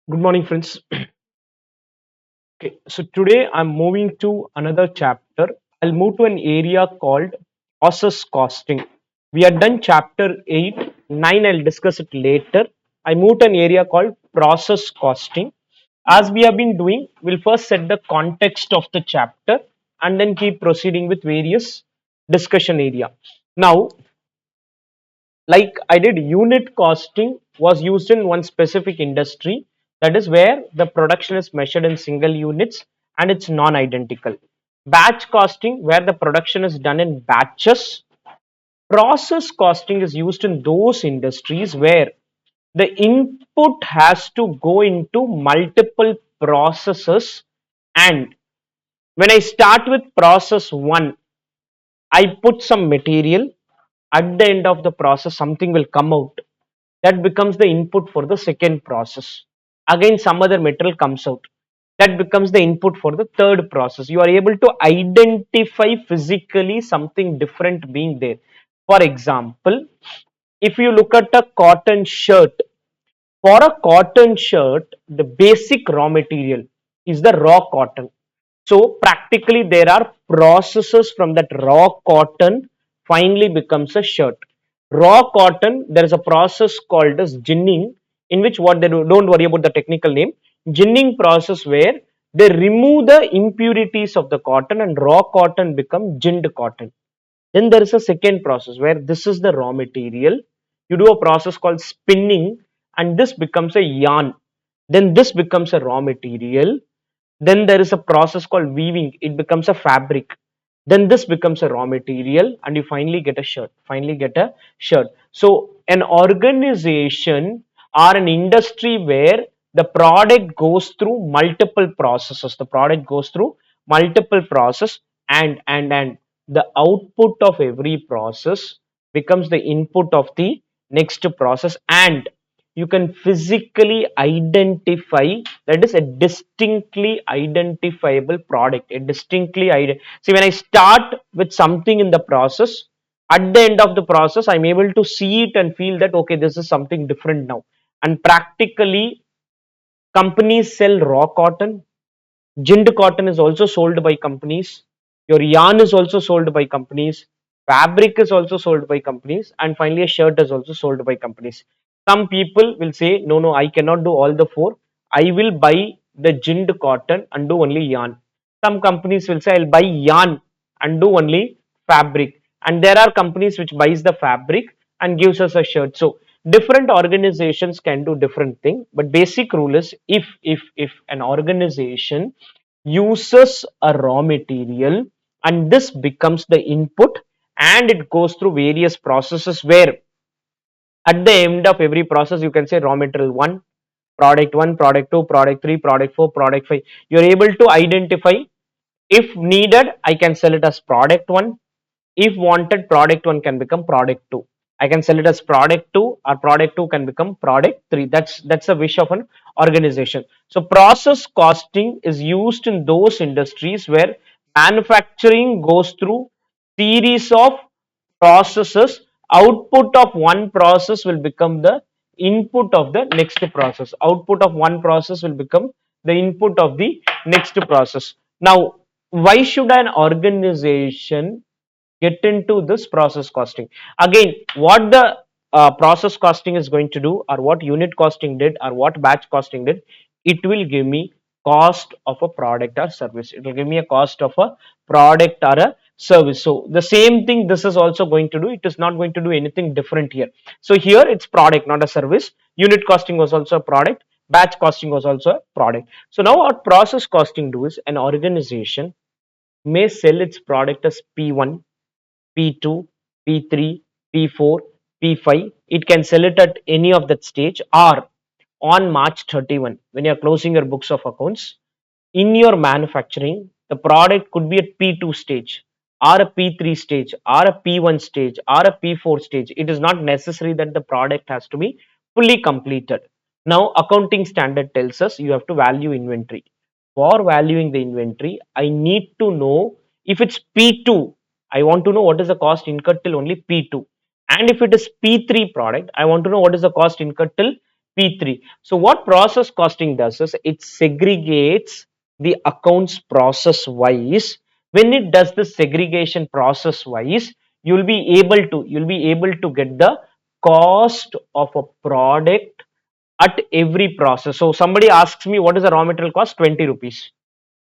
Good morning, friends. Okay, so today I'm moving to another chapter. I'll move to an area called process costing. We are done chapter 8, 9, I'll discuss it later. I move to an area called process costing. As we have been doing, we'll first set the context of the chapter and then keep proceeding with various discussion area. Now, like I did, unit costing was used in one specific industry, that is where the production is measured in single units and it's non-identical. Batch costing, where the production is done in batches. Process costing is used in those industries where the input has to go into multiple processes, and when I start with process 1, I put some material. At the end of the process something will come out, that becomes the input for the second process. Again some other material comes out, that becomes the input for the third process. You are able to identify physically something different being there. For example, if you look at a cotton shirt, for a cotton shirt the basic raw material is the raw cotton. So practically there are processes from that raw cotton finally becomes a shirt. Raw cotton, there is a process called as ginning, in which what they do, don't worry about the technical name, ginning process, where they remove the impurities of the cotton and raw cotton become ginned cotton. Then there is a second process where this is the raw material. You do a process called spinning and this becomes a yarn. Then this becomes a raw material. Then there is a process called weaving, it becomes a fabric. Then this becomes a raw material and you finally get a shirt, so an organization or an industry where the product goes through multiple processes, the product goes through multiple process, and the output of every process becomes the input of the next process, and you can physically identify, that is a distinctly identifiable product, a see, when I start with something in the process, at the end of the process I'm able to see it and feel that okay, this is something different now. And practically companies sell raw cotton, gind cotton is also sold by companies, your yarn is also sold by companies, fabric is also sold by companies, and finally a shirt is also sold by companies. Some people will say no, no, I cannot do all the four, I will buy the gind cotton and do only yarn. Some companies will say I'll buy yarn and do only fabric, and there are companies which buys the fabric and gives us a shirt. So different organizations can do different thing, but basic rule is, if an organization uses a raw material and this becomes the input, and it goes through various processes where at the end of every process you can say raw material 1, product 1, product 2, product 3, product 4, product 5. You're able to identify, if needed I can sell it as product 1, if wanted product 1 can become product 2, I can sell it as product 2, or product 2 can become product 3. That's the wish of an organization. So process costing is used in those industries where manufacturing goes through series of processes. Output of one process will become the input of the next process, output of one process will become the input of the next process. Now, why should an organization get into this process costing? Again, what the process costing is going to do, or what unit costing did, or what batch costing did, it will give me cost of a product or service, it will give me a cost of a product or a service. So the same thing this is also going to do, it is not going to do anything different here. So here it's product, not a service. Unit costing was also a product, batch costing was also a product. So now what process costing do is, an organization may sell its product as P1, P2, P3, P4, P5. It can sell it at any of that stage, or on March 31, when you are closing your books of accounts, in your manufacturing, the product could be at P2 stage, or a P3 stage, or a P1 stage, or a P4 stage. It is not necessary that the product has to be fully completed. Now, accounting standard tells us you have to value inventory. For valuing the inventory, I need to know, if it's P2, I want to know what is the cost incurred till only P2. And if it is P3 product, I want to know what is the cost incurred till P3. So what process costing does is it segregates the accounts process wise. When it does the segregation process wise, you'll be able to get the cost of a product at every process. So somebody asks me what is the raw material cost? 20 rupees.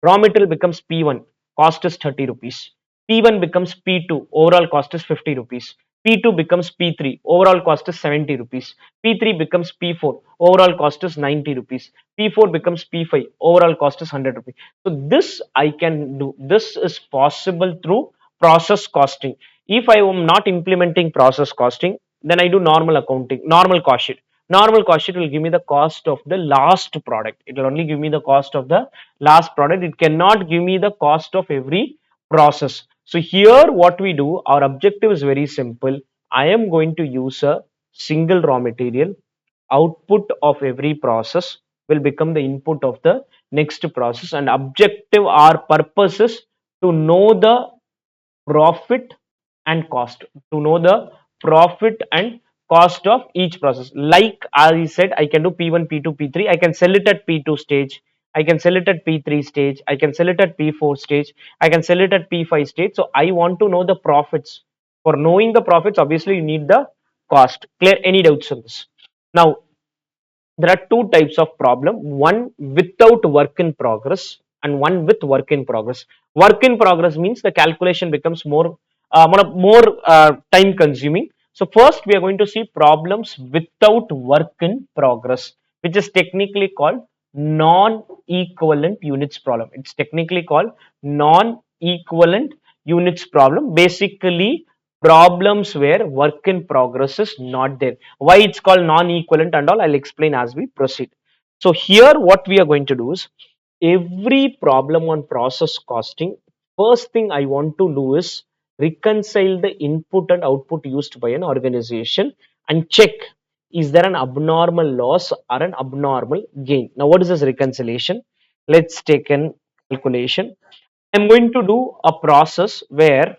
Raw material becomes P1, cost is 30 rupees. P1 becomes P2, overall cost is 50 rupees. P2 becomes P3, overall cost is 70 rupees. P3 becomes P4, overall cost is 90 rupees. P4 becomes P5, overall cost is 100 rupees. So this I can do. This is possible through process costing. If I am not implementing process costing, then I do normal accounting, normal cost sheet. Normal cost sheet will give me the cost of the last product. It will only give me the cost of the last product. It cannot give me the cost of every process. So here what we do, our objective is very simple. I am going to use a single raw material. Output of every process will become the input of the next process, and objective, our purpose is to know the profit and cost, to know the profit and cost of each process. Like I said, I can do P1, P2, P3. I can sell it at P2 stage, I can sell it at P3 stage, I can sell it at P4 stage, I can sell it at P5 stage. So I want to know the profits. For knowing the profits, obviously you need the cost. Clear? Any doubts on this? Now there are two types of problem, one without work in progress and one with work in progress. Work in progress means the calculation becomes more time consuming. So first we are going to see problems without work in progress, which is technically called non equivalent units problem. It's technically called non equivalent units problem. Basically problems where work in progress is not there. Why it's called non-equivalent and all, I'll explain as we proceed. So here what we are going to do is, every problem on process costing, first thing I want to do is reconcile the input and output used by an organization and check, is there an abnormal loss or an abnormal gain. Now what is this reconciliation? Let's take an calculation. I'm going to do a process where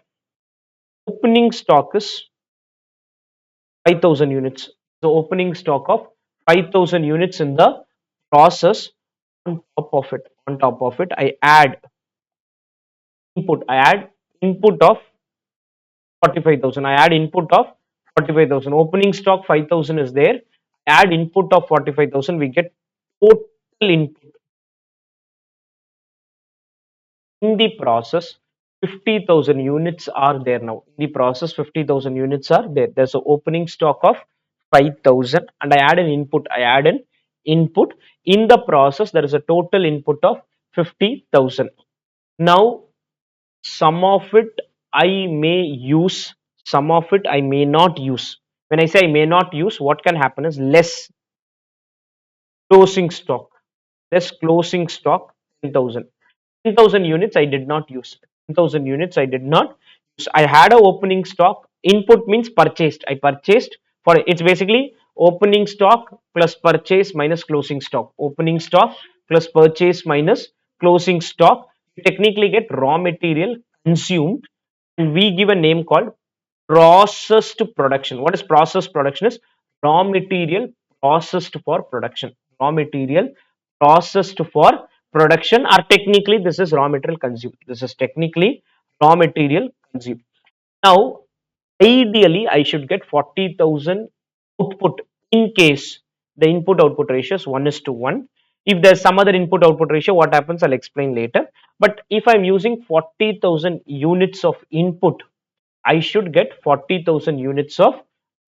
opening stock is 5,000 units. The opening stock of 5,000 units in the process. On top of it, I add input. I add input of 45,000. I add input of 45,000. Opening stock 5,000 is there. Add input of 45,000. We get total input in the process. 50,000 units are there now. In the process, 50,000 units are there. There's an opening stock of 5,000 and I add an input. I add an input. In the process, there is a total input of 50,000. Now, some of it I may use, some of it I may not use. When I say I may not use, what can happen is less closing stock. Less closing stock, 10,000. 10,000 units I did not use. 10,000 units I did not use. I had a opening stock. Input means purchased. I purchased for, it's basically opening stock plus purchase minus closing stock. Opening stock plus purchase minus closing stock. You technically get raw material consumed, and we give a name called processed production. What is processed production? Is raw material processed for production. Raw material processed for production, or technically this is raw material consumed. This is technically raw material consumed. Now ideally I should get 40,000 output in case the input output ratio is 1 is to 1. If there's some other input output ratio, what happens I'll explain later. But if I'm using 40,000 units of input, I should get 40,000 units of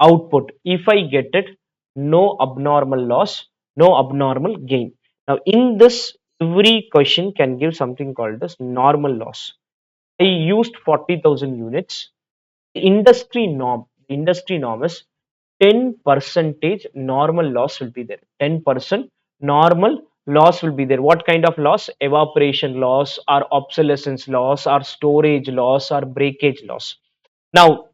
output. If I get it, no abnormal loss, no abnormal gain. Now, in this, every question can give something called as normal loss. I used 40,000 units. The industry norm is 10 percentage normal loss will be there. 10% normal loss will be there. What kind of loss? Evaporation loss, or obsolescence loss, or storage loss, or breakage loss. Now,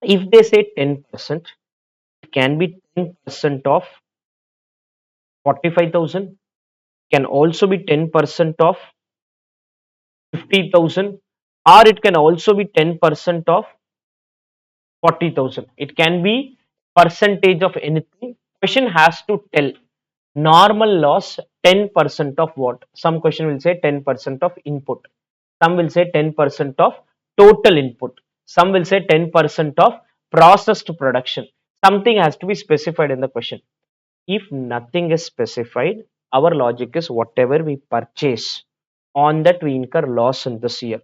if they say 10%, it can be 10% of 45,000, can also be 10% of 50,000, or it can also be 10% of 40,000. It can be percentage of anything. Question has to tell normal loss 10% of what? Some question will say 10% of input. Some will say 10% of total input. Some will say 10% of processed production. Something has to be specified in the question. If nothing is specified, our logic is whatever we purchase, on that we incur loss in this year.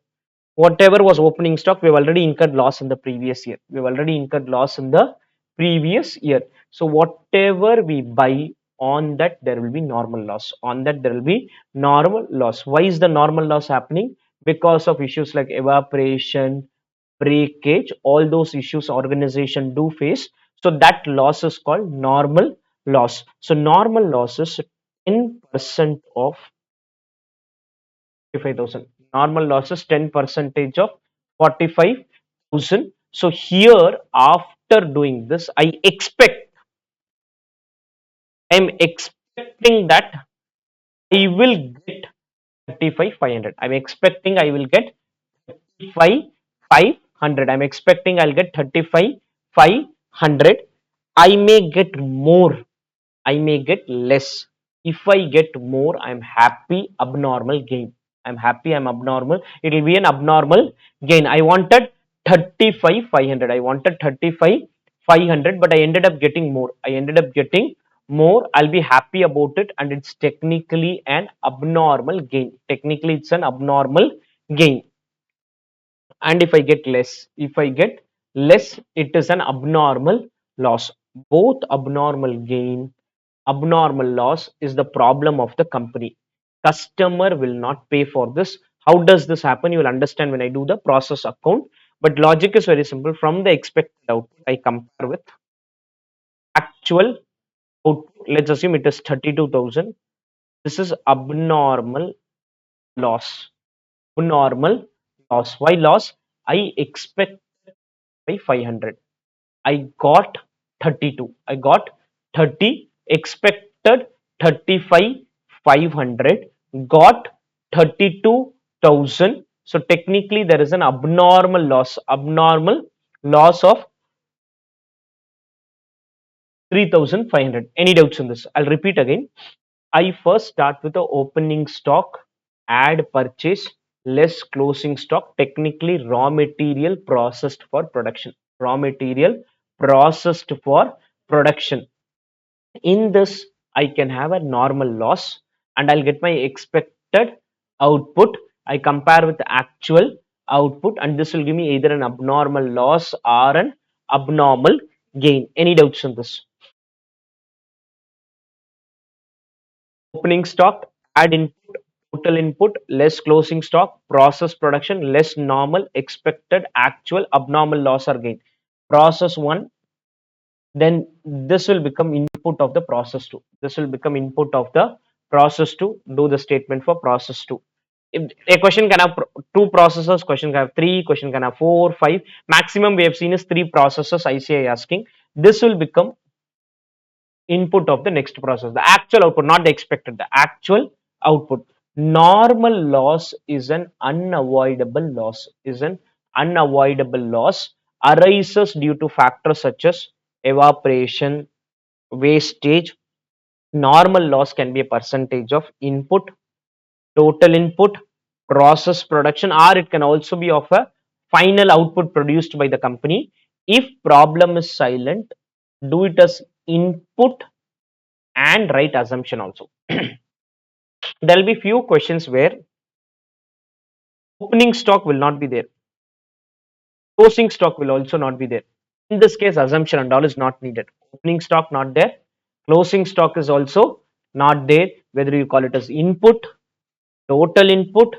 Whatever was opening stock, we've already incurred loss in the previous year. We've already incurred loss in the previous year. So whatever we buy, on that there will be normal loss. On that there will be normal loss. Why is the normal loss happening? Because of issues like evaporation, breakage, all those issues organization do face. So that loss is called normal loss. So normal loss is 10% of 45,000. Normal loss is 10 percentage of 45,000. So here, after doing this, I'm expecting that I will get 35,500. I'm expecting I will get 35,500. I'm expecting I'll get 35,500. I may get more, I may get less. If I get more, I'm happy, abnormal gain. I'm happy, I'm abnormal. It will be an abnormal gain. I wanted 35,500. I wanted 35,500, but I ended up getting more. I ended up getting more. I'll be happy about it, and it's technically an abnormal gain. Technically, it's an abnormal gain. And if I get less, it is an abnormal loss. Both abnormal gain, abnormal loss is the problem of the company. Customer will not pay for this. How does this happen? You will understand when I do the process account. But logic is very simple. From the expected output, I compare with actual output. Let's assume it is 32,000. This is abnormal loss. Abnormal loss. Why loss? I expect by 500. I got 32. I got 30, expected 35, 500, got 32,000. So technically there is an abnormal loss of 3,500. Any doubts in this? I'll repeat again. I first start with the opening stock, add purchase, less closing stock, technically raw material processed for production. Raw material processed for production. In this, I can have a normal loss and I'll get my expected output. I compare with the actual output, and this will give me either an abnormal loss or an abnormal gain. Any doubts in this? Opening stock, add input, total input, less closing stock, process production, less normal, expected, actual, abnormal loss or gain. Process 1, then this will become input of the process 2. This will become input of the process 2. Do the statement for process 2. If a question can have two processors, question can have three, question can have four, five. Maximum we have seen is three processors ICI asking. This will become input of the next process, the actual output, not the expected, the actual output. Normal loss is an unavoidable loss, arises due to factors such as evaporation, wastage. Normal loss can be a percentage of input, total input, process production, or it can also be of a final output produced by the company. If problem is silent, do it as input and write assumption also. There will be few questions where opening stock will not be there, closing stock will also not be there. In this case, assumption and all is not needed. Opening stock not there, closing stock is also not there. Whether you call it as input, total input,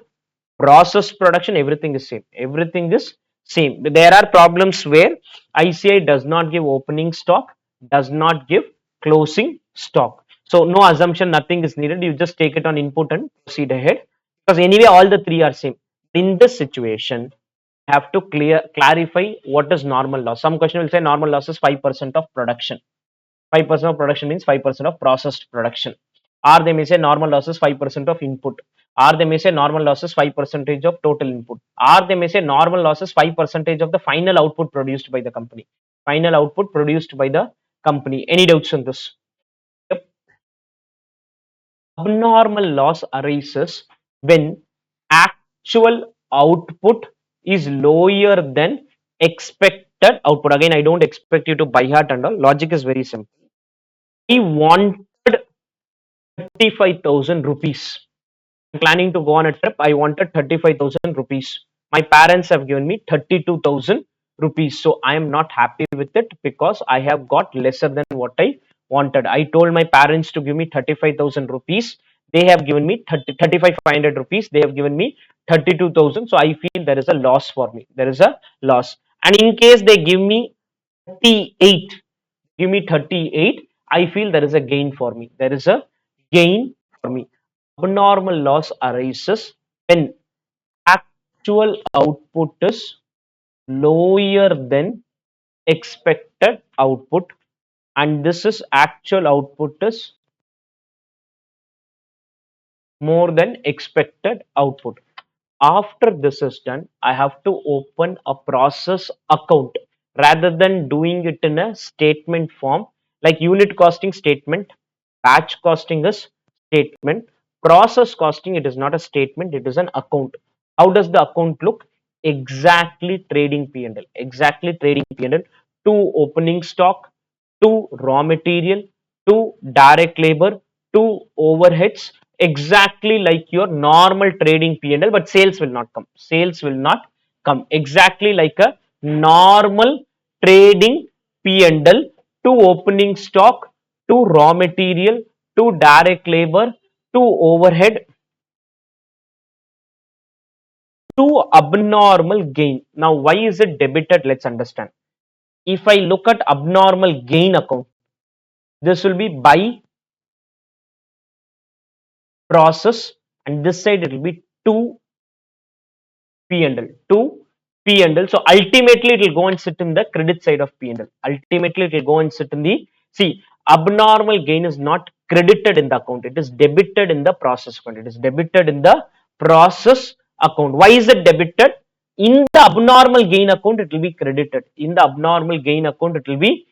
process production, everything is same. Everything is same. There are problems where ICI does not give opening stock, does not give closing stock. So no assumption, nothing is needed. You just take it on input and proceed ahead, because anyway all the three are same. In this situation, have to clarify what is normal loss. Some question will say normal loss is 5% of production. 5% of production means 5% of processed production. Or they may say normal loss is 5% of input. Or they may say normal loss is 5% of total input. Or they may say normal loss is 5% of the final output produced by the company. Final output produced by the company. Any doubts on this? Abnormal loss arises when actual output is lower than expected output. Again, I don't expect you to by heart and all. Logic is very simple. I wanted 35,000 rupees. I'm planning to go on a trip. I wanted 35,000 rupees. My parents have given me 32,000 rupees. So I am not happy with it because I have got lesser than what I wanted. I told my parents to give me 35,000 rupees. They have given me 35,500 rupees. They have given me 32,000. So I feel there is a loss for me. There is a loss. And in case they give me 38, give me 38, I feel there is a gain for me. There is a gain for me. Abnormal loss arises when actual output is lower than expected output, and this is actual output is more than expected output. After this is done, I have to open a process account rather than doing it in a statement form like unit costing statement, batch costing is statement, process costing, it is not a statement, it is an account. How does the account look? Exactly trading P&L, exactly trading P&L, to opening stock, to raw material, to direct labor, to overheads, exactly like your normal trading P&L, but sales will not come. Sales will not come. Exactly like a normal trading P&L, to opening stock, to raw material, to direct labor, to overhead, to abnormal gain. Now, why is it debited? Let's understand. If I look at abnormal gain account, this will be by process, and this side it will be to P&L, to P&L. So ultimately it will go and sit in the credit side of P&L. Ultimately it will go and sit in the, see, abnormal gain is not credited in the account. It is debited in the process account. It is debited in the process account. Why is it debited? In the abnormal gain account it will be credited. In the abnormal gain account it will be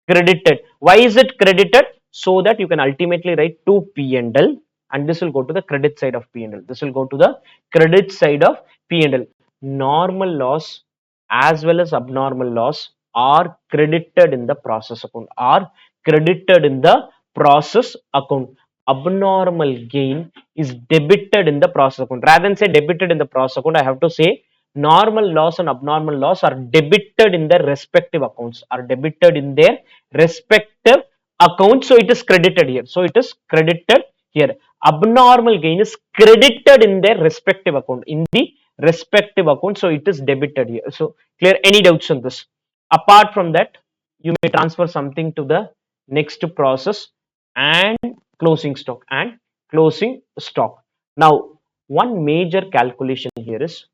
credited. Why is it credited? So that you can ultimately write to P&L, and this will go to the credit side of P&L. This will go to the credit side of P&L. Normal loss as well as abnormal loss are credited in the process account, are credited in the process account. Abnormal gain is debited in the process account. Rather than say debited in the process account, I have to say normal loss and abnormal loss are debited in their respective accounts, are debited in their respective accounts. So it is credited here. So it is credited here. Abnormal gain is credited in their respective account, in the respective account. So it is debited here. So clear? Any doubts on this? Apart from that, you may transfer something to the next process and closing stock and closing stock. Now, one major calculation here is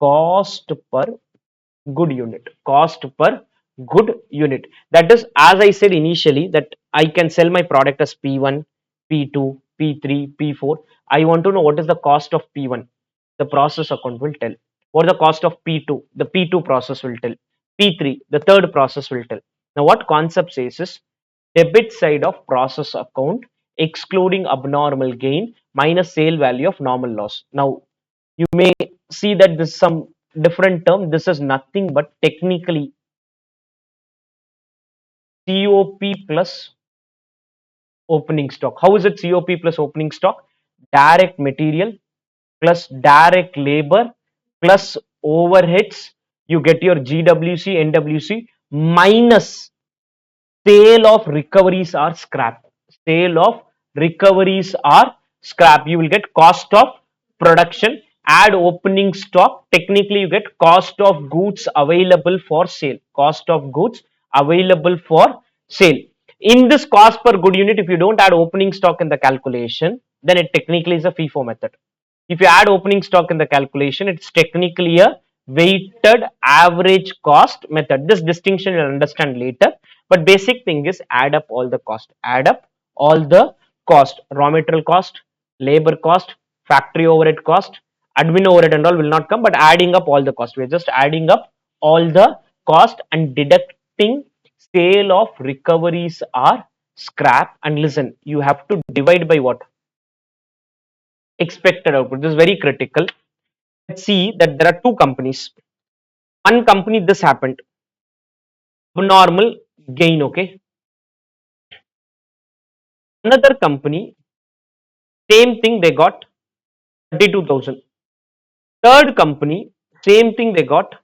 cost per good unit. Cost per good unit. That is, as I said initially, that I can sell my product as P1, P2, P3, P4. I want to know what is the cost of P1. The process account will tell. What is the cost of P2? The P2 process will tell. P3, the third process will tell. Now, what concept says is debit side of process account excluding abnormal gain minus sale value of normal loss. Now, you may see that this is some different term. This is nothing but technically COP plus opening stock. How is it COP plus opening stock? Direct material plus direct labor plus overheads. You get your GWC, NWC minus sale of recoveries or scrap. Sale of recoveries or scrap. You will get cost of production. Add opening stock. Technically, you get cost of goods available for sale. Cost of goods available for sale. In this cost per good unit, if you don't add opening stock in the calculation, then it technically is a FIFO method. If you add opening stock in the calculation, it's technically a weighted average cost method. This distinction you'll understand later. But basic thing is add up all the cost. Add up all the cost. Raw material cost, labor cost, factory overhead cost, admin overhead and all will not come, but adding up all the cost. We're just adding up all the cost and deducting sale of recoveries or scrap. And listen, you have to divide by what? expected output. This is very critical. Let's see that there are two companies. One company, this happened, abnormal gain, okay. Another company, same thing, they got 32,000. Third company, same thing, they got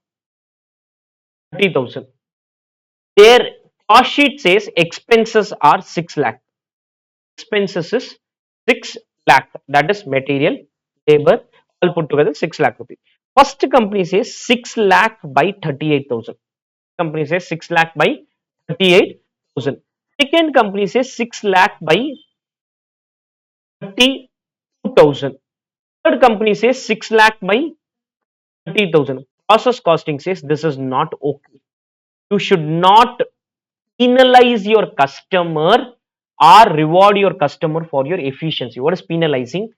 30,000. Their cost sheet says expenses are 6 lakh. Expenses is 6 lakh. That is material, labor, all put together 6 lakh rupees. First company says 6 lakh by 38,000. Company says 6 lakh by 38,000. Second company says 6 lakh by 32,000. Third company says 6 lakh by 30,000. Process costing says this is not okay. You should not penalize your customer or reward your customer for your efficiency. What is penalizing?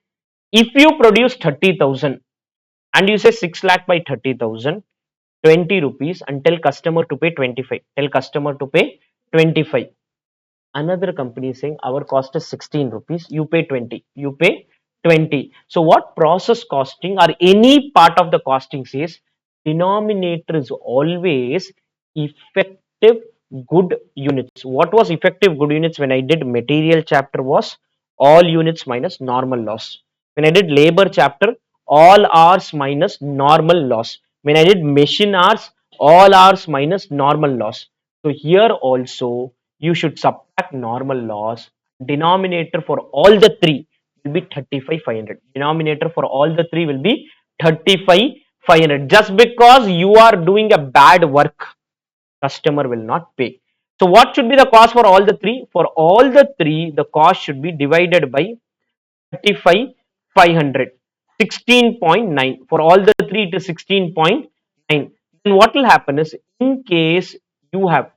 If you produce 30,000 and you say 6 lakh by 30,000, 20 rupees, and tell customer to pay 25. Tell customer to pay 25. Another company is saying our cost is 16 rupees, you pay 20. You pay 20. So what process costing or any part of the costing says, denominator is always effective good units. What was effective good units when I did material chapter was all units minus normal loss. When I did labor chapter, all hours minus normal loss. When I did machine hours, all hours minus normal loss. So here also you should subtract normal loss. Denominator for all the three will be 35,500. Denominator for all the three will be 35,500. Just because you are doing a bad work, customer will not pay. So what should be the cost for all the three? For all the three, the cost should be divided by 35,500. 16.9. For all the three, it is 16.9. Then what will happen is, in case you have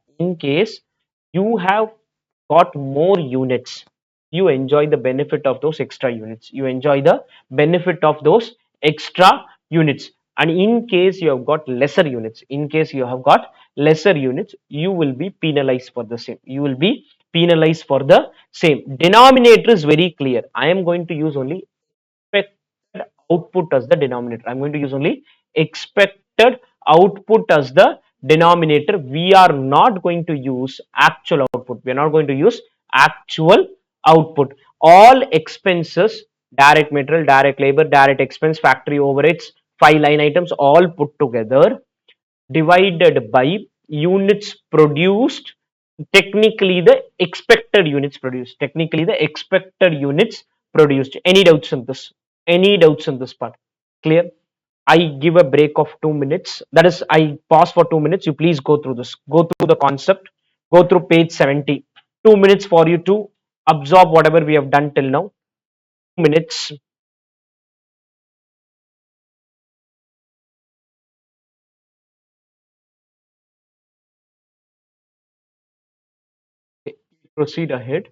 got more units, you enjoy the benefit of those extra units. You enjoy the benefit of those extra units. And in case you have got lesser units, you will be penalized for the same. You will be penalized for the same. Denominator is very clear. I am going to use only expected output as the denominator. I'm going to use only expected output as the denominator. We are not going to use actual output. We are not going to use actual output. All expenses, direct material, direct labor, direct expense, factory overheads, 5 line items, all put together, divided by units produced, technically the expected units produced. Any doubts in this? Part? Clear? I give a break of 2 minutes. That is, I pause for 2 minutes. You please go through this. Go through the concept. Go through page 70. 2 minutes for you to absorb whatever we have done till now. 2 minutes. Proceed ahead.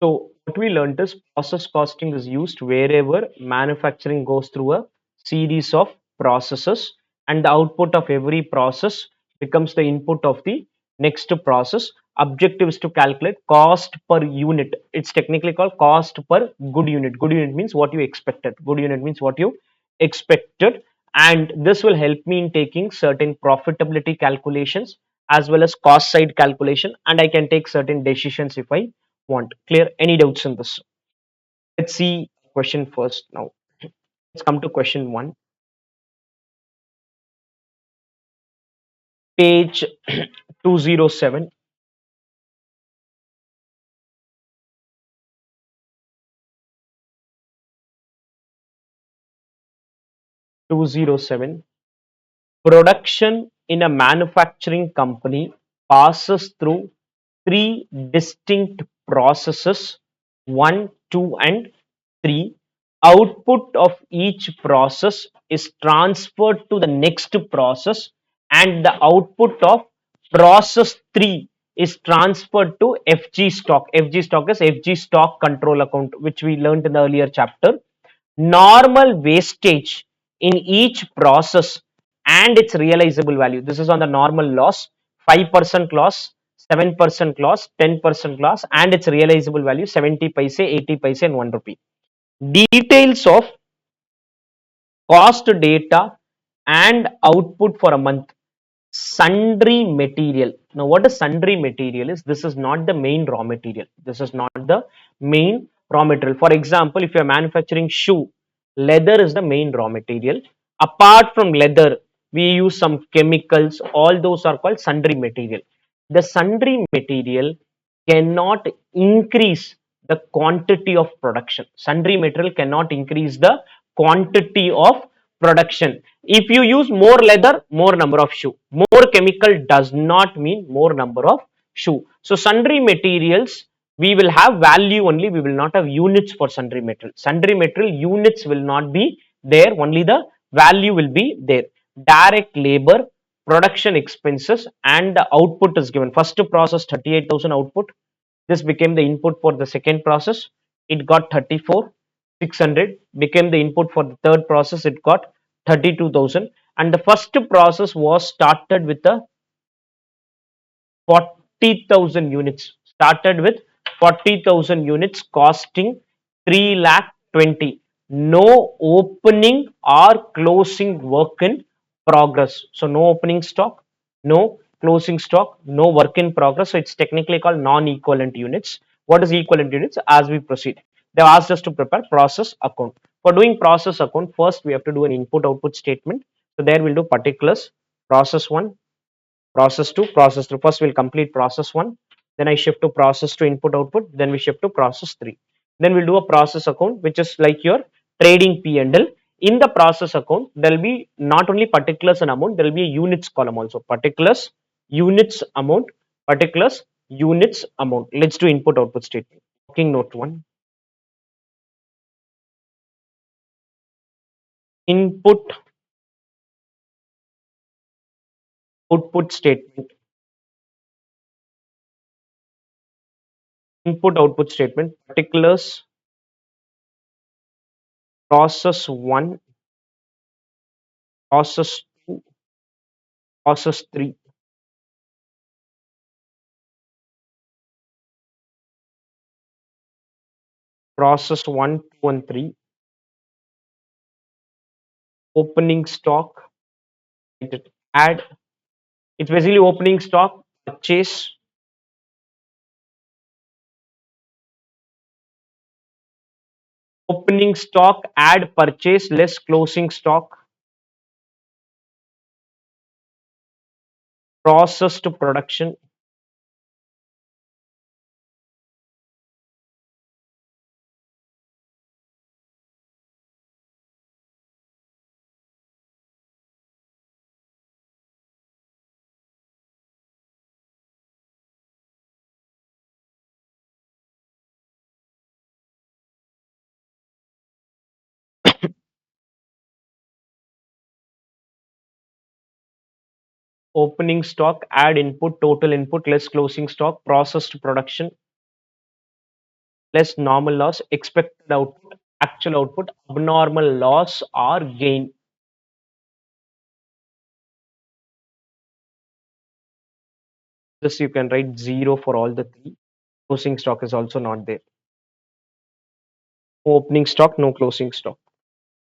So what we learned is process costing is used wherever manufacturing goes through a series of processes, and the output of every process becomes the input of the next process. Objective is to calculate cost per unit. It's technically called cost per good unit. Good unit means what you expected. And this will help me in taking certain profitability calculations as well as cost side calculation, and I can take certain decisions if I want. Clear? Any doubts in this? Let's see question first now. Let's come to question 1. Page 207. 207. Production in a manufacturing company passes through three distinct processes: 1, 2, and 3. Output of each process is transferred to the next process, and the output of process 3 is transferred to FG stock. FG stock is FG stock control account, which we learned in the earlier chapter. Normal wastage in each process and its realizable value. This is on the normal loss: 5% loss, 7% loss, 10% loss, and its realizable value 70 paise, 80 paise, and 1 rupee. Details of cost data and output for a month. Sundry material. Now, what is sundry material is, this is not the main raw material. This is not the main raw material. For example, if you are manufacturing shoe, leather is the main raw material. Apart from leather, we use some chemicals. All those are called sundry material. The sundry material cannot increase the quantity of production. Sundry material cannot increase the quantity of production. If you use more leather, more number of shoe. More chemical does not mean more number of shoe. So sundry materials, we will have value only, we will not have units for sundry material. Sundry material units will not be there, only the value will be there. Direct labor, production expenses, and the output is given. First process 38,000 output. This became the input for the second process. It got 34,600. Became the input for the third process. It got 32,000. And the first process was started with a 40,000 units. Started with 40,000 units costing 3 lakh 20. No opening or closing work in progress. So no opening stock, no closing stock, no work in progress. So it's technically called non-equivalent units. What is equivalent units? As we proceed, they have asked us to prepare process account. For doing process account, first we have to do an input output statement. So there we'll do particulars, process 1, process 2, process 3. First we'll complete process 1, then I shift to process 2 input output, then we shift to process 3. Then we'll do a process account, which is like your trading P&L. In the process account, there will be not only particulars and amount, there will be a units column also. Particulars, units, amount, particulars, units, amount. Let's do input output statement. Working note 1. Input output statement. Input output statement. Particulars, process 1, process 2, process 3. Process 1, 2 and 3. Opening stock, add. It's basically opening stock, purchase, opening stock, add purchase, less closing stock, process to production, opening stock, add input, total input, less closing stock, process to production, less normal loss, expected output, actual output, abnormal loss or gain. This you can write 0 for all the three. Closing stock is also not there. No opening stock, no closing stock.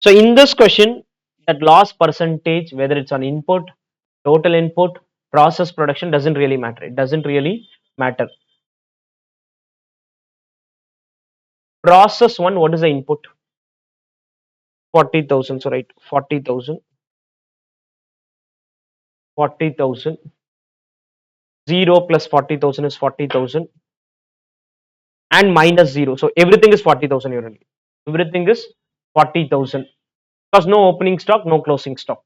So in this question, that loss percentage, whether it's on input, total input, process production, doesn't really matter. It doesn't really matter. Process 1, what is the input? 40,000. So right, 40,000, 40,000. 0 plus 40,000 is 40,000 and minus 0. So everything is 40,000 only. Everything is 40,000 because no opening stock, no closing stock.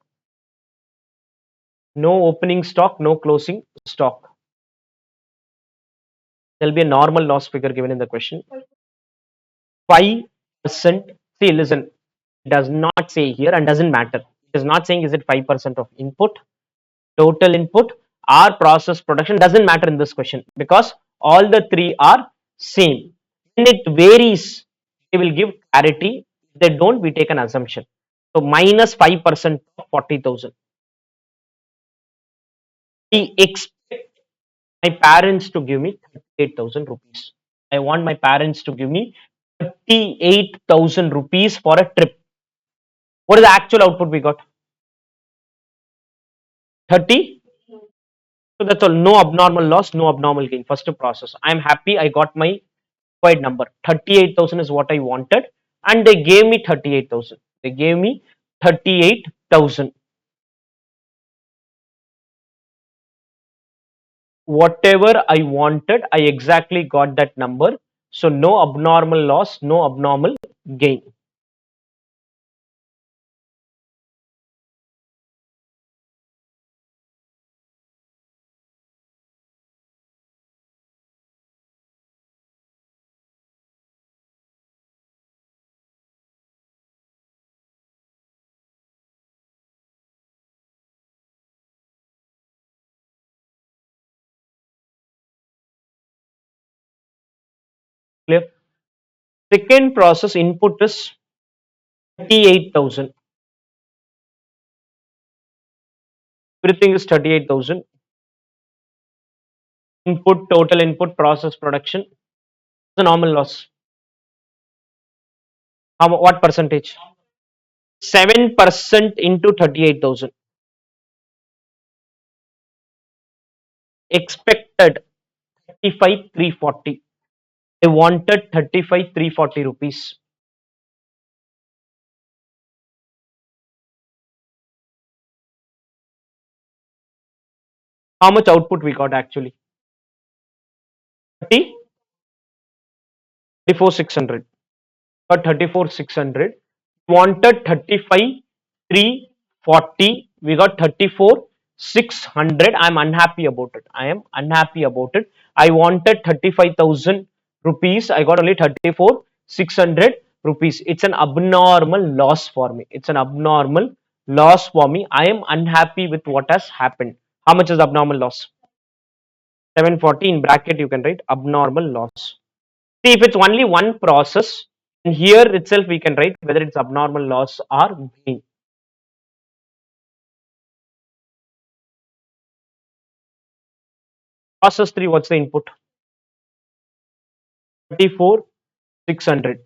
No opening stock, no closing stock. There will be a normal loss figure given in the question. 5%. See, listen, it does not say here and doesn't matter. It is not saying is it 5% of input, total input, or process production. Doesn't matter in this question because all the three are same. When it varies, they will give clarity. If they don't, we take an assumption. So minus 5% of 40,000. I expect my parents to give me 38,000 rupees. I want my parents to give me 38,000 rupees for a trip. What is the actual output we got? 30. So that's all. No abnormal loss, no abnormal gain. First process. I'm happy I got my required number. 38,000 is what I wanted, and they gave me 38,000. They gave me 38,000. Whatever I wanted, I exactly got that number. So no abnormal loss, no abnormal gain. Clear? Second process input is 38,000. Everything is 38,000. Input, total input, process production. The normal loss. What percentage? 7% into 38,000. Expected 35,340. I wanted 35,340 rupees. How much output we got actually? 30, 34,600. Got 34,600. Wanted 35,340. We got 34,600. I'm unhappy about it. I am unhappy about it. I wanted 35,000 rupees. I got only 34,600 rupees. It's an abnormal loss for me. It's an abnormal loss for me. I am unhappy with what has happened. How much is abnormal loss? 740 in bracket you can write abnormal loss. See, if it's only one process, here itself we can write whether it's abnormal loss or gain. Process 3, what's the input? 34,600.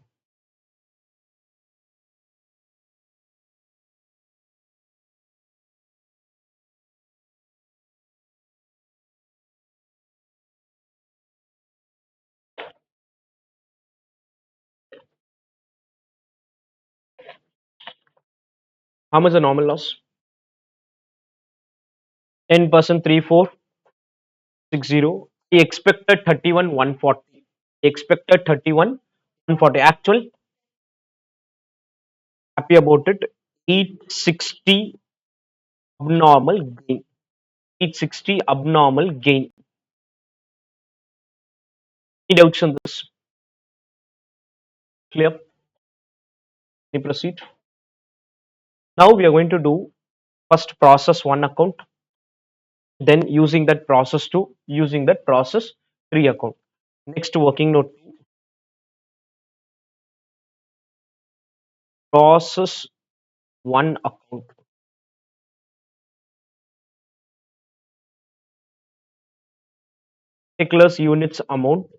How much is the normal loss? 10% 3460. He expected 31,140. He expected 31,140. Actual, happy about it. 860 abnormal gain. 860 abnormal gain. Any doubts on this? Clear? We proceed. Now we are going to do first process 1 account, then using that process 2, using that process 3 account. Next working note, process 1 account. Particulars units amount,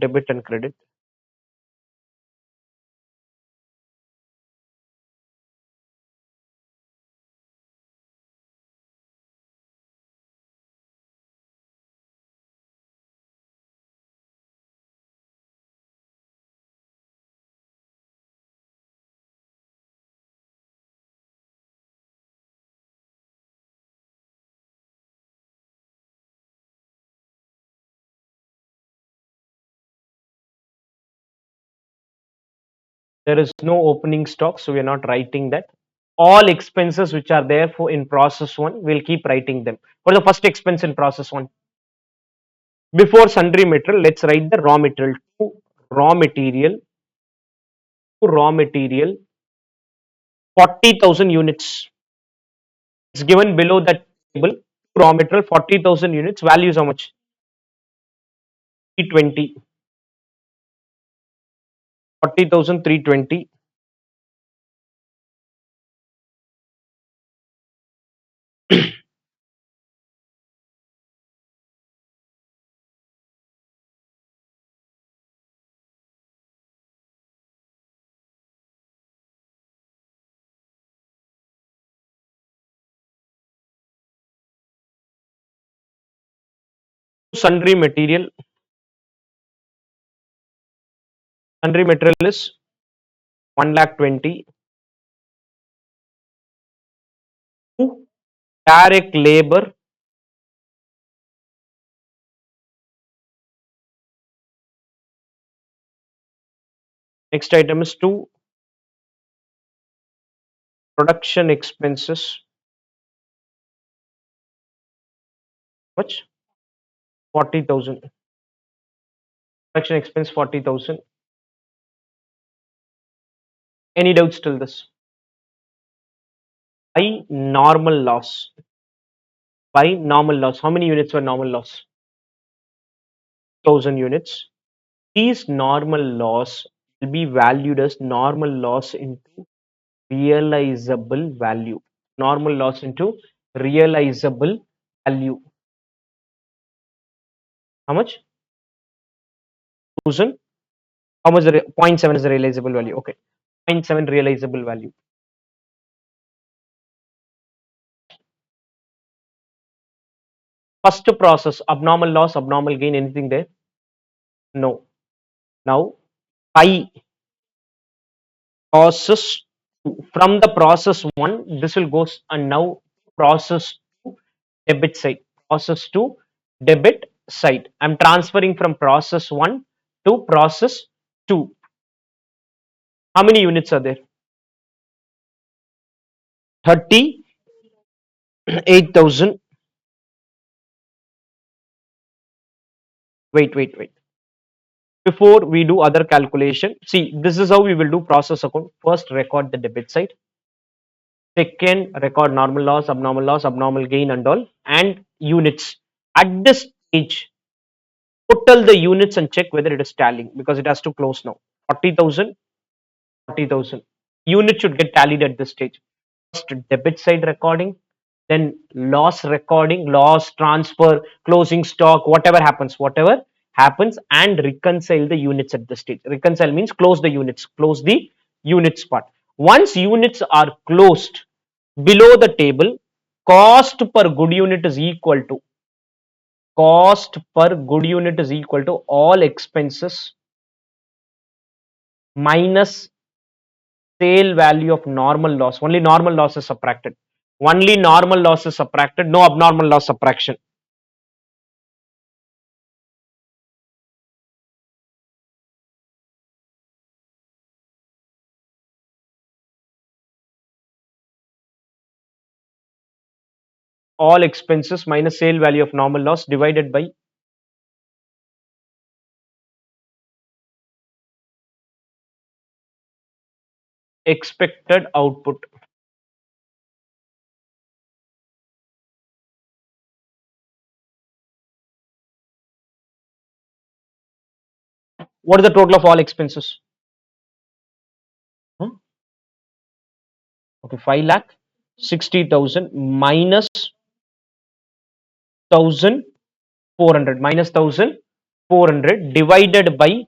debit and credit. There is no opening stock, so we are not writing that. All expenses which are there for in process 1, we'll keep writing them. For the first expense in process 1, before sundry material, let's write the raw material. Raw material, raw material, 40,000 units. It's given below that table. Raw material, 40,000 units. Value is how much? 320. 40,320. Sundry material. Sundry material is 1 lakh 20. Two, direct labor. Next item is 2, production expenses. Much? 40,000. Production expense 40,000. Any doubts till this? By normal loss. By normal loss. How many units were normal loss? 1,000 units. These normal loss will be valued as normal loss into realizable value. Normal loss into realizable value. How much? 1,000. How much? 0.7 is the realizable value. Okay. 0.7 realizable value. First process, abnormal loss, abnormal gain, anything there? No. Now, pi process from the process 1, this will go and now process to debit side. Process to debit side. I'm transferring from process 1 to process 2. How many units are there? 38,000. Wait. Before we do other calculation, see, this is how we will do process account. First, record the debit side. Second, record normal loss, abnormal gain and all, and units. At this stage, total the units and check whether it is tallying because it has to close now. 40,000, 40,000. Unit should get tallied at this stage. First, debit side recording, then loss recording, loss transfer, closing stock, whatever happens, and reconcile the units at this stage. Reconcile means close the units part. Once units are closed, below the table, cost per good unit is equal to all expenses minus sale value of normal loss. Only normal loss is subtracted. Only normal loss is subtracted, no abnormal loss subtraction. All expenses minus sale value of normal loss divided by expected output. What is the total of all expenses? Huh? Okay, 5 lakh 60,000 minus 1,400 minus 1,400 divided by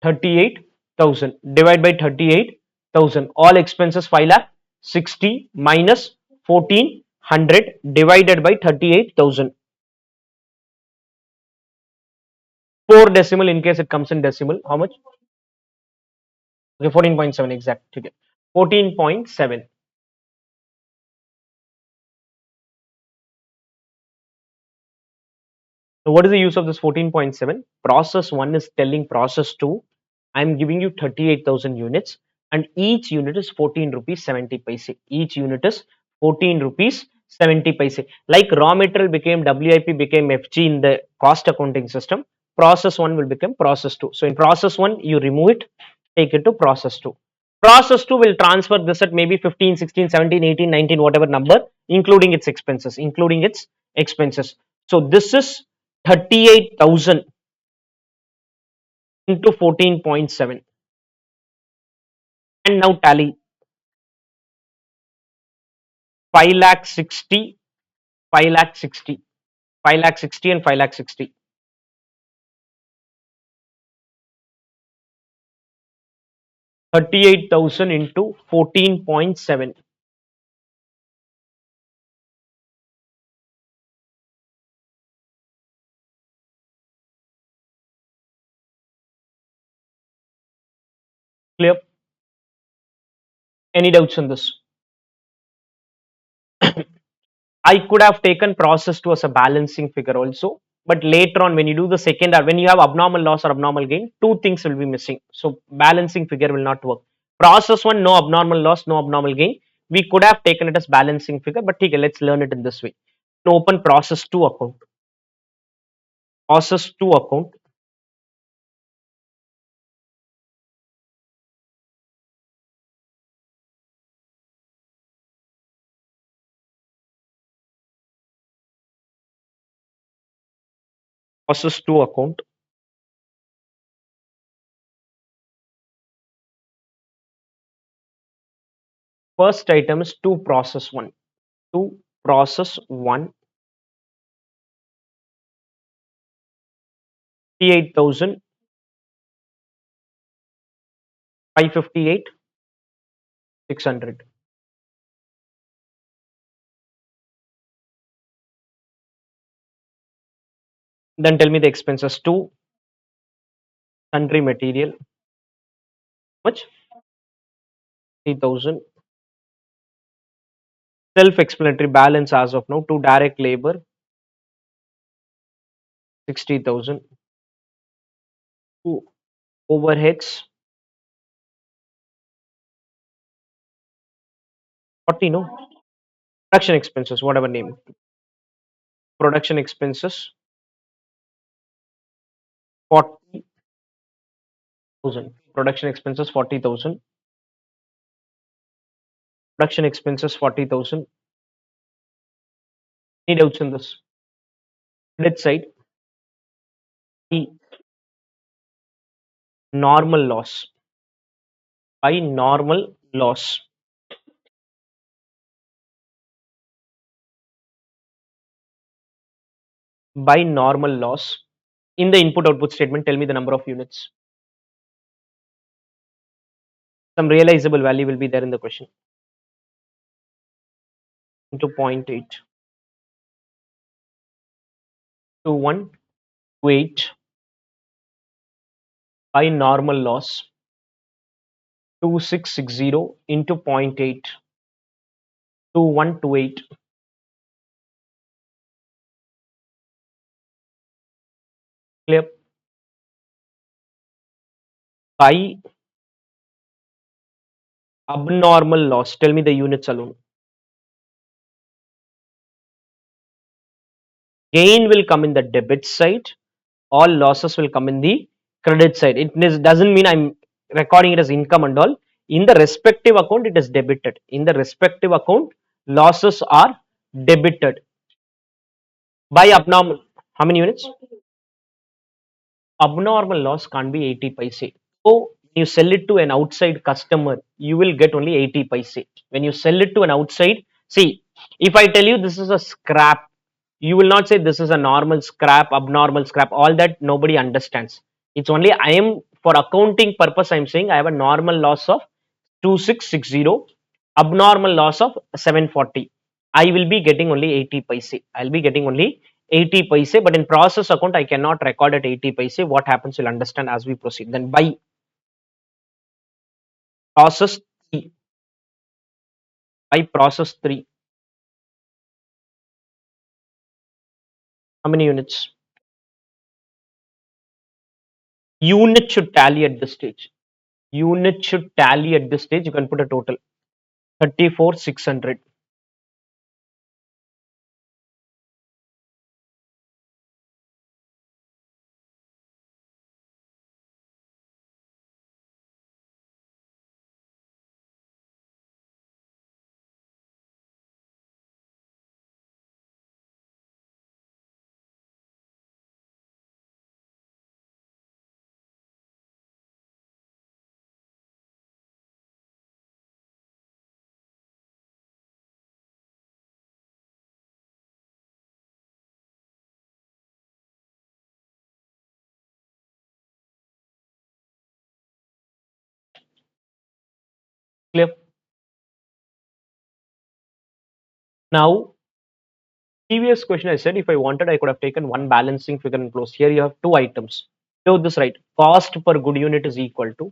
38,000 divided by 38,000. All expenses 5 lakh 60 minus 1,400 divided by 38,000. 4 decimal in case it comes in decimal. How much? Okay, 14.7 exact. Okay. 14.7. So what is the use of this 14.7? Process 1 is telling process 2, I am giving you 38,000 units and each unit is 14 rupees 70 paise. Each unit is 14 rupees 70 paise. Like raw material became WIP became FG in the cost accounting system, process 1 will become process 2. So in process 1, you remove it, take it to process 2. Process 2 will transfer this at maybe 15, 16, 17, 18, 19, whatever number, including its expenses, So this is 38,000 into 14.7 and now tally 5 lakh 60, 5 lakh 60, 5 lakh 60 and 5 lakh 60. 38,000 into 14.7. Clear? Any doubts on this? I could have taken process to as a balancing figure also, but later on when you do the second or when you have abnormal loss or abnormal gain, two things will be missing. So balancing figure will not work. Process one, no abnormal loss, no abnormal gain. We could have taken it as balancing figure, but okay, let's learn it in this way. Open process two account. Process two account. Process two account. First item is two process one. Two process one. 58,000, 558, 600. Then tell me the expenses. Two sundry material. Much? 3,000. Self-explanatory balance as of now. Two direct labor. 60,000. Two overheads. 40, no? Production expenses, whatever name. Production expenses. 40,000. Production expenses 40,000. Production expenses 40,000. Any doubts in this? Credit side. The normal loss. By normal loss. By normal loss. In the input output statement, tell me the number of units. Some realizable value will be there in the question. Into 0.8. 2128 by normal loss. 2660 into 0.8. 2128 clear by abnormal loss. Tell me the units alone. Gain will come in the debit side. All losses will come in the credit side. Doesn't mean I'm recording it as income and all. In the respective account, it is debited. In the respective account, losses are debited by abnormal. How many units? Abnormal loss can't be 80 paise. So when you sell it to an outside customer, you will get only 80 paise. When you sell it to an outside, see, if I tell you this is a scrap, you will not say this is a normal scrap, abnormal scrap. All that nobody understands. It's only I am for accounting purpose. I'm saying I have a normal loss of 2660, abnormal loss of 740. I will be getting only 80 paise. I'll be getting only 80 paise, but in process account, I cannot record at 80 paise. What happens, you'll understand as we proceed. Then by process 3, by process 3, how many units? Unit should tally at this stage. Unit should tally at this stage. You can put a total 34,600. Clear? Now, previous question I said if I wanted, I could have taken one balancing figure and close. Here you have two items. So this right. Cost per good unit is equal to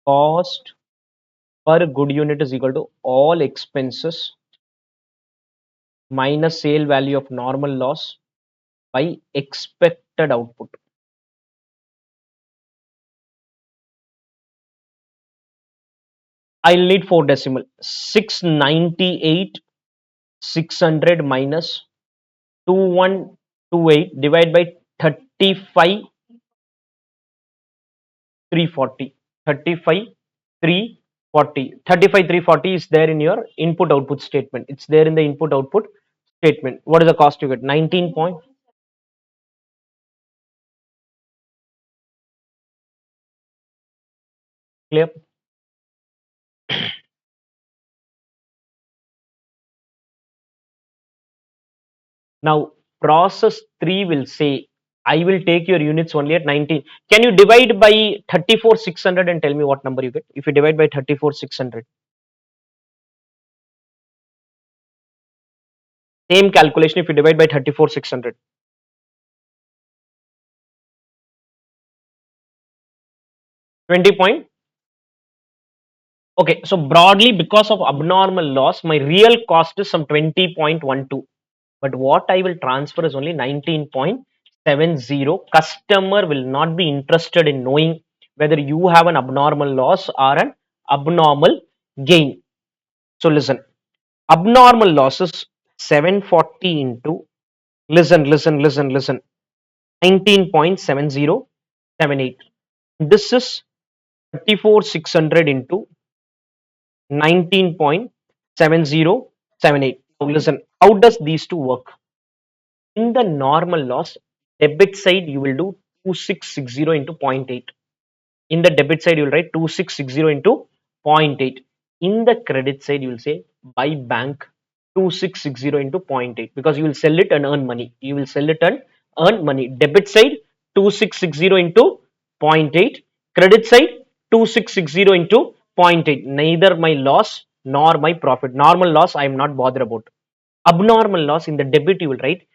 cost per good unit is equal to all expenses minus sale value of normal loss by expected output. I'll need 4 decimal. 698 600 minus 2128 divided by 35 340. 35 340. 35 340 is there in your input output statement. It's there in the input output statement. What is the cost you get? 19 point. Clear? Now process 3 will say I will take your units only at 19. Can you divide by 34 600 and tell me what number you get? If you divide by 34 600, same calculation if you divide by 34 600. 20 point. Okay, so broadly because of abnormal loss, my real cost is some 20.12. But what I will transfer is only 19.70. Customer will not be interested in knowing whether you have an abnormal loss or an abnormal gain. So listen, abnormal loss is 740 into, listen, 19.7078. This is 34 600 into 19.7078. Now listen, how does these two work? In the normal loss, debit side you will do 2660 into 0.8. In the debit side you will write 2660 into 0.8. In the credit side you will say by bank 2660 into 0.8, because you will sell it and earn money. You will sell it and earn money. Debit side 2660 into 0.8. Credit side 2660 into 0.8. Neither my loss nor my profit. Normal loss I am not bothered about. Abnormal loss, in the debit you will write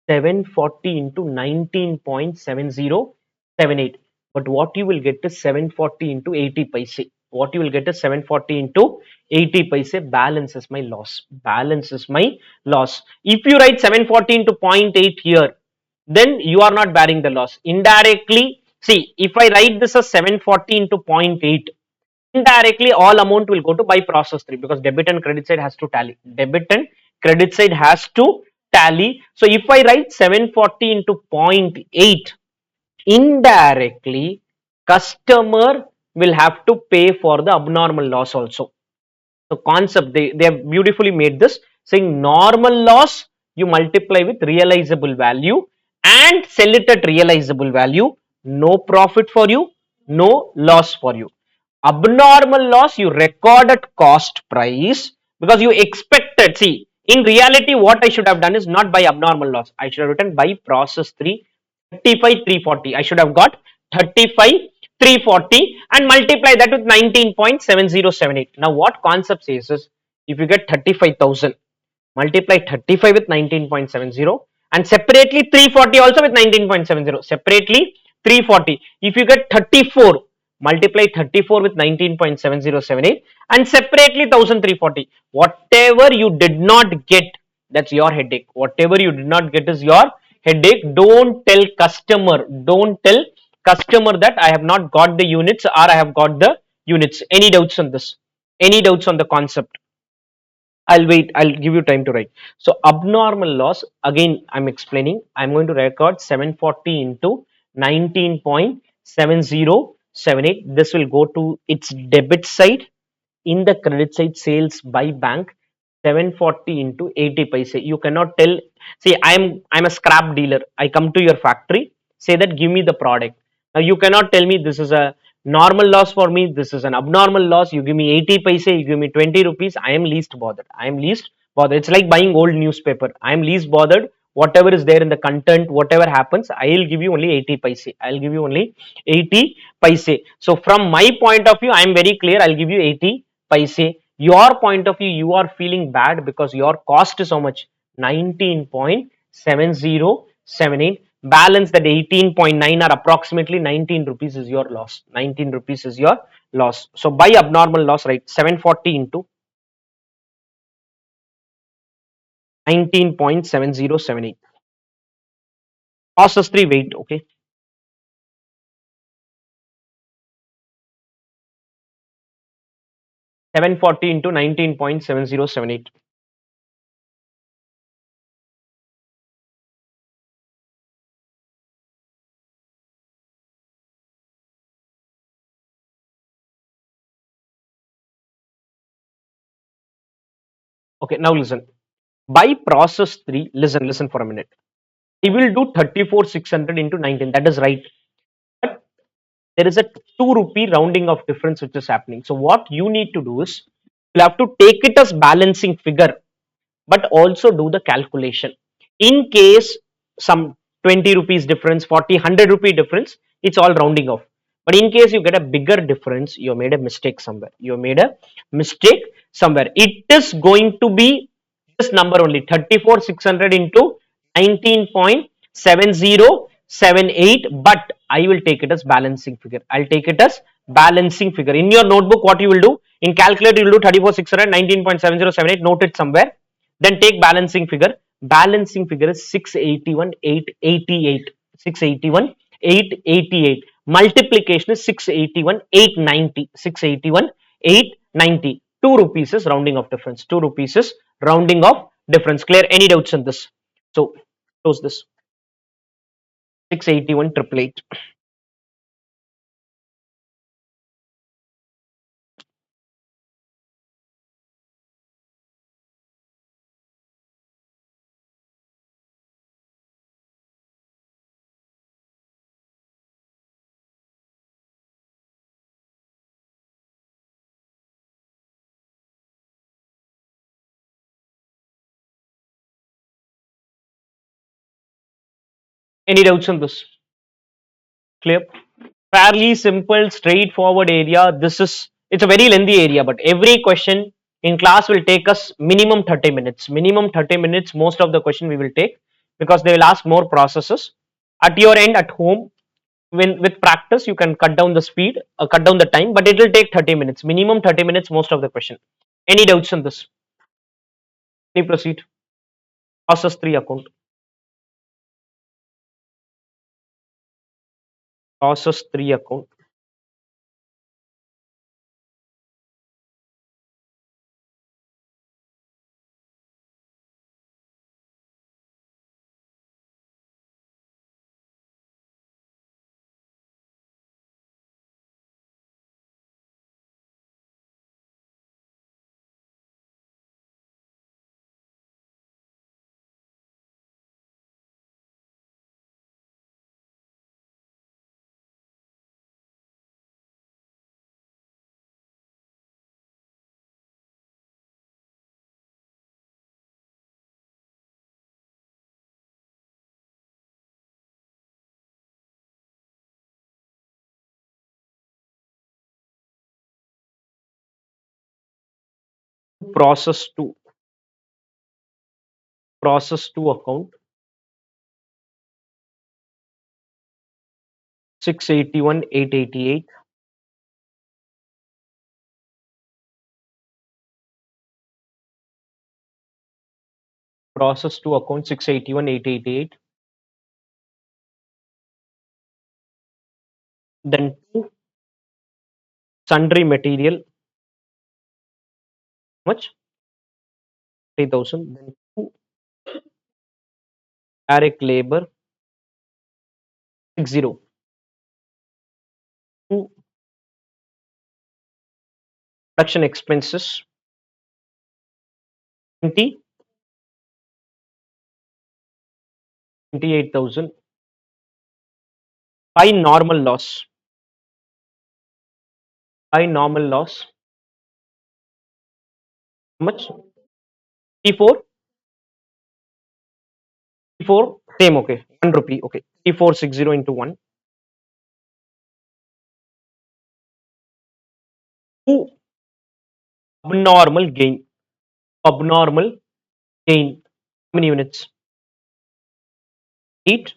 740 into 19.7078. But what you will get is 740 into 80 paise. What you will get is 740 into 80 paise. Balance is my loss. Balance is my loss. If you write 740 into 0.8 here, then you are not bearing the loss. Indirectly, see, if I write this as 740 into 0.8, indirectly all amount will go to by process 3, because debit and credit side has to tally. Debit and credit side has to tally. So if I write 740 into 0.8, indirectly customer will have to pay for the abnormal loss also. So concept, they have beautifully made this, saying normal loss you multiply with realizable value and sell it at realizable value. No profit for you, no loss for you. Abnormal loss you record at cost price, because you expected. See, in reality what I should have done is not by abnormal loss, I should have written by process 3, 35 340. I should have got 35 340 and multiply that with 19.7078. Now what concept says is, if you get 35,000, multiply 35 with 19.70 and separately 340 also with 19.70. Separately 340. If you get 34, multiply 34 with 19.7078 and separately 1340. Whatever you did not get, that's your headache. Whatever you did not get is your headache. Don't tell customer that I have not got the units or I have got the units. Any doubts on this? Any doubts on the concept? I'll wait. I'll give you time to write. So abnormal loss, again I'm explaining. I'm going to record 740 into 19.7078. This will go to its debit side. In the credit side, sales by bank, 740 into 80 paise. You cannot tell. See, I'm a scrap dealer. I come to your factory, say that give me the product. Now you cannot tell me this is a normal loss for me, this is an abnormal loss. You give me 80 paise, you give me 20 rupees. I am least bothered. I am least bothered. It's like buying old newspaper. I am least bothered. Whatever is there in the content, whatever happens, I'll give you only 80 paise. I'll give you only 80 paise. So from my point of view, I am very clear. I'll give you 80 paise. Your point of view, you are feeling bad because your cost is how much? 19.7078. Balance that 18.9 or approximately 19 rupees is your loss. 19 rupees is your loss. So by abnormal loss, right, 740 into 19.7078. Process 3, wait, okay. 740 into 19.7078. Okay, now listen. By process 3, listen for a minute. I will do 34,600 into 19. That is right. But there is a 2 rupee rounding of difference which is happening. So what you need to do is you have to take it as balancing figure, but also do the calculation. In case some 20 rupees difference, 40, 100 rupee difference, it's all rounding off. But in case you get a bigger difference, you made a mistake somewhere. You made a mistake somewhere. It is going to be this number only, 34,600 into 19.7078, but I will take it as balancing figure. I'll take it as balancing figure. In your notebook, what you will do, in calculator, you will do 34,600, 19.7078, note it somewhere, then take balancing figure. Balancing figure is 681,888. 681,888. Multiplication is 681,890. 681,890. 2 rupees is rounding of difference. 2 rupees is rounding of difference. Clear? Any doubts in this? So close this. 681,888. Any doubts on this? Clear? Fairly simple, straightforward area. This is, it's a very lengthy area, but every question in class will take us minimum 30 minutes. Minimum 30 minutes, most of the question we will take, because they will ask more processes. At your end, at home, when with practice, you can cut down the speed, cut down the time, but it will take 30 minutes. Minimum 30 minutes, most of the question. Any doubts on this? Any proceed? Process 3 account. Process 3 account. Process 2. Process 2 account. 681,888. Process 2 account 681,888. Then 2 sundry material, much 3,000. Then 2 direct labor 60. 2 production expenses 20, 28,000. 5 normal loss. 5 normal loss. How much? T4. T4 same, okay. 1 rupee, okay. T460 into 1. 2 abnormal gain. Abnormal gain. How many units? 8.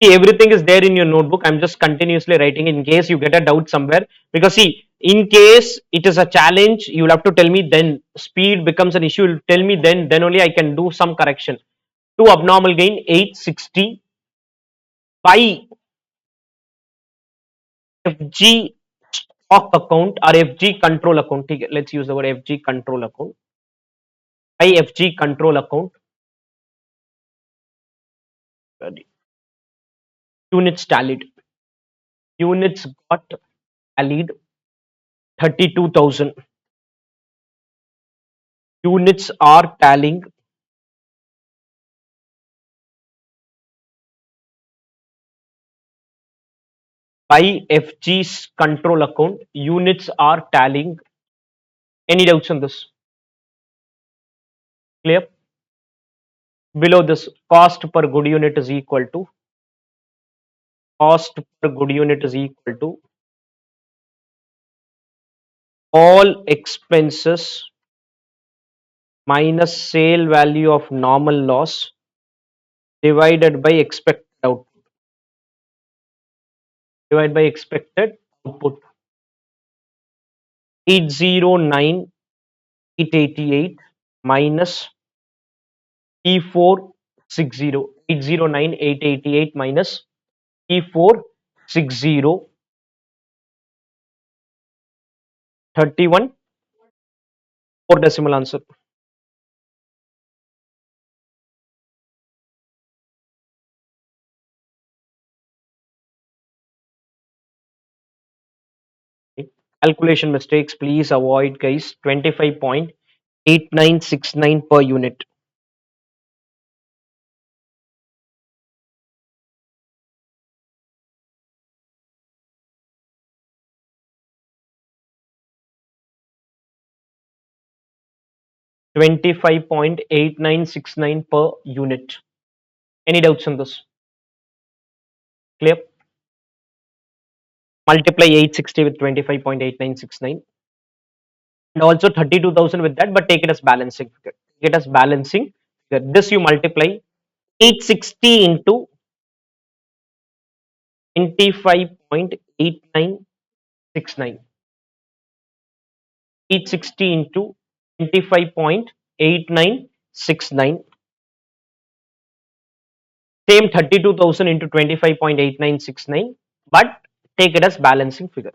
See, everything is there in your notebook. I'm just continuously writing in case you get a doubt somewhere. Because see, in case it is a challenge, you'll have to tell me then. Speed becomes an issue. You'll tell me then only I can do some correction. To abnormal gain 860 by FG stock account or FG control account. Let's use the word FG control account. By FG control account, uh, units tallied. Units got tallied 32,000. Units are tallying by FG's control account. Units are tallying. Any doubts on this? Clear? Below this, cost per good unit is equal to cost per good unit is equal to all expenses minus sale value of normal loss divided by expected output. Divided by expected output. 809 888 minus E460. 809 888 minus E460. 31. Four decimal answer. Okay. Calculation mistakes, please avoid, guys. 25.8969 per unit. 25.8969 per unit. Any doubts on this? Clear? Multiply 860 with 25.8969 and also 32,000 with that, but take it as balancing figure. Take it as balancing figure. This you multiply 860 into 25.8969. 860 into 25.8969. Same 32,000 into 25.8969, but take it as balancing figure.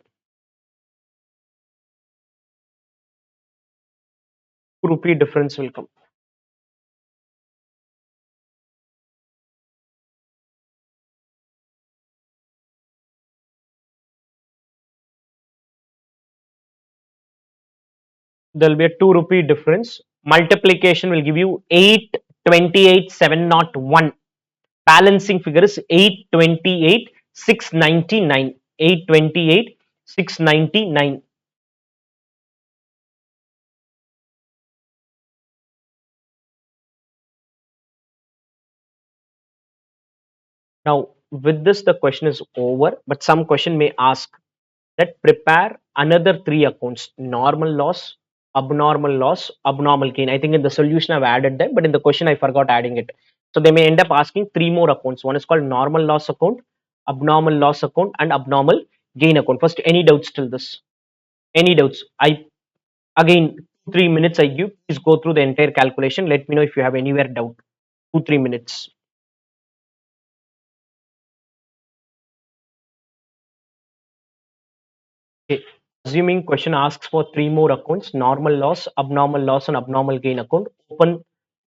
Rupee difference will come. There will be a 2 rupee difference. Multiplication will give you 828,701. Balancing figure is 828,699. 828,699. Now, with this, the question is over, but some question may ask that prepare another three accounts: normal loss, abnormal gain. I think in the solution I've added them, but in the question I forgot adding it. So they may end up asking three more accounts. One is called normal loss account, abnormal loss account, and abnormal gain account. First, any doubts till this? Any doubts? I again 2 3 minutes I give. Please go through the entire calculation. Let me know if you have anywhere doubt. 2 3 minutes. Okay. Assuming question asks for three more accounts: normal loss, and abnormal gain account. Open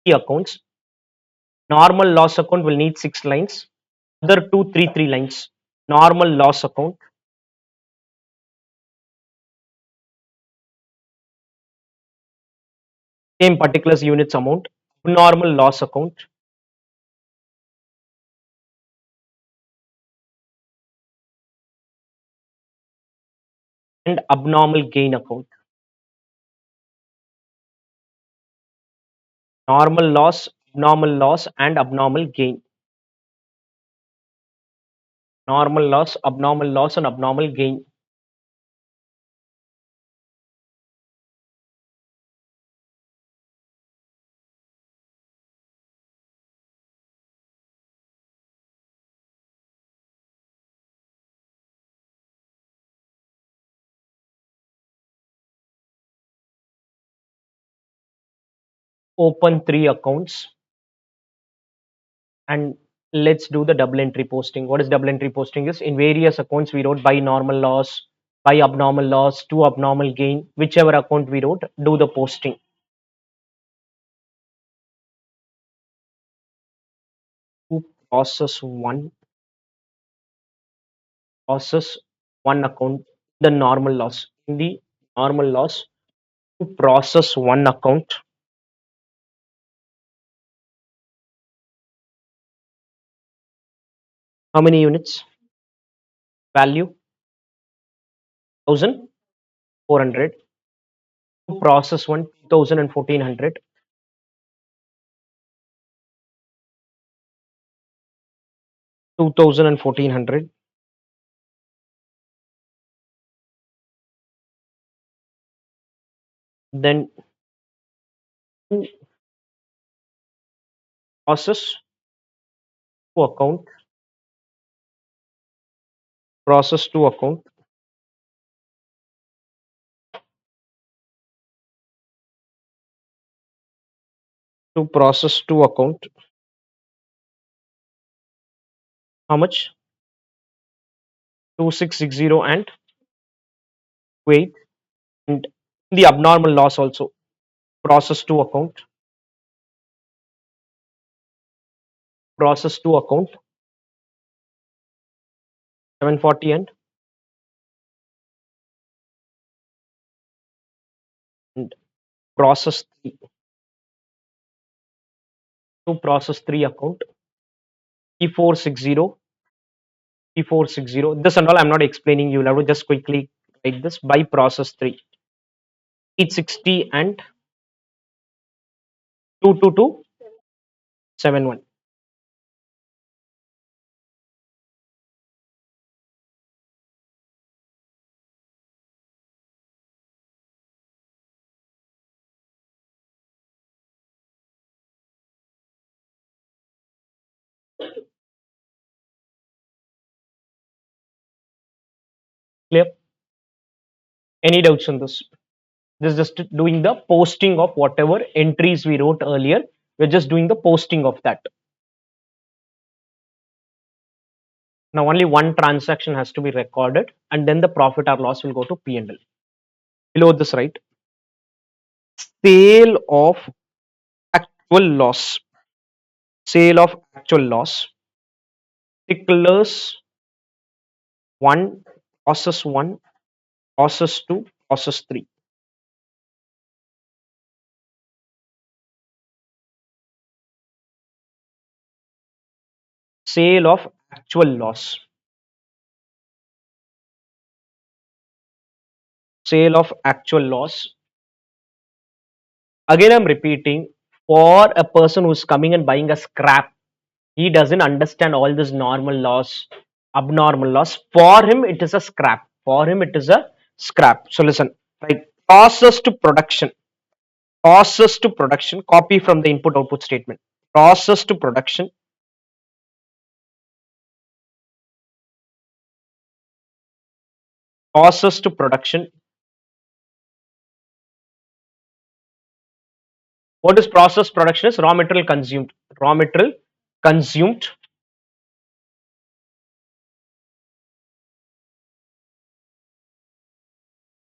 three accounts. Normal loss account will need 6 lines. Other two, three lines. Normal loss account, same particulars units amount. Abnormal loss account and abnormal gain account. Normal loss, and abnormal gain. Abnormal loss, and abnormal gain. open three accounts, and let's do the double entry posting. What is double entry posting? Is in various accounts we wrote buy normal loss, buy abnormal loss, to abnormal gain, whichever account we wrote, do the posting. To process one account, the normal loss. In the normal loss, to process one account, how many units? Value 1400. To process one 2000 and 1400. 2000 and 1400. Then to process to account, process to account, to process to account. How much? 2660 and 28. And the abnormal loss also, process to account, process to account, 740 and process 3 to process 3 account, E460, E460. This and all I'm not explaining, you'll have to just quickly write this by process 3. 860 and 22271. Clear? Any doubts on this? This is just doing the posting of whatever entries we wrote earlier. We're just doing the posting of that. Now only one transaction has to be recorded, and then the profit or loss will go to P&L. Below this, right? Sale of actual loss. Sale of actual loss. Particulars 1, process 1, process 2, process 3. Sale of actual loss. Sale of actual loss. Again, I'm repeating, for a person who's coming and buying a scrap, he doesn't understand all this normal loss, abnormal loss. For him, it is a scrap. For him, it is a scrap. So listen, right? Process to production. Process to production. Copy from the input output statement. Process to production. Process to production. What is process production? Is raw material consumed. Raw material consumed.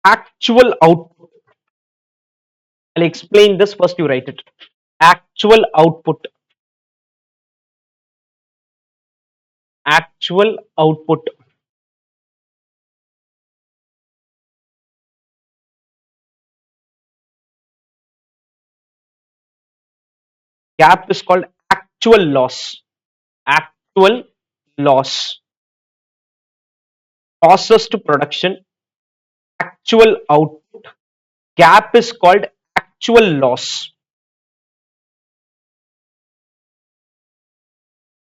Actual output. I'll explain this first. You write it. Actual output. Actual output. Gap is called actual loss. Actual loss. Process to production. Actual output. Gap is called actual loss.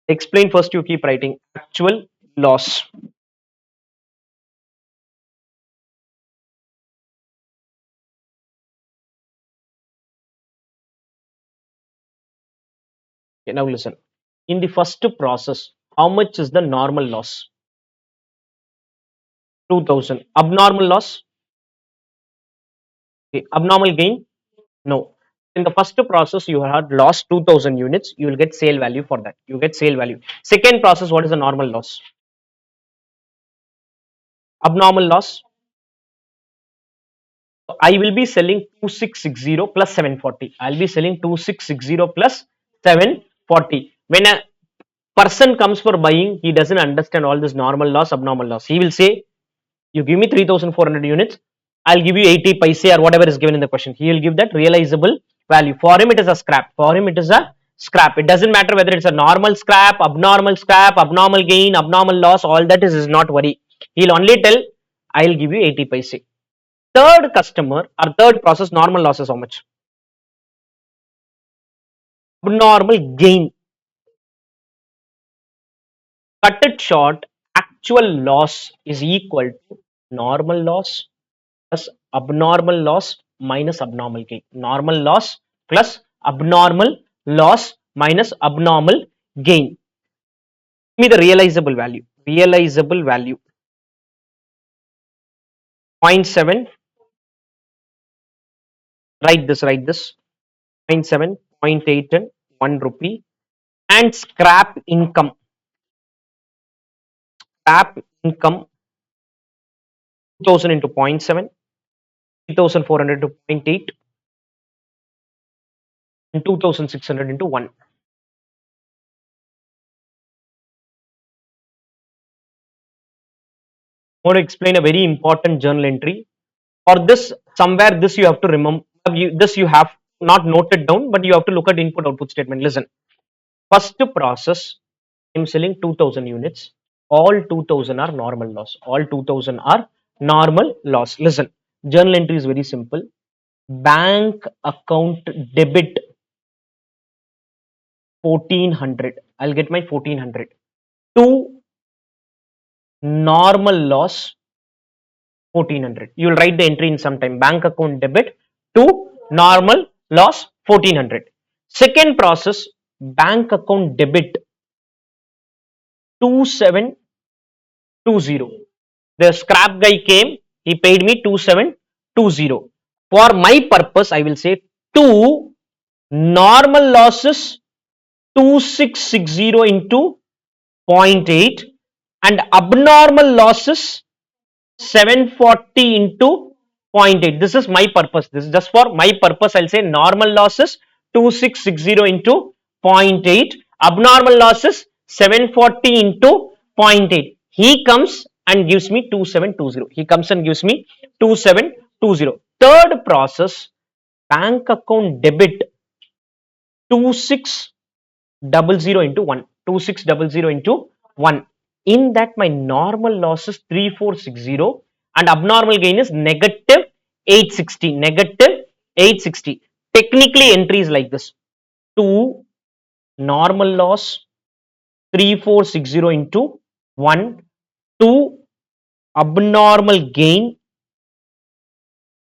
Explain first. You keep writing actual loss. Okay, now listen. In the first process, how much is the normal loss? 2000. Abnormal loss? Okay. Abnormal gain? No. In the first process, you had lost 2000 units, you will get sale value for that. You get sale value. Second process, what is the normal loss? Abnormal loss. I will be selling 2660 plus 740. I'll be selling 2660 plus 740. When a person comes for buying, he doesn't understand all this normal loss, abnormal loss. He will say, you give me 3400 units, I'll give you 80 paise or whatever is given in the question. He will give that realizable value. For him, it is a scrap. For him, it is a scrap. It doesn't matter whether it's a normal scrap, abnormal gain, abnormal loss, all that is not worry. He'll only tell, I'll give you 80 paise. Third customer or third process, normal loss is how much? Abnormal gain. Cut it short, actual loss is equal to normal loss plus abnormal loss minus abnormal gain. Normal loss plus abnormal loss minus abnormal gain. Give me the realizable value. Realizable value 0.7. Write this. 0.7, 0.8 and 1 rupee. And scrap income. Scrap income 2000 into 0.7, 3400 to 0.8 and 2600 into 1. I want to explain a very important journal entry. For this, somewhere this you have to remember, this you have not noted down, but you have to look at input output statement. Listen, first process, I'm selling 2000 units. All 2000 are normal loss. All 2000 are normal loss. Listen, journal entry is very simple. Bank account debit 1400. I'll get my 1400. To normal loss 1400. You will write the entry in some time. Bank account debit to normal loss 1400. Second process, bank account debit 2720. The scrap guy came, he paid me 2720. For my purpose, I will say two normal losses 2660 into 0.8 and abnormal losses 740 into 0.8. This is my purpose. This is just for my purpose. I'll say normal losses 2660 into 0.8. Abnormal losses 740 into 0.8. He comes and gives me 2720. He comes and gives me 2720. Third process, bank account debit 2600 into 1. 2600 into 1. In that, my normal loss is 3460 and abnormal gain is negative 860. Negative 860. Technically, entry is like this: 2 normal loss 3460 into 1, 2 abnormal gain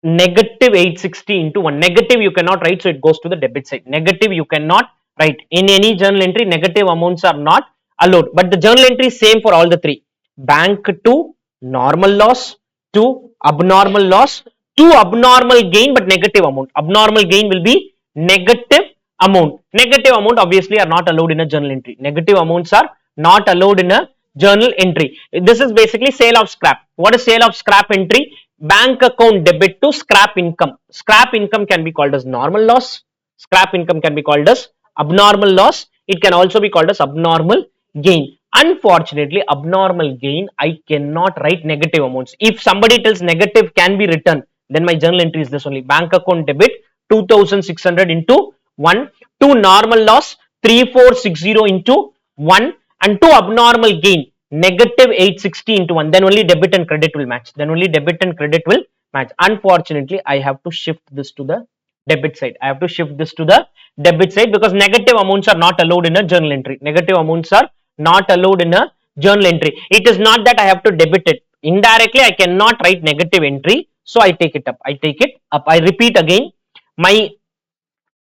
negative 860 into 1. Negative you cannot write, so it goes to the debit side. Negative you cannot write. In any journal entry, negative amounts are not allowed. But the journal entry is same for all the three. Bank to normal loss to abnormal loss to abnormal gain but negative amount. Abnormal gain will be negative amount. Negative amount obviously are not allowed in a journal entry. Negative amounts are not allowed in a journal entry. This is basically sale of scrap. What is sale of scrap entry? Bank account debit to scrap income. Scrap income can be called as normal loss. Scrap income can be called as abnormal loss. It can also be called as abnormal gain. Unfortunately, abnormal gain, I cannot write negative amounts. If somebody tells negative can be written, then my journal entry is this only: bank account debit 2600 into 1, to normal loss 3460 into 1, and to abnormal gain negative 860 into 1. Then only debit and credit will match. Then only debit and credit will match. Unfortunately, I have to shift this to the debit side. I have to shift this to the debit side because negative amounts are not allowed in a journal entry. Negative amounts are not allowed in a journal entry. It is not that I have to debit it. Indirectly, I cannot write negative entry. So I take it up. I take it up. I repeat again. My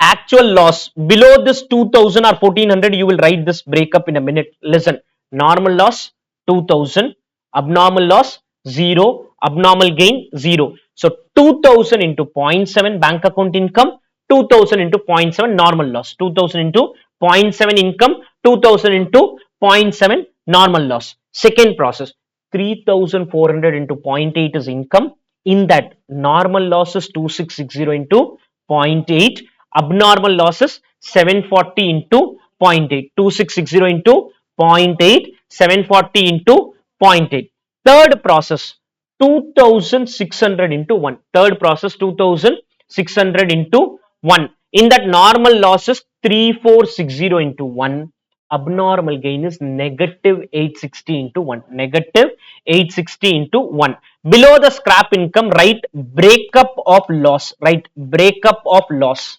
actual loss below this 2000 or 1400, you will write this breakup in a minute. Listen, normal loss 2000, abnormal loss 0, abnormal gain 0. So 2000 into 0.7 bank account income, 2000 into zero point 0.7 normal loss, 2000 into zero point 0.7 income, 2000 into zero point 0.7 normal loss. Second process, 3400 into zero point 0.8 is income. In that, normal loss is 2660 into zero point 0.8, abnormal loss is 740 into zero point 0.8, 2660 into zero point 0.8, 740 into zero point 0.8. Third process, 2600 into 1. Third process, 2600 into 1. In that, normal loss is 3460 into 1. Abnormal gain is negative 860 into 1. Negative 860 into 1. Below the scrap income, write breakup of loss. Write breakup of loss.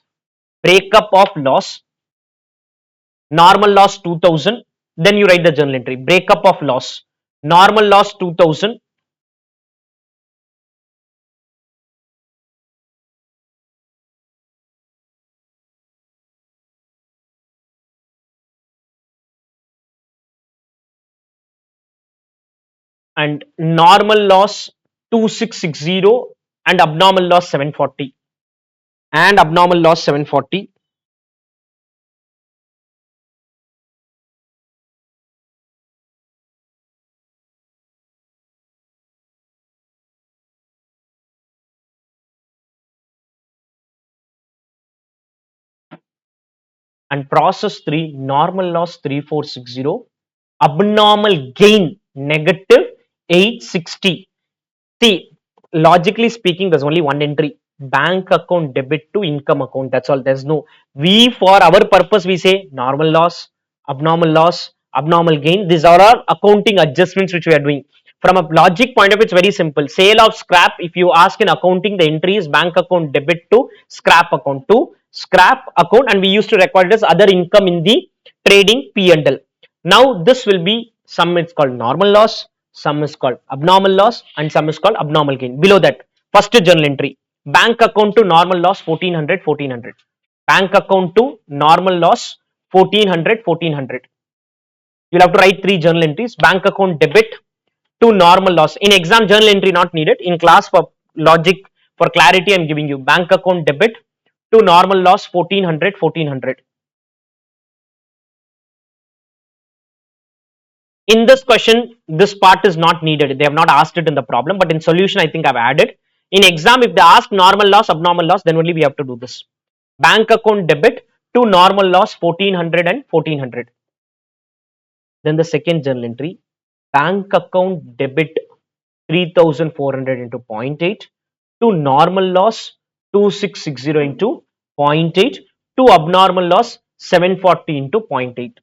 Breakup of loss. Normal loss 2000. Then you write the journal entry. Breakup of loss. Normal loss 2000. And normal loss 2660 and abnormal loss 740 and abnormal loss 740 and process 3 normal loss 3460 abnormal gain negative 860. See, logically speaking, there's only one entry, bank account debit to income account. That's all. There's no, we for our purpose we say normal loss, loss, abnormal gain. These are our accounting adjustments which we are doing. From a logic point of view, it's very simple. Sale of scrap, if you ask in accounting, the entry is bank account debit to scrap account, and we used to record it as other income in the trading P&L. Now this will be, some it's called normal loss, some is called abnormal loss, and some is called abnormal gain. Below that, first journal entry, bank account to normal loss 1400. Bank account to normal loss 1400. You'll have to write 3 journal entries. Bank account debit to normal loss. In exam, journal entry not needed. In class, for logic, for clarity, I'm giving you bank account debit to normal loss 1400. In this question, this part is not needed. They have not asked it in the problem, but in solution, I think I've added. In exam, if they ask normal loss, abnormal loss, then only we have to do this. Bank account debit to normal loss 1400. Then the second journal entry, bank account debit 3400 into zero point 0.8 to normal loss 2660 into zero point 0.8 to abnormal loss 740 into zero point 0.8.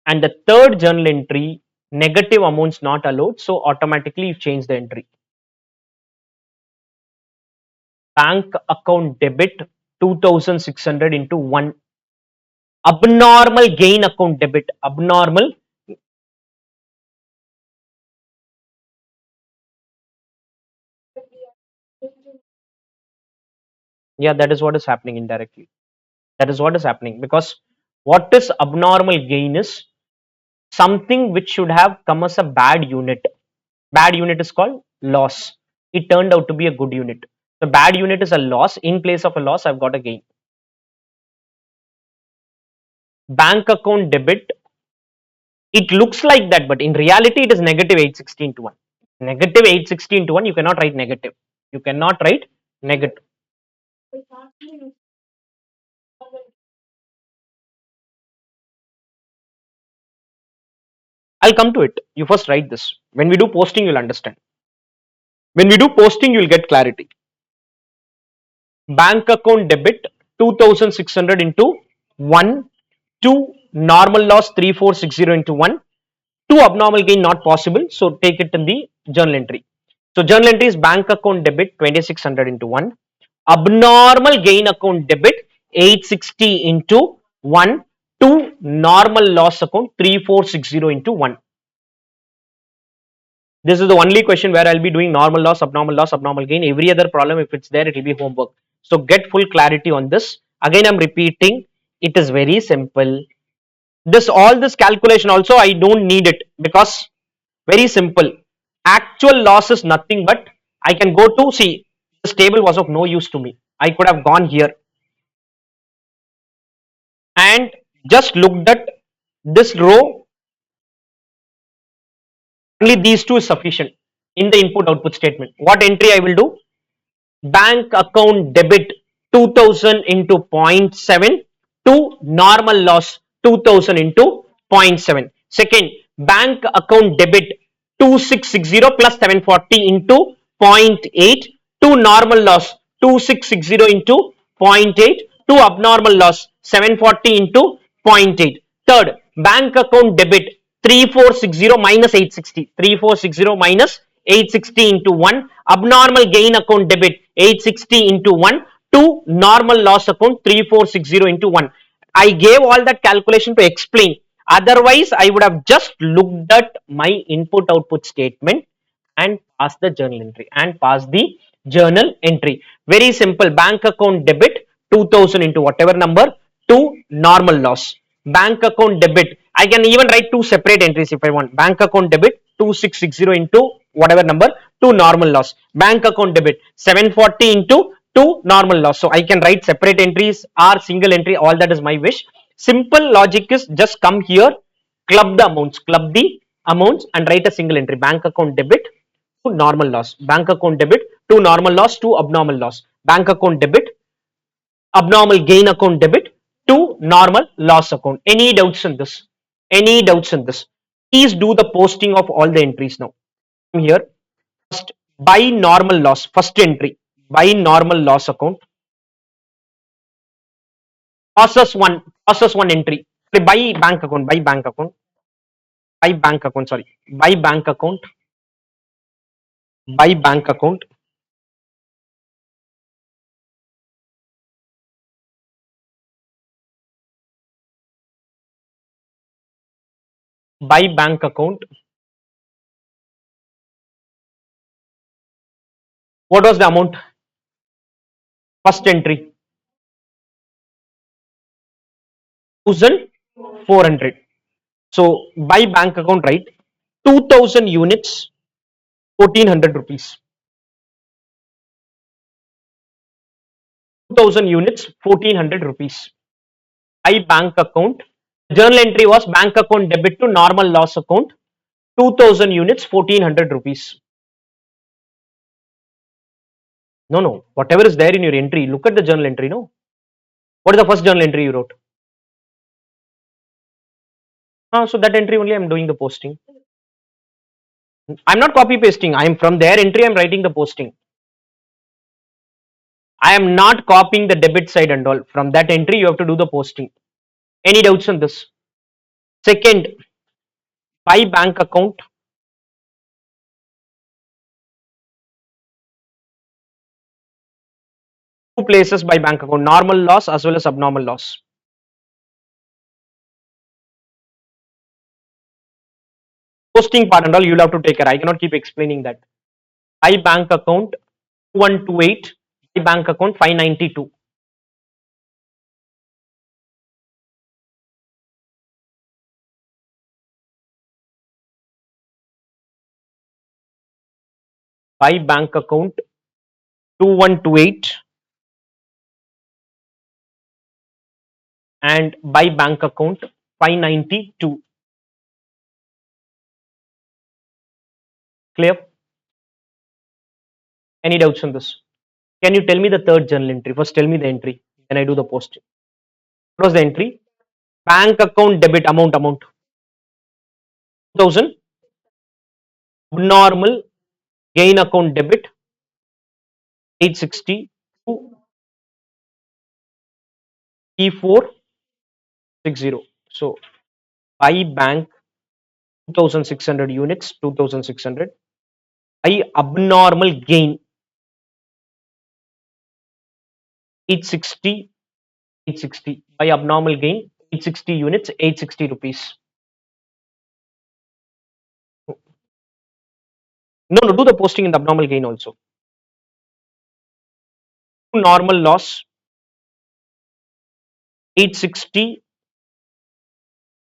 And the third journal entry, negative amounts not allowed, so automatically you change the entry. Bank account debit 2600 into 1. Abnormal gain account debit, abnormal. Yeah, that is what is happening indirectly. That is what is happening, because what is abnormal gain is something which should have come as a bad unit. Bad unit is called loss. It turned out to be a good unit. The bad unit is a loss. In place of a loss, I've got a gain. Bank account debit, it looks like that, but in reality, it is negative 860 into 1. Negative 860 into 1, you cannot write negative. You cannot write negative. I'll come to it. You first write this. When we do posting, you'll understand. When we do posting, you'll get clarity. Bank account debit 2600 into 1, 2 normal loss 3460 into 1, 2 abnormal gain not possible, so take it in the journal entry. So journal entry is bank account debit 2600 into 1, abnormal gain account debit 860 into 1, 2 normal loss account 3460 into 1. This is the only question where I'll be doing normal loss, abnormal gain. Every other problem, if it's there, it will be homework. So get full clarity on this. Again, I'm repeating, it is very simple. This all this calculation also I don't need it because very simple. Actual loss is nothing but I can go to see this table was of no use to me. I could have gone here and just looked at this row. Only these two is sufficient in the input output statement. What entry I will do? Bank account debit 2000 into zero point 0.7 to normal loss 2000 into zero point 0.7. Second, bank account debit 2660 plus 740 into zero point 0.8 to normal loss 2660 into zero point 0.8 to abnormal loss 740 into zero point 0.8. Third, bank account debit 3460 minus 860, 3460 minus 860 into 1, abnormal gain account debit 860 into 1 to normal loss account 3460 into 1. I gave all that calculation to explain. Otherwise, I would have just looked at my input output statement and pass the journal entry and pass the journal entry. Very simple. Bank account debit 2000 into whatever number to normal loss. Bank account debit. I can even write two separate entries if I want. Bank account debit 2660 into whatever number to normal loss. Bank account debit 740 into to normal loss. So I can write separate entries or single entry. All that is my wish. Simple logic is just come here, club the amounts and write a single entry. Bank account debit to normal loss. Bank account debit to normal loss to abnormal loss. Bank account debit, abnormal gain account debit to normal loss account. Any doubts in this? Any doubts in this? Please do the posting of all the entries now. Here, first by normal loss, first entry by normal loss account, process one entry. By bank account, by bank account, sorry, by bank account, by bank account, by bank account. What was the amount? First entry 1400. So by bank account, right? 2000 units, 1400 rupees. 2000 units, 1400 rupees. By bank account. Journal entry was bank account debit to normal loss account, 2000 units, 1400 rupees. No, no. Whatever is there in your entry, look at the journal entry. No. What is the first journal entry you wrote? So that entry only I am doing the posting. I'm not copy pasting. I am from their entry. I'm writing the posting. I am not copying the debit side and all. From that entry, you have to do the posting. Any doubts on this? Second, by bank account, two places by bank account, normal loss as well as abnormal loss. Posting part and all you'll have to take care. I cannot keep explaining that. By bank account 2128, by bank account 592. By bank account 2128 and by bank account 592. Clear? Any doubts on this? Can you tell me the third journal entry? First tell me the entry, then I do the posting. What was the entry? Bank account debit amount 2000, abnormal gain account debit 860 to E460. So by bank 2600 units, 2600. By abnormal gain 860, 860. By abnormal gain 860 units, 860 rupees. No, no, do the posting in the abnormal gain also. Normal loss 860,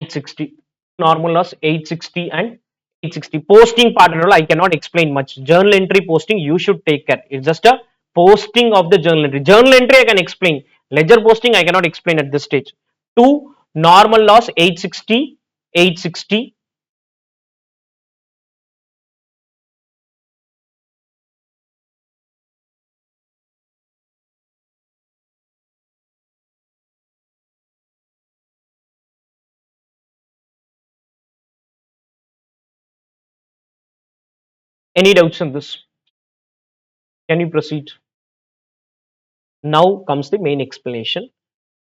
860. Normal loss 860 and 860. Posting part and all I cannot explain much. Journal entry posting you should take care. It's just a posting of the journal entry. Journal entry I can explain. Ledger posting I cannot explain at this stage. 2 normal loss 860, 860. Any doubts on this? Can you proceed? Now comes the main explanation.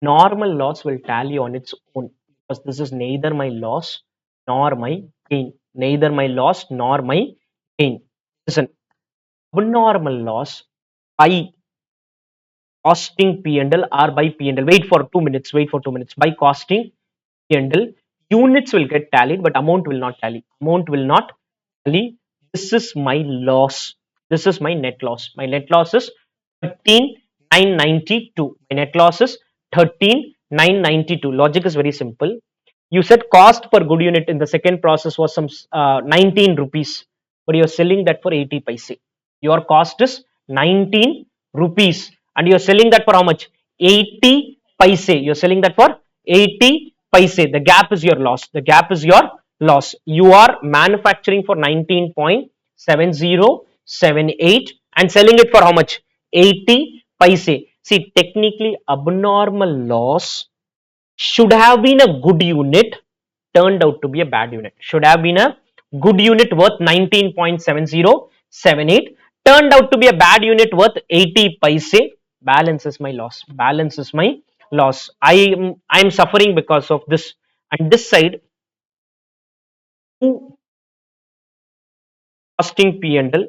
Normal loss will tally on its own because this is neither my loss nor my gain. Neither my loss nor my gain. Listen, abnormal loss by costing P&L or by P&L. Wait for 2 minutes. Wait for 2 minutes. By costing P&L, units will get tallied, but amount will not tally. Amount will not tally. This is my loss. This is my net loss. My net loss is 13,992. My net loss is 13,992. Logic is very simple. You said cost per good unit in the second process was some 19 rupees, but you're selling that for 80 paise. Your cost is 19 rupees and you're selling that for how much? 80 paise. You're selling that for 80 paise. The gap is your loss. The gap is your loss. You are manufacturing for 19.7078 and selling it for how much? 80 paise. See, technically abnormal loss should have been a good unit, turned out to be a bad unit. Should have been a good unit worth 19.7078, turned out to be a bad unit worth 80 paise. Balance is my loss. Balance is my loss. I am suffering because of this. And this side, two costing P&L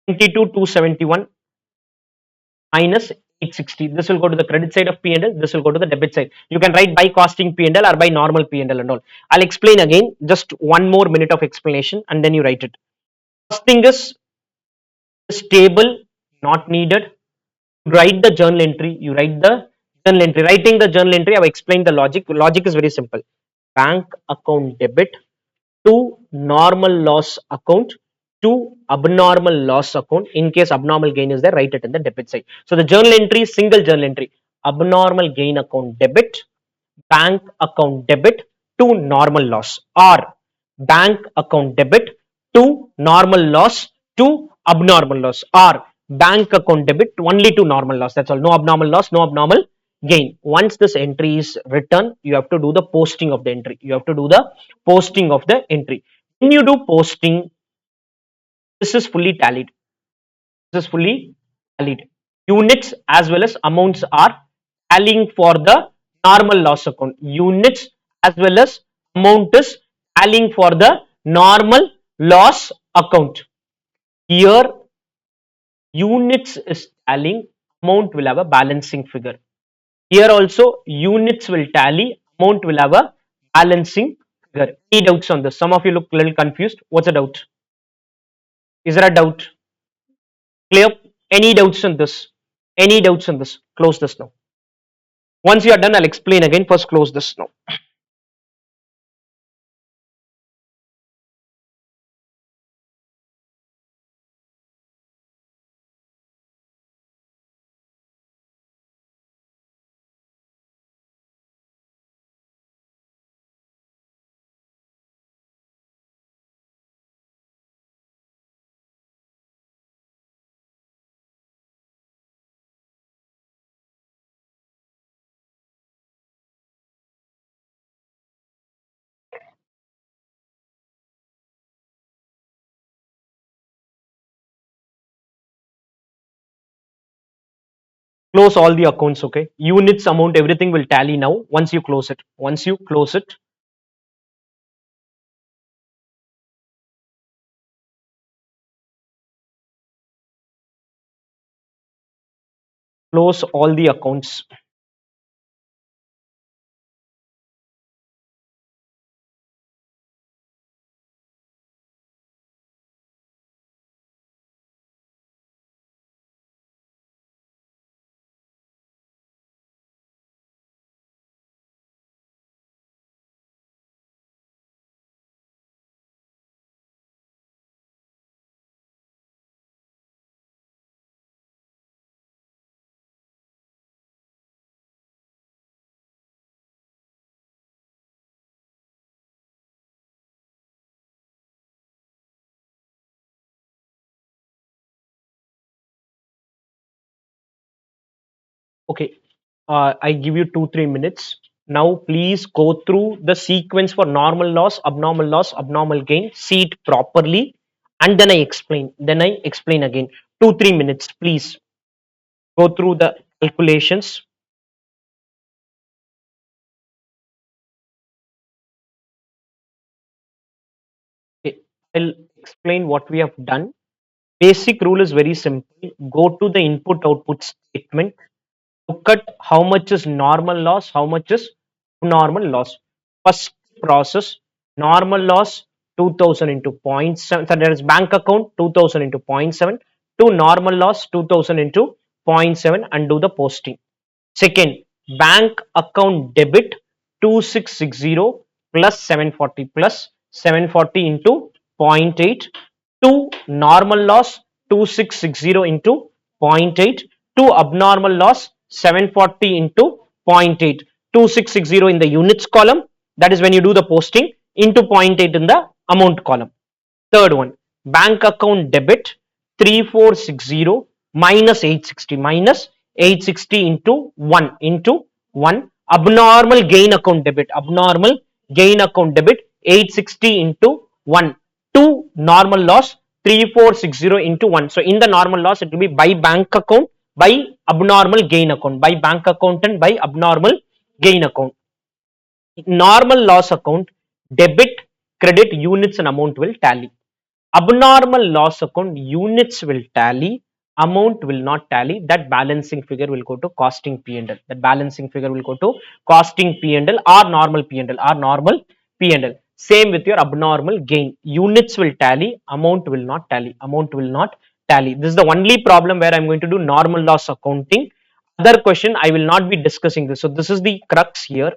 22,271 minus 860. This will go to the credit side of P&L. This will go to the debit side. You can write by costing P&L or by normal P&L and all. I'll explain again. Just 1 more minute of explanation and then you write it. Costing is stable, not needed. Write the journal entry. You write the journal entry. Writing the journal entry, I've explained the logic. Logic is very simple. Bank account debit to normal loss account to abnormal loss account. In case abnormal gain is there, write it in the debit side. So the journal entry is single journal entry. Abnormal gain account debit, bank account debit to normal loss, or bank account debit to normal loss to abnormal loss, or bank account debit only to normal loss. That's all. No abnormal loss, no abnormal gain. Once this entry is written, you have to do the posting of the entry. You have to do the posting of the entry. When you do posting, this is fully tallied. This is fully tallied. Units as well as amounts are tallying for the normal loss account. Units as well as amount is tallying for the normal loss account. Here units is tallying, amount will have a balancing figure. Here also units will tally, amount will have a balancing figure. Any doubts on this? Some of you look a little confused. What's a doubt? Is there a doubt? Clear? Any doubts on this? Any doubts on this? Close this now. Once you are done, I'll explain again. First, close this now. Close all the accounts, okay? Units, amount, everything will tally now. Once you close it, once you close it, close all the accounts. Okay, I give you 2 3 minutes. Now, please go through the sequence for normal loss, abnormal gain, see it properly, and then I explain. Then I explain again. 2 3 minutes, please go through the calculations. Okay, I'll explain what we have done. Basic rule is very simple. Go to the input output statement. Look at how much is normal loss, how much is abnormal loss. First process, normal loss 2000 into zero point 0.7. So there is bank account 2000 into zero point 0.7 to normal loss 2000 into zero point 0.7 and do the posting. Second, bank account debit 2660 plus 740 plus 740 into zero point 0.8 to normal loss 2660 into zero point 0.8 to abnormal loss 740 into zero point 0.8. 2660 in the units column, that is when you do the posting, into zero point 0.8 in the amount column. Third one, bank account debit 3460 minus 860 minus 860 into 1 into 1. Abnormal gain account debit, abnormal gain account debit 860 into 1 to normal loss 3460 into 1. So in the normal loss it will be by bank account, by abnormal gain account, by bank account and by abnormal gain account. Normal loss account debit, credit, units and amount will tally. Abnormal loss account units will tally, amount will not tally. That balancing figure will go to costing P&L. That balancing figure will go to costing P&L or normal P&L or normal P&L. Same with your abnormal gain. Units will tally, amount will not tally. Amount will not tally. This is the only problem where I'm going to do normal loss accounting. Other question I will not be discussing this. So this is the crux here.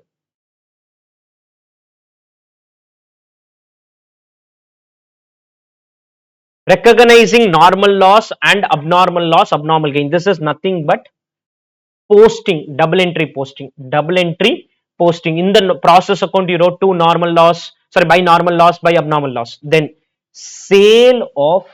Recognizing normal loss and abnormal loss, abnormal gain. This is nothing but posting, double entry posting. In the process account, you wrote two normal loss, sorry, by normal loss, by abnormal loss. Then sale of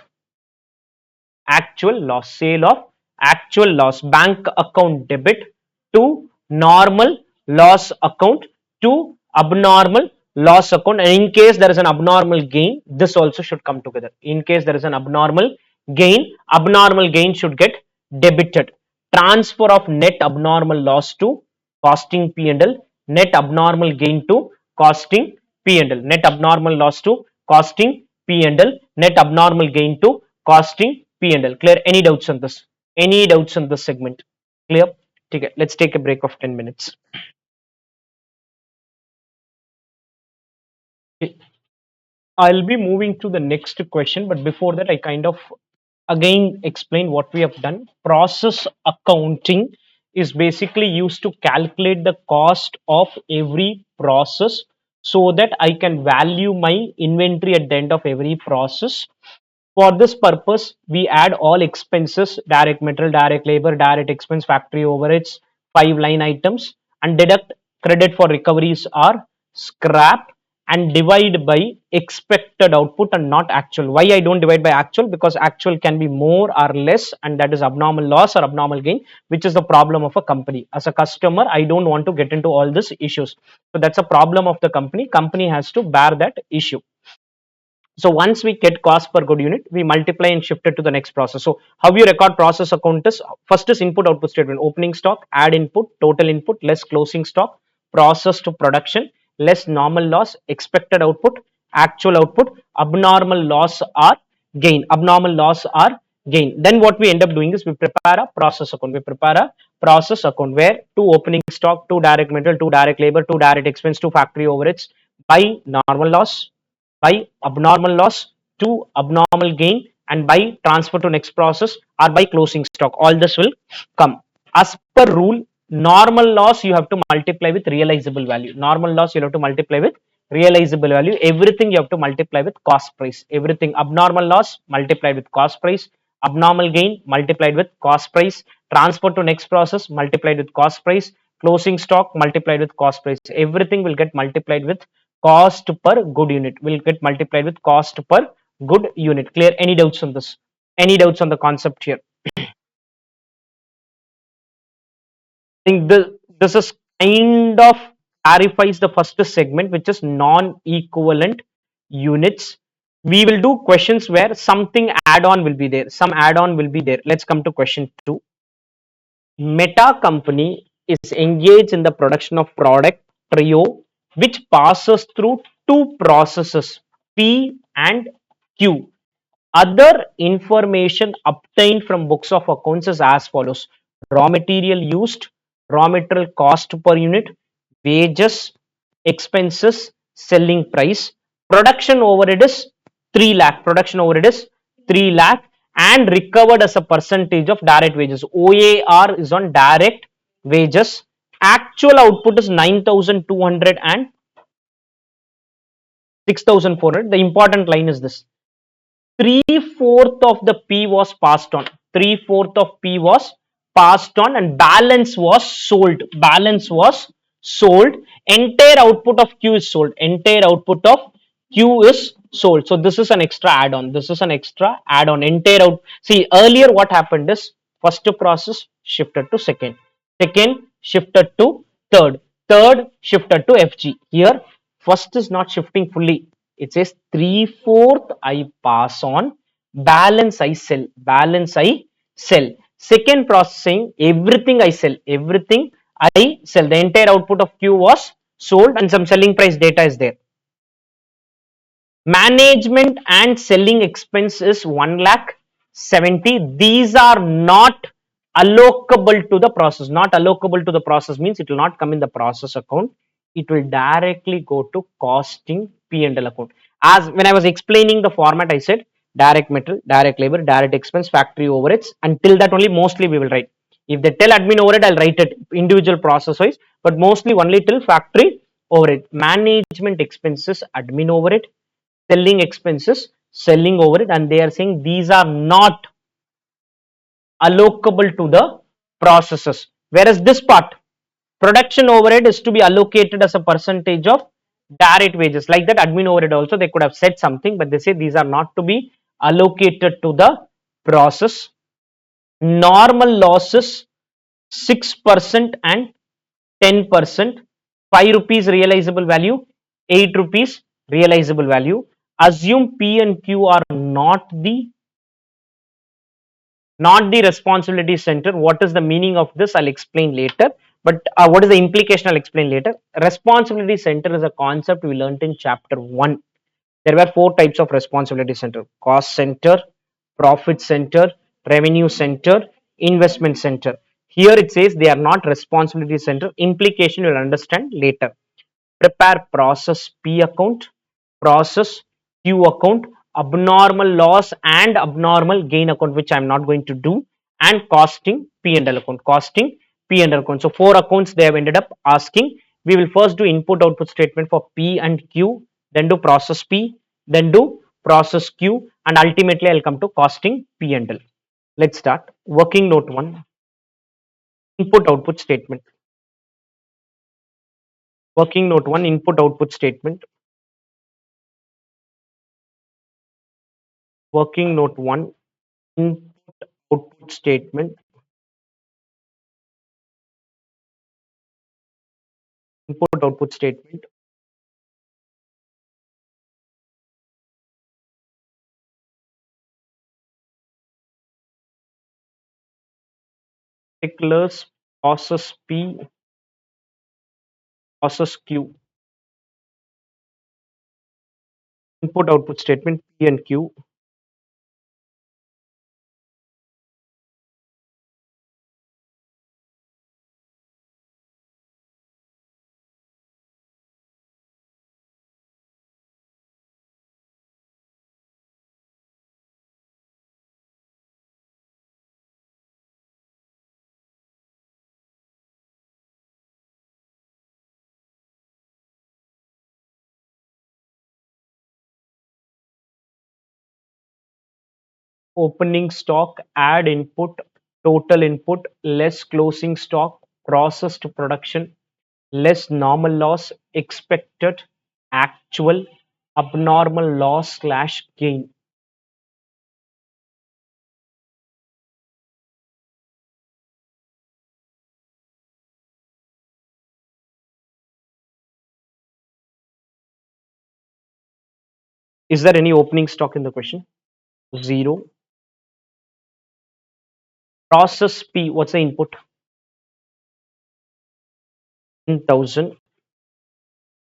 sale of actual loss, bank account debit to normal loss account to abnormal loss account. And in case there is an abnormal gain, this also should come together. In case there is an abnormal gain should get debited. Transfer of net abnormal loss to costing P&L, net abnormal gain to costing P&L, net abnormal loss to costing P&L, net abnormal gain to costing P&L. Clear? Any doubts on this? Any doubts on this segment? Clear? Okay, let's take a break of 10 minutes. Okay. I'll be moving to the next question, but before that, I kind of again explain what we have done. Process accounting is basically used to calculate the cost of every process so that I can value my inventory at the end of every process. For this purpose, we add all expenses, direct material, direct labor, direct expense, factory overheads, 5 line items, and deduct credit for recoveries or scrap and divide by expected output and not actual. Why I don't divide by actual? Because actual can be more or less, and that is abnormal loss or abnormal gain, which is the problem of a company. As a customer, I don't want to get into all these issues. So that's a problem of the company. Company has to bear that issue. So once we get cost per good unit, we multiply and shift it to the next process. So how you record process account is, first is input output statement, opening stock, add input, total input, less closing stock, process to production, less normal loss, expected output, actual output, abnormal loss or gain, abnormal loss or gain. Then what we end up doing is we prepare a process account. We prepare a process account where two opening stock, two direct material, two direct labor, two direct expense, two factory overheads, by normal loss, by abnormal loss to abnormal gain, and by transfer to next process or by closing stock. All this will come. As per rule, normal loss you have to multiply with realizable value. Normal loss you have to multiply with realizable value. Everything you have to multiply with cost price. Everything. Abnormal loss multiplied with cost price. Abnormal gain multiplied with cost price. Transfer to next process multiplied with cost price. Closing stock multiplied with cost price. Everything will get multiplied with cost per good unit, will get multiplied with cost per good unit. Clear? Any doubts on this? Any doubts on the concept here? think this is kind of clarifies the first segment, which is non-equivalent units. We will do questions where something add-on will be there. Some add-on will be there. Let's come to question two. Meta company is engaged in the production of product trio which passes through two processes P and Q. Other information obtained from books of accounts is as follows: raw material used, raw material cost per unit, wages, expenses, selling price, production overhead is 3 lakh, production overhead is 3 lakh and recovered as a percentage of direct wages. OAR is on direct wages. Actual output is 9,200 and 6,400. The important line is this: three-fourth of the P was passed on. Three-fourth of P was passed on and balance was sold. Balance was sold. Entire output of Q is sold. Entire output of Q is sold. So this is an extra add-on. This is an extra add-on. Entire out. See, earlier what happened is first process shifted to second. Second shifted to third. Third shifted to FG. Here first is not shifting fully. It says three-fourth I pass on, balance I sell, balance I sell. Second processing, everything I sell, everything I sell. The entire output of Q was sold and some selling price data is there. Management and selling expense is 1 lakh 70. These are not allocable to the process. Not allocable to the process means it will not come in the process account. It will directly go to costing P&L account. As when I was explaining the format, I said direct material, direct labor, direct expense, factory overheads. Until that only mostly we will write. If they tell admin overhead, I'll write it individual process wise, but mostly only till factory overhead. Management expenses, admin overhead, selling expenses, selling overhead, and they are saying these are not allocable to the processes. Whereas this part, production overhead is to be allocated as a percentage of direct wages. Like that, admin overhead also they could have said something, but they say these are not to be allocated to the process. Normal losses 6% and 10%. 5 rupees realizable value, 8 rupees realizable value. Assume P and Q are not the responsibility center. What is the meaning of this? I'll explain later. But what is the implication? I'll explain later. Responsibility center is a concept we learnt in chapter 1. There were 4 types of responsibility center: cost center, profit center, revenue center, investment center. Here it says they are not responsibility center. Implication you'll understand later. Prepare process P account, process Q account, abnormal loss and abnormal gain account, which I'm not going to do, and costing P&L account, costing P&L account. So 4 accounts they have ended up asking. We will first do input output statement for P and Q, then do process P, then do process Q, and ultimately I'll come to costing P&L. Let's start. Working note 1, input output statement. Working note 1, input output statement. Working note 1, input output statement. Input output statement. Particulars process P, process Q. Input output statement P and Q. Opening stock, add input, total input, less closing stock, processed production, less normal loss, expected, actual, abnormal loss slash gain. Is there any opening stock in the question? Zero. Process P, what's the input? 10,000.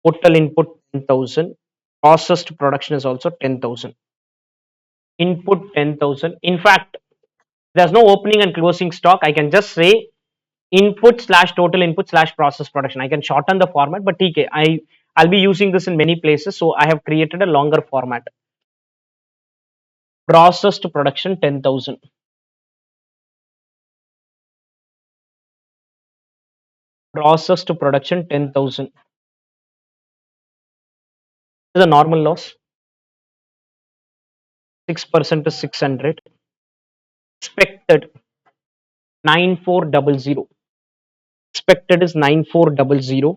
Total input 10,000. Processed production is also 10,000. Input 10,000. In fact, there's no opening and closing stock. I can just say input slash total input slash process production. I can shorten the format, but TK, I'll be using this in many places, so I have created a longer format. Processed production 10,000. Processed production 10,000. Is a normal loss. 6% is 600. Expected 9400. Expected is 9400.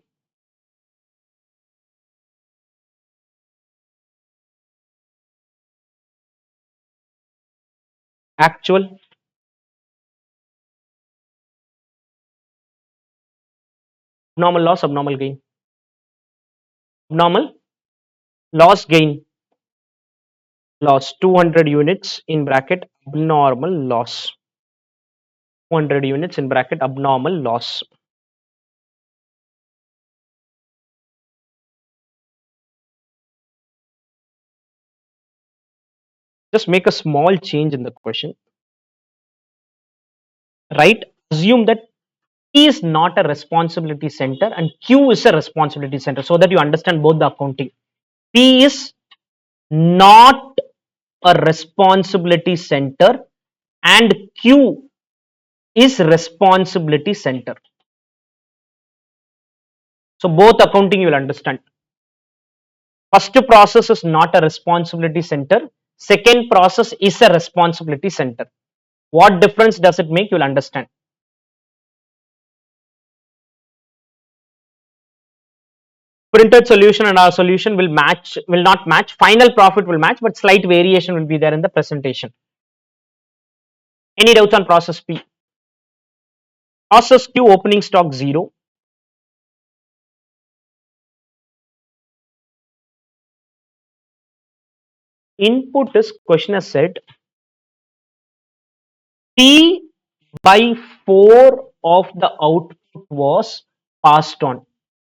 Actual normal loss, abnormal gain. Normal loss gain. Loss 200 units in bracket abnormal loss. 200 units in bracket abnormal loss. Just make a small change in the question. Right? Assume that P is not a responsibility center and Q is a responsibility center so that you understand both the accounting. P is not a responsibility center and Q is responsibility center. So both accounting you will understand. First process is not a responsibility center. Second process is a responsibility center. What difference does it make? You will understand. Printed solution and our solution will not match. Final profit will match, but slight variation will be there in the presentation. Any doubts on process P? Process Q opening stock 0. Input is question has said P by 4 of the output was passed on.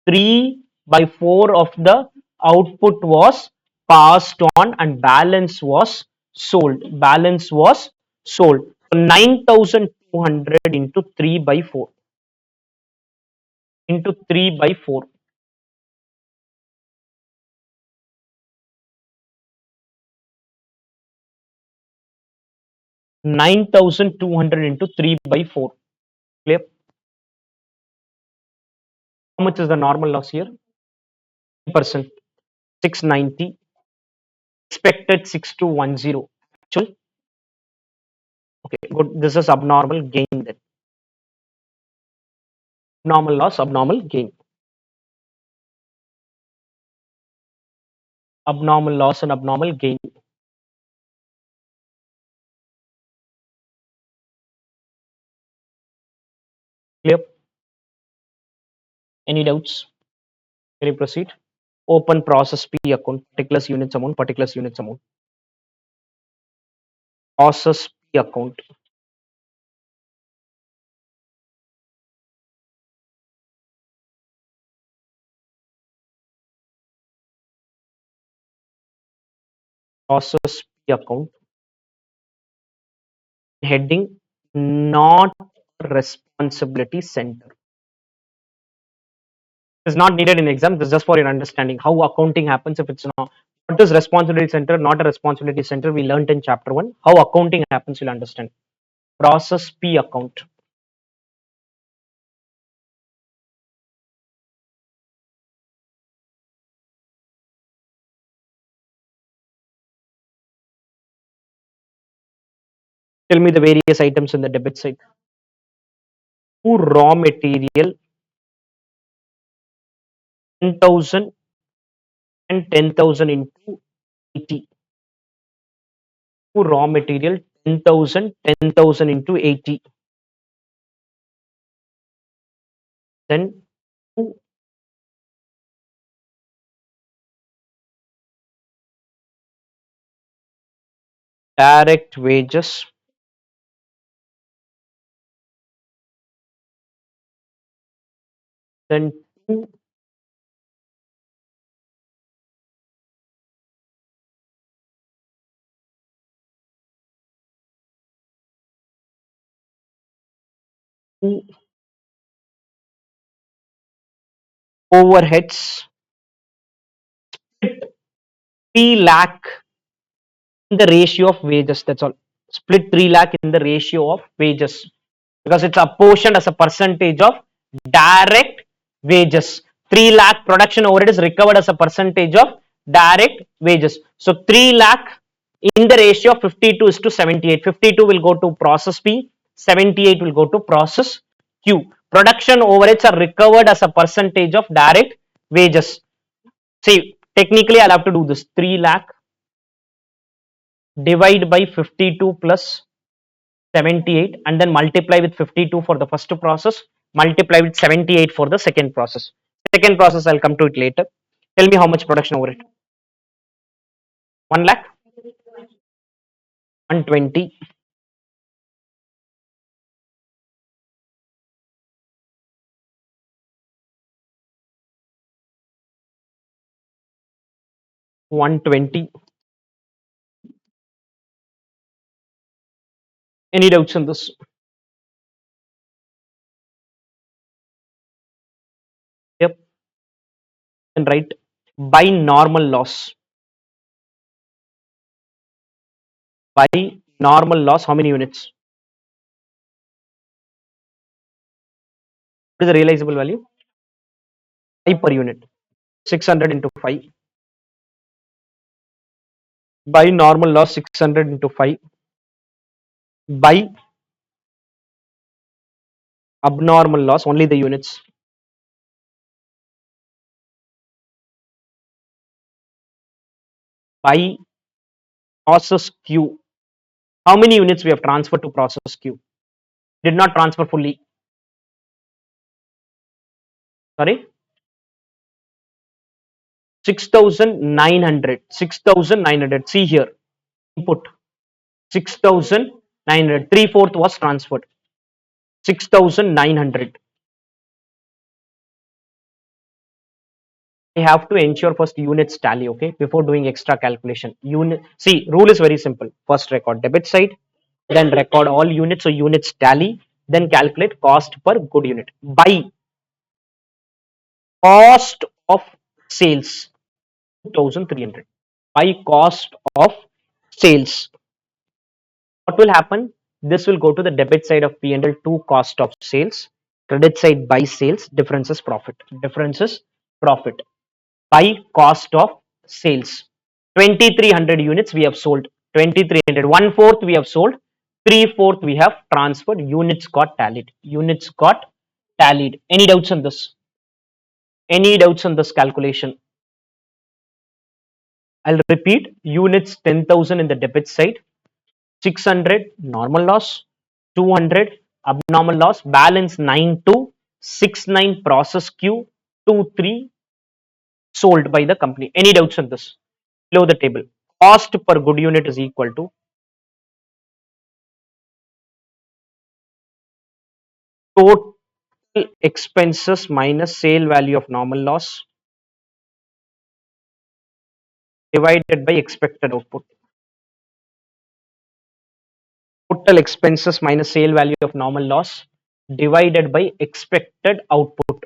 3 by 4 of the output was passed on and balance was sold. Balance was sold. So 9,200 into 3 by 4. Into 3 by 4. 9,200 into 3 by 4. Clear? How much is the normal loss here? 10%. 690. Expected 6210. Actual. Okay, good. This is abnormal gain then. Abnormal loss, abnormal gain. Abnormal loss and abnormal gain. Clear? Any doubts? Can you proceed? Open process P account, particulars units amount, particulars units amount. Process P account. Process P account. Heading not responsibility center. Is not needed in exam. This is just for your understanding how accounting happens. If it's not what is responsibility center, not a responsibility center, we learned in chapter 1. How accounting happens, you'll understand. Process P account. Tell me the various items in the debit side. Who raw material 10,000 and 10,000 into 80. Who raw material 10,000, 10,000 into 80. Then who direct wages, then 2 overheads, 3 lakh in the ratio of wages. That's all. Split 3 lakh in the ratio of wages because it's apportioned as a percentage of direct wages. 3 lakh production overhead is recovered as a percentage of direct wages. So 3 lakh in the ratio of 52 is to 78. 52 will go to process P, 78 will go to process Q. Production overheads are recovered as a percentage of direct wages. See, technically I'll have to do this 3 lakh divide by 52 plus 78 and then multiply with 52 for the first process, multiply with 78 for the second process. Second process I'll come to it later. Tell me how much production over it. 1 lakh, 120, 120. Any doubts in this? Yep. And right. By normal loss. By normal loss, how many units? What is the realizable value? 5 per unit. 600 into 5. By normal loss, 600 into 5. By abnormal loss, only the units. By process Q. How many units we have transferred to process Q? Did not transfer fully. Sorry, 6,900. 6,900. See here, input 6,900. 3/4 was transferred. 6,900. I have to ensure first units tally, okay, before doing extra calculation. Unit. See, rule is very simple. First record debit side, then record all units, so units tally, then calculate cost per good unit. By cost of sales, 2,300. By cost of sales, what will happen? This will go to the debit side of P&L to cost of sales, credit side by sales, difference is profit. Difference is profit by cost of sales. 2,300 units we have sold. 2,300. 1/4 we have sold. 3/4 we have transferred. Units got tallied. Units got tallied. Any doubts on this? Any doubts on this calculation? I'll repeat. Units 10,000 in the debit side. 600 normal loss, 200 abnormal loss, balance 9269 process Q, 23 sold by the company. Any doubts on this? Below the table, cost per good unit is equal to total expenses minus sale value of normal loss divided by expected output. Total expenses minus sale value of normal loss divided by expected output.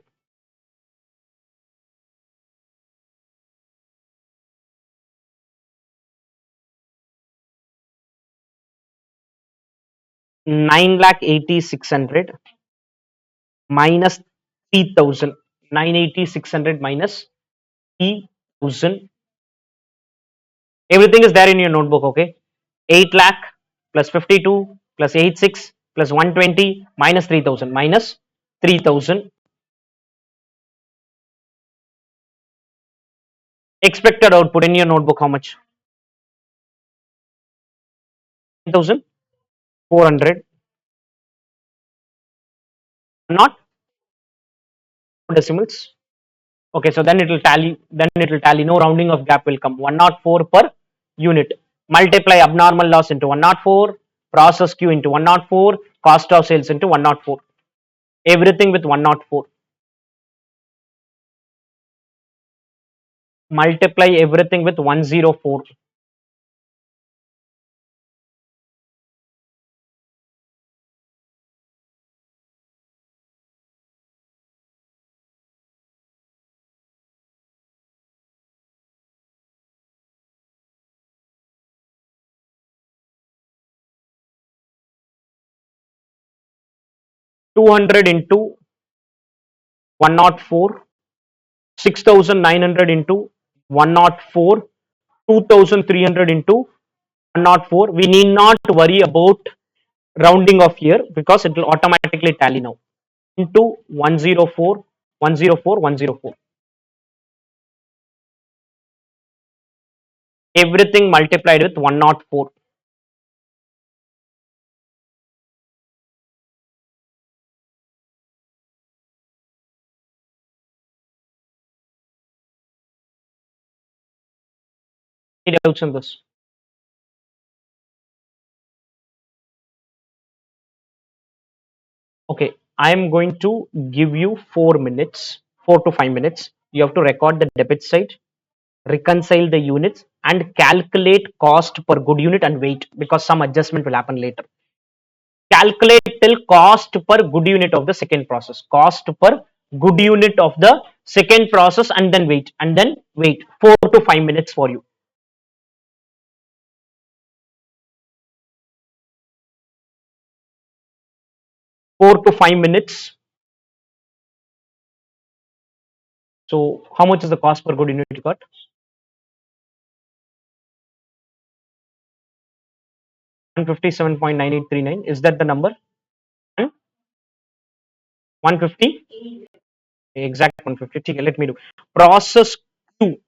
Nine lakh 8600 minus 3,000. 980 600 minus 3,000. Everything is there in your notebook, okay? 8 lakh plus 52 plus 86 plus 120 minus 3,000 minus 3,000. Expected output in your notebook, how much? 9,400. Not decimals. Okay, so then it will tally. Then it will tally. No rounding of gap will come. 104 per unit. multiply abnormal loss into 104, process Q into 104, cost of sales into 104, everything with 104, multiply everything with 104, 200 into 104, 6900 into 104, 2300 into 104. We need not worry about rounding off here because it will automatically tally now, into 104, 104, 104. Everything multiplied with 104. Any doubts on this? Okay, I am going to give you 4 minutes, 4 to 5 minutes. You have to record the debit side, reconcile the units, and calculate cost per good unit and wait because some adjustment will happen later. Calculate till cost per good unit of the second process. Cost per good unit of the second process, and then wait, and then wait. 4 to 5 minutes for you. 4 to 5 minutes. So, how much is the cost per good unit you got? 157.9839. Is that the number? 150? Exact 150. Okay, let me do. Process 2.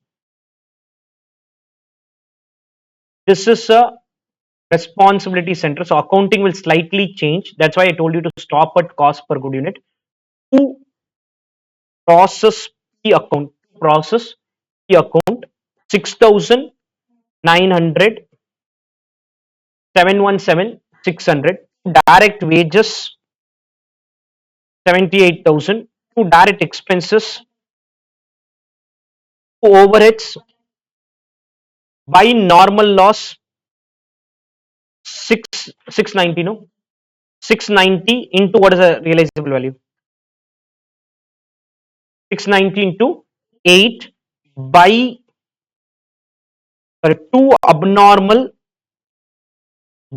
This is a responsibility center. So, accounting will slightly change. That's why I told you to stop at cost per good unit. 2, process P account. Process P account 6,900, 717, 600. Direct wages 78,000. To direct expenses, to overheads by normal loss 690, no, 690 into what is the realizable value? 690 into 8 by, sorry, 2 abnormal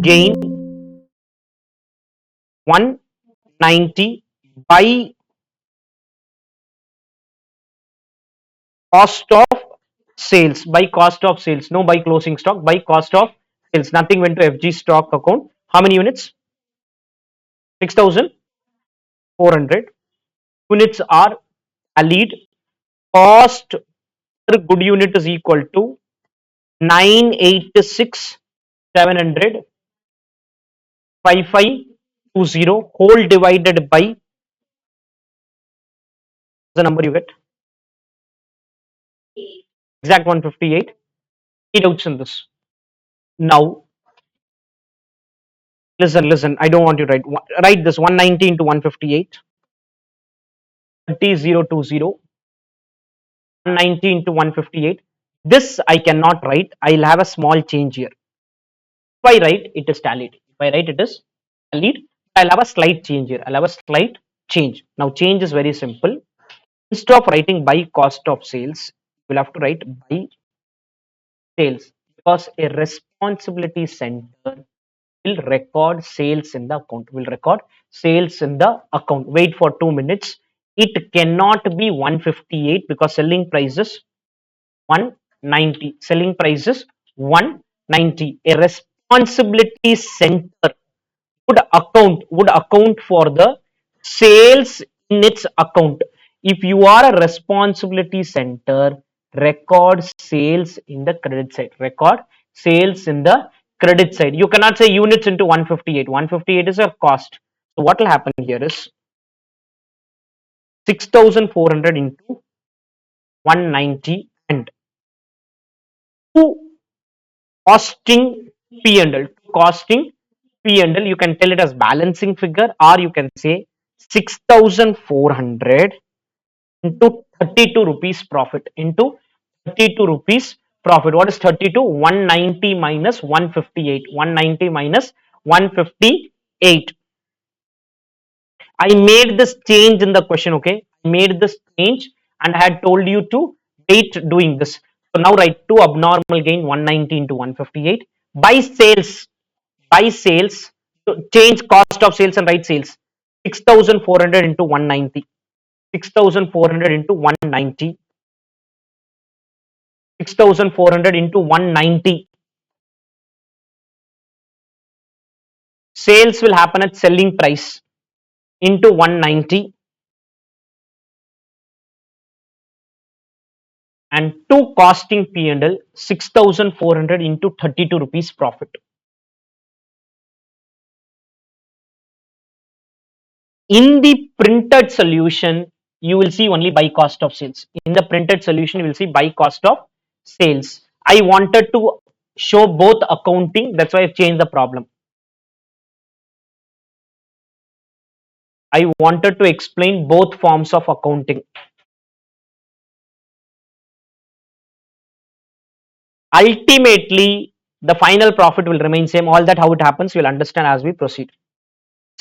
gain 190 by cost of sales, by cost of sales, no, by closing stock, by cost of sales. Nothing went to FG stock account. How many units? 6,400 units are tallied. Cost per good unit is equal to 986 700 5520 whole divided by the number you get, exact 158. Any doubts in this? Now listen, I don't want you to write this 190 into 158, 30020, 190 into 158. This I cannot write. I'll have a small change here. If I write, it is tallied. If I write, it is tallied. I'll have a slight change here. I'll have a slight change. Now change is very simple. Instead of writing by cost of sales, we'll have to write by sales, because a responsibility center will record sales in the account. Will record sales in the account. Wait for 2 minutes. It cannot be 158 because selling price is 190. Selling price is 190. A responsibility center would account for the sales in its account. If you are a responsibility center, record sales in the credit side. Record sales in the credit side. You cannot say units into 158. 158 is a cost. So what will happen here is 6,400 into 190 and 2 costing P&L. Costing P&L, you can tell it as balancing figure, or you can say 6,400 into 32 rupees profit, into 32 rupees profit. What is 32? 190 minus 158. 190 minus 158. I made this change in the question, okay? I made this change and I had told you to wait doing this. So now write 2 abnormal gain 190 into 158. By sales, by sales, so change cost of sales and write sales. 6,400 into 190. 6,400 into 190. 6,400 into 190. Sales will happen at selling price into 190, and to costing P&L 6,400 into 32 rupees profit. In the printed solution, you will see only by cost of sales. In the printed solution, you will see by cost of sales. I wanted to show both accounting, that's why I've changed the problem. I wanted to explain both forms of accounting. Ultimately, the final profit will remain same. All that how it happens, you'll understand as we proceed.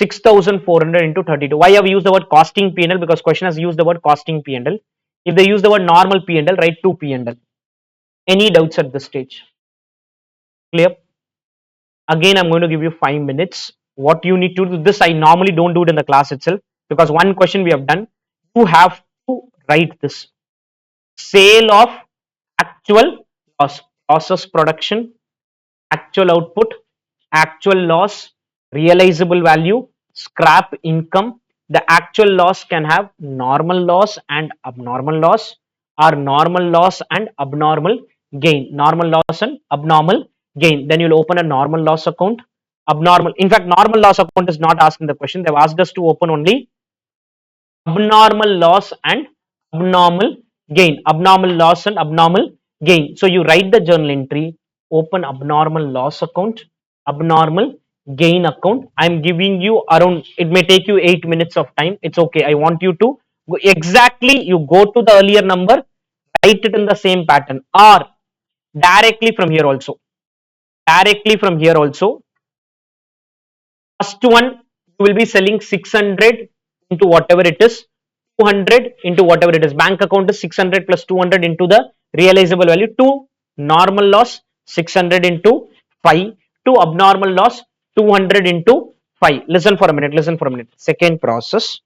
6,400 into 32. Why have we used the word costing P&L? Because question has used the word costing P&L. If they use the word normal P&L, write 2 P&L. Any doubts at this stage? Clear? Again, I'm going to give you 5 minutes. What you need to do, this I normally don't do it in the class itself, because one question we have done, you have to write this. Sale of actual loss, process production, actual output, actual loss, realizable value, scrap income. The actual loss can have normal loss and abnormal loss, or normal loss and abnormal gain. Normal loss and abnormal gain. Then you'll open a normal loss account. Abnormal, in fact, normal loss account is not asking the question. They've asked us to open only abnormal loss and abnormal gain. Abnormal loss and abnormal gain. So you write the journal entry, open abnormal loss account, abnormal gain account. I'm giving you around, it may take you 8 minutes of time. It's okay. I want you to go exactly, you go to the earlier number, write it in the same pattern, or directly from here also. Directly from here also. First one, you will be selling 600 into whatever it is, 200 into whatever it is. Bank account is 600 plus 200 into the realizable value. 2 normal loss 600 into 5. 2 abnormal loss 200 into 5. Listen for a minute. Listen for a minute. Second process,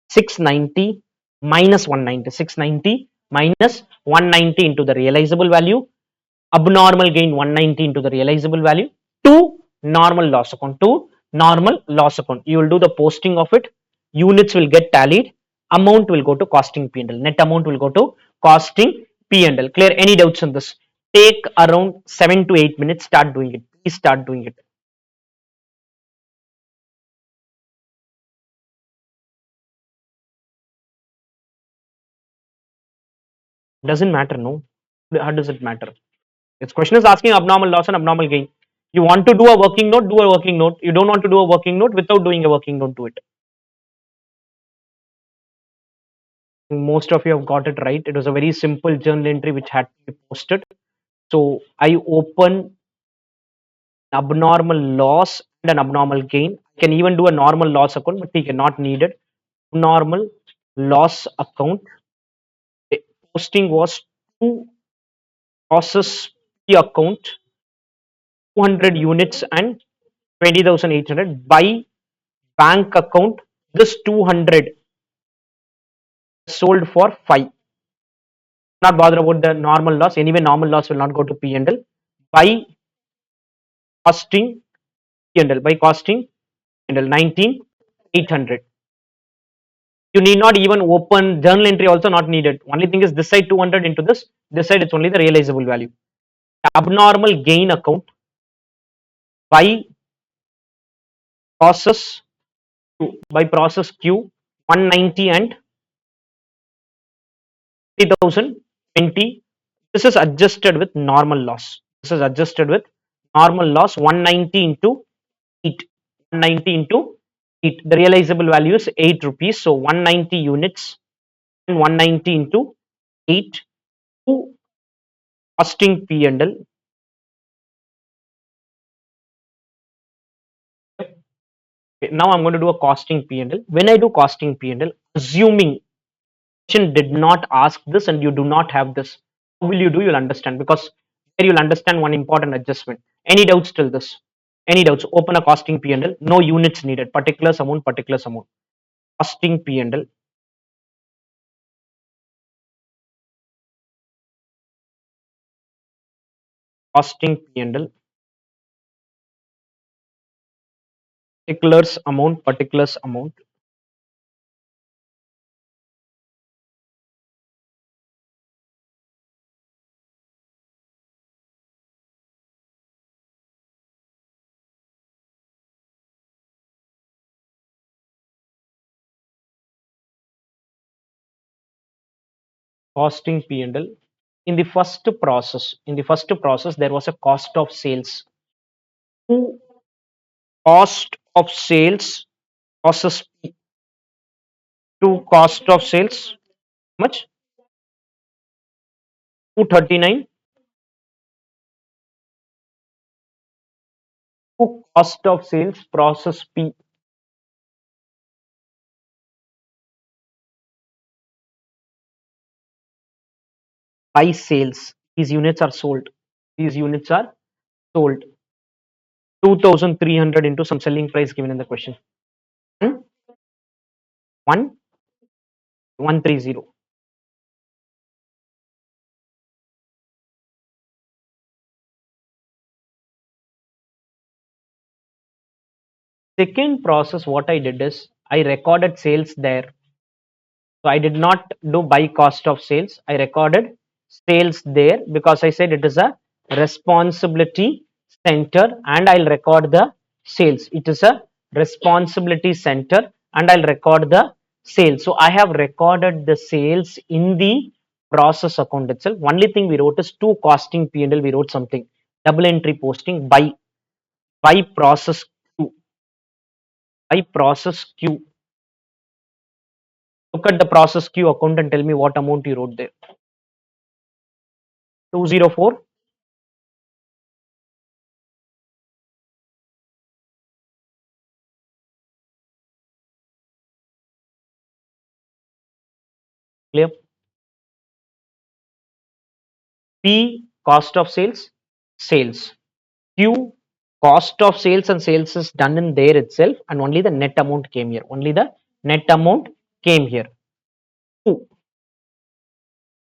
690 minus 190. 690 minus 190 into the realizable value. Abnormal gain 190 into the realizable value to normal loss account, to normal loss account. You will do the posting of it, units will get tallied, amount will go to costing P&L, net amount will go to costing P&L. Clear? Any doubts on this? Take around 7 to 8 minutes. Start doing it. Please start doing it. Doesn't matter, no? How does it matter? This question is asking abnormal loss and abnormal gain. You want to do a working note, do a working note. You don't want to do a working note, without doing a working note, do it. Most of you have got it right. It was a very simple journal entry which had to be posted. So I open abnormal loss and an abnormal gain. I can even do a normal loss account, but we cannot need it. Normal loss account. The posting was to process P account 200 units and 20,800. By bank account, this 200 sold for 5. Not bother about the normal loss. Anyway, normal loss will not go to P&L. By costing P&L, by costing P&L 19,800. You need not even open journal entry, also not needed. Only thing is this side 200 into this side it's only the realizable value. Abnormal gain account by process by process Q 190 and 3020. This is adjusted with normal loss. This is adjusted with Normal loss 190 into 8. 190 into 8. The realizable value is 8 rupees. So 190 units and 190 into 8 to costing P and L. Okay, now I'm going to do a costing P and L. When I do costing P and L, assuming question did not ask this and you do not have this, how will you do? You'll understand, because there you'll understand one important adjustment. Any doubts till this? Any doubts? Open a costing P and L. No units needed. Particulars amount. Particulars amount. Costing P and L. Costing P and L. Particulars amount. Particulars amount. Costing P and L. In the first process, there was a cost of sales. Two cost of sales process P. Two cost of sales. Much 239. Two cost of sales process P by sales. These units are sold. These units are sold. 2,300 into some selling price given in the question. 1,130. Second process, what I did is I recorded sales there. So I did not do by cost of sales. I recorded sales there because I said it is a responsibility center and I'll record the sales. It is a responsibility center and I'll record the sales. So I have recorded the sales in the process account itself. Only thing we wrote is two costing P&L. We wrote something double entry posting by process Q. By process Q. Look at the process Q account and tell me what amount you wrote there. 204. Clear? P cost of sales, sales. Q cost of sales and sales is done in there itself and only the net amount came here. Only the net amount came here. Q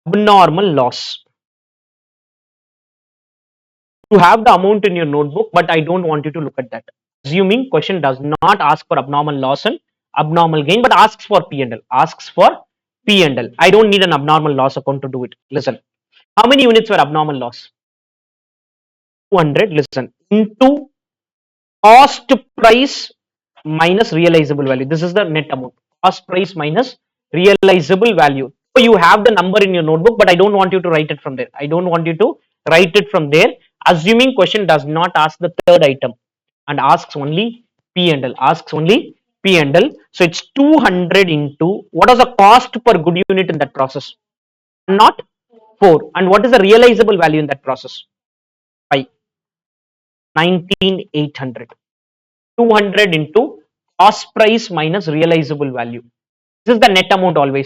abnormal loss. You have the amount in your notebook, but I don't want you to look at that. Assuming question does not ask for abnormal loss and abnormal gain, but asks for P and L. Asks for P and L. I don't need an abnormal loss account to do it. Listen. How many units were abnormal loss? 200. Listen. Into cost price minus realizable value. This is the net amount. Cost price minus realizable value. So you have the number in your notebook, but I don't want you to write it from there. I don't want you to write it from there. Assuming question does not ask the third item and asks only P and L. Asks only P and L. So it's 200 into what is the cost per good unit in that process? Not 4. And what is the realizable value in that process? 5. 19,800. 200 into cost price minus realizable value. This is the net amount always.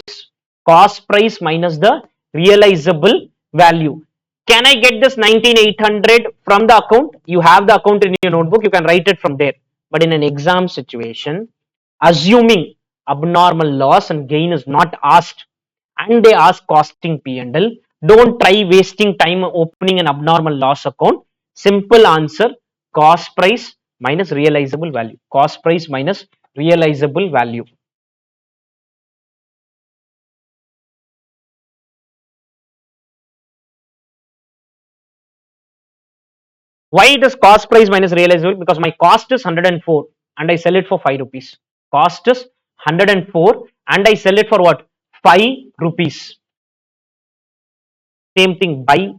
Cost price minus the realizable value. Can I get this 19,800 from the account? You have the account in your notebook, you can write it from there. But in an exam situation, assuming abnormal loss and gain is not asked and they ask costing P&L, don't try wasting time opening an abnormal loss account. Simple answer, cost price minus realizable value. Cost price minus realizable value. Why it is cost price minus realizable? Because my cost is 104 and I sell it for 5 rupees. Cost is 104 and I sell it for what? 5 rupees. Same thing by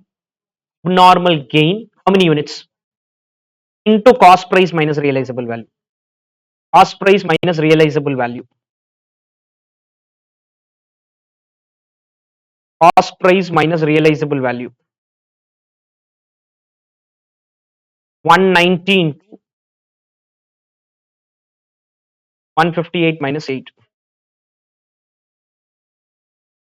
abnormal gain. How many units? into cost price minus realizable value. Cost price minus realizable value. Cost price minus realizable value. 190 into 158 minus 8.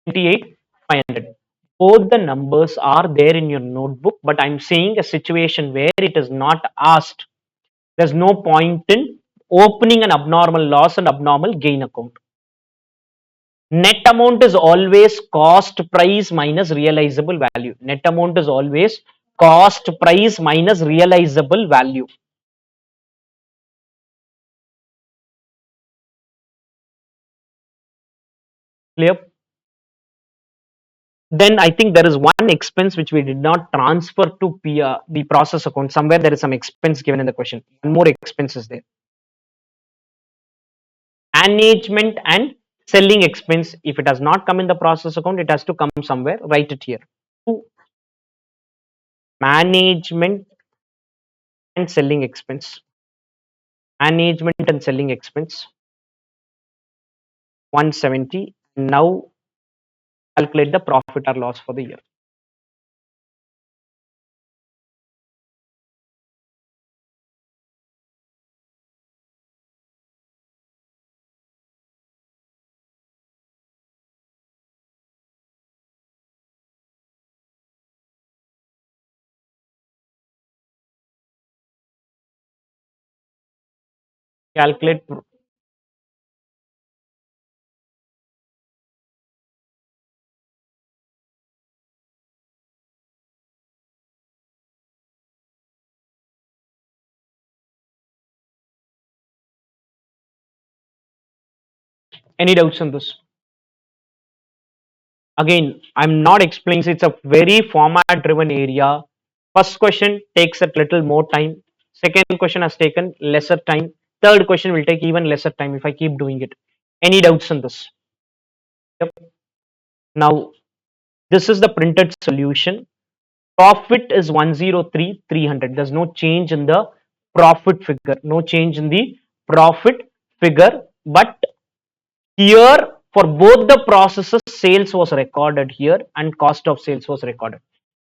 28 500. Both the numbers are there in your notebook, but I'm saying a situation where it is not asked. There's no point in opening an abnormal loss and abnormal gain account. Net amount is always cost price minus realizable value. Net amount is always cost price minus realizable value. Clear? Then I think there is one expense which we did not transfer to the process account. Somewhere there is some expense given in the question. One more expense is there. Management and selling expense. If it has not come in the process account, it has to come somewhere. Write it here. Management and selling expense. Management and selling expense 170. Now calculate the profit or loss for the year. Calculate. Any doubts on this? Again, I'm not explaining. It's a very format driven area. First question takes a little more time. Second question has taken lesser time. Third question will take even lesser time if I keep doing it. Any doubts on this? Yep. Now, this is the printed solution. Profit is 103 300. There's no change in the profit figure. No change in the profit figure. But here, for both the processes, sales was recorded here and cost of sales was recorded.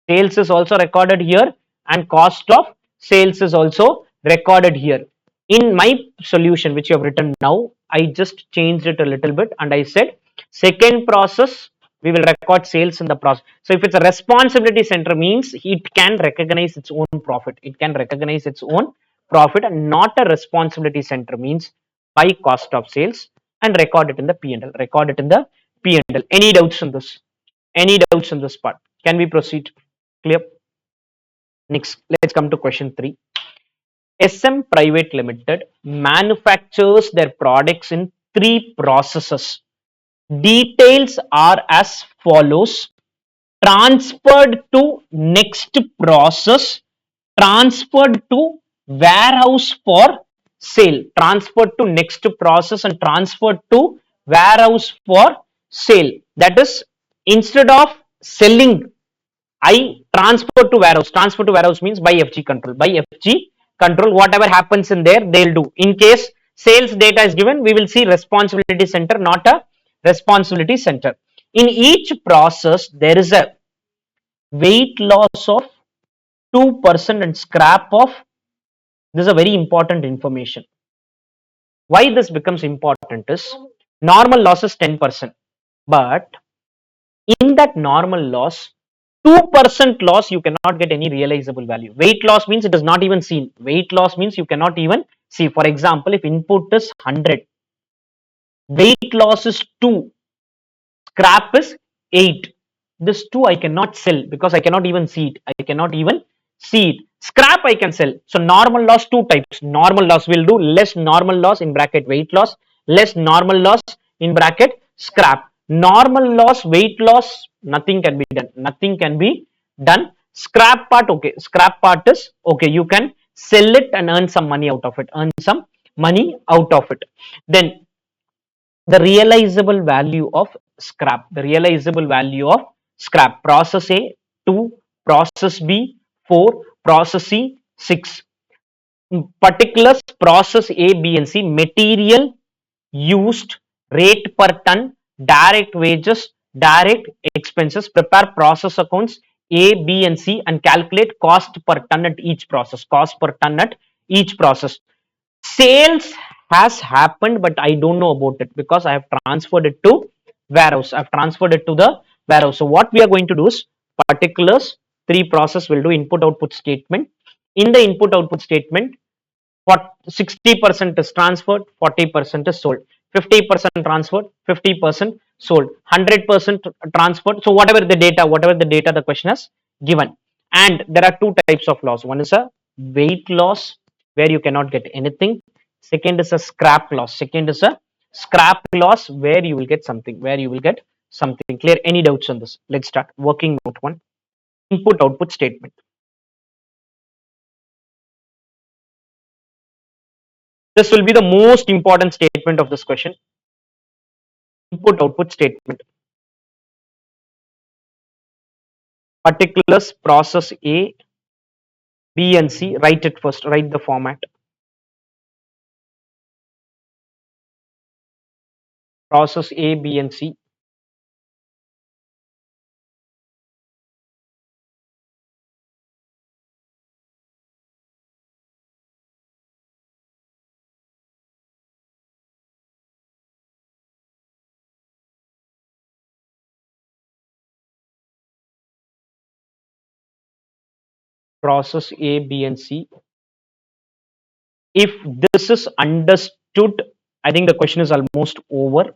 Sales is also recorded here and cost of sales is also recorded here. In my solution, which you have written now, I just changed it a little bit and I said, second process, we will record sales in the process. So if it's a responsibility center means it can recognize its own profit. It can recognize its own profit, and not a responsibility center means by cost of sales and record it in the P&L. Record it in the P&L. Any doubts on this? Any doubts on this part? Can we proceed? Clear? Next, let's come to question 3. SM Private Limited manufactures their products in 3 processes. Details are as follows: transferred to next process, transferred to warehouse for sale, transferred to next process and transferred to warehouse for sale. That is, instead of selling, I transfer to warehouse. Transfer to warehouse means by FG control. By FG control, whatever happens in there, they'll do. In case sales data is given, we will see responsibility center, not a responsibility center. In each process, there is a weight loss of 2% and scrap of, this is a very important information. Why this becomes important is, normal loss is 10%, but in that normal loss, 2% loss, you cannot get any realizable value. Weight loss means it is not even seen. Weight loss means you cannot even see. For example, if input is 100, weight loss is 2, scrap is 8. This 2 I cannot sell because I cannot even see it. I cannot even see it. Scrap I can sell. So normal loss, 2 types. Normal loss will do less normal loss in bracket weight loss, less normal loss in bracket scrap. Normal loss, weight loss, nothing can be done. Nothing can be done. Scrap part, okay. Scrap part is okay. You can sell it and earn some money out of it. Earn some money out of it. Then the realizable value of scrap. The realizable value of scrap. Process A 2, process B 4, process C 6. Particulars process A, B, and C, material used, rate per ton, direct wages, direct expenses, prepare process accounts A, B, and C, and calculate cost per ton at each process. Cost per ton at each process. Sales has happened, but I don't know about it because I have transferred it to warehouse. I've transferred it to the warehouse. So what we are going to do is particulars, three process will do input output statement. In the input output statement, what 60% is transferred, 40% is sold, 50% transferred, 50% sold, 100% transferred. So whatever the data the question has given. And there are two types of loss. One is a weight loss where you cannot get anything. Second is a scrap loss. Second is a scrap loss where you will get something. Where you will get something. Clear? Any doubts on this? Let's start. Working note one. Input output statement. This will be the most important statement of this question. Input output statement. Particulars process A, B, and C. Write it first. Write the format. Process A, B, and C. Process A, B, and C. If this is understood, I think the question is almost over.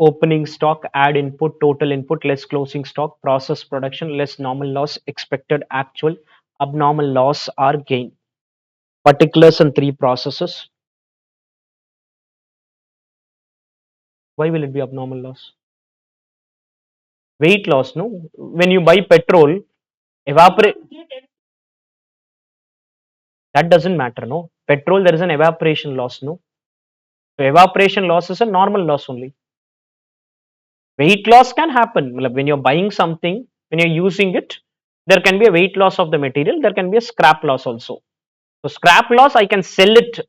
Opening stock, add input, total input, less closing stock, process production, less normal loss, expected actual, abnormal loss or gain. Particulars and three processes. Why will it be abnormal loss? Weight loss, no? When you buy petrol, evaporate. That doesn't matter, no? Petrol, there is an evaporation loss, no? So evaporation loss is a normal loss only. Weight loss can happen. Like when you're buying something, when you're using it, there can be a weight loss of the material, there can be a scrap loss also. So scrap loss, I can sell it.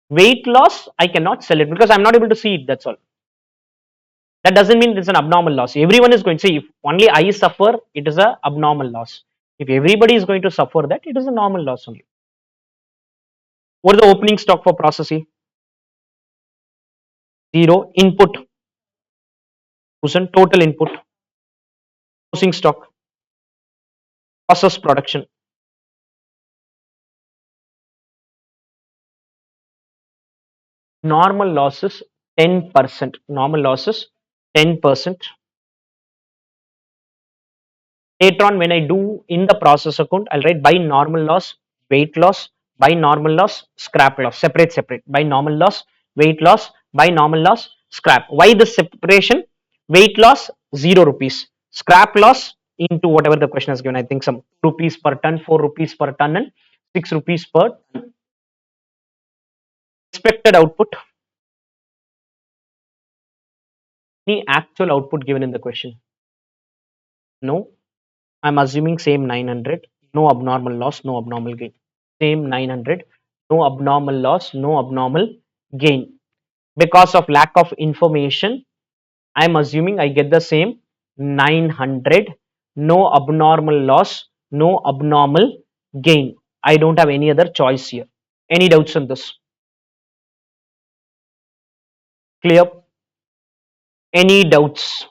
Weight loss, I cannot sell it because I'm not able to see it. That's all. That doesn't mean it's an abnormal loss. Everyone is going to see if only I suffer, it is a abnormal loss. If everybody is going to suffer that, it is a normal loss only. What is the opening stock for processing? Zero. Input. Total input. Closing stock. Process production. Normal losses 10%. Normal losses 10%. Later on, when I do in the process account, I'll write by normal loss, weight loss, by normal loss, scrap loss, separate, by normal loss, weight loss, by normal loss, scrap. Why the separation? Weight loss 0 rupees, scrap loss into whatever the question has given. I think some rupees per ton, 4 rupees per ton, and 6 rupees per ton. Expected output. Any actual output given in the question? No. I'm assuming same 900. No abnormal loss, no abnormal gain. Same 900. No abnormal loss, no abnormal gain. Because of lack of information, I'm assuming I get the same 900. No abnormal loss, no abnormal gain. I don't have any other choice here. Any doubts on this? Clear? Any doubts?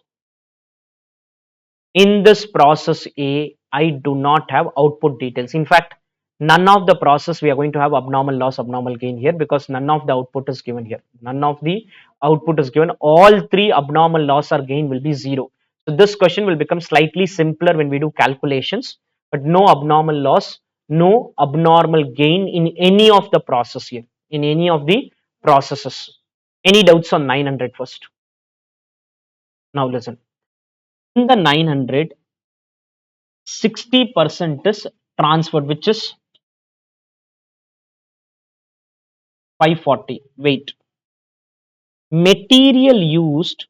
In this process A, I do not have output details. In fact, none of the process we are going to have abnormal loss, abnormal gain here because none of the output is given here. None of the output is given. All three abnormal loss or gain will be zero. So this question will become slightly simpler when we do calculations, but no abnormal loss, no abnormal gain in any of the process here, in any of the processes. Any doubts on 900 first? Now listen. In the 900, 60% is transferred, which is 540. Wait. Material used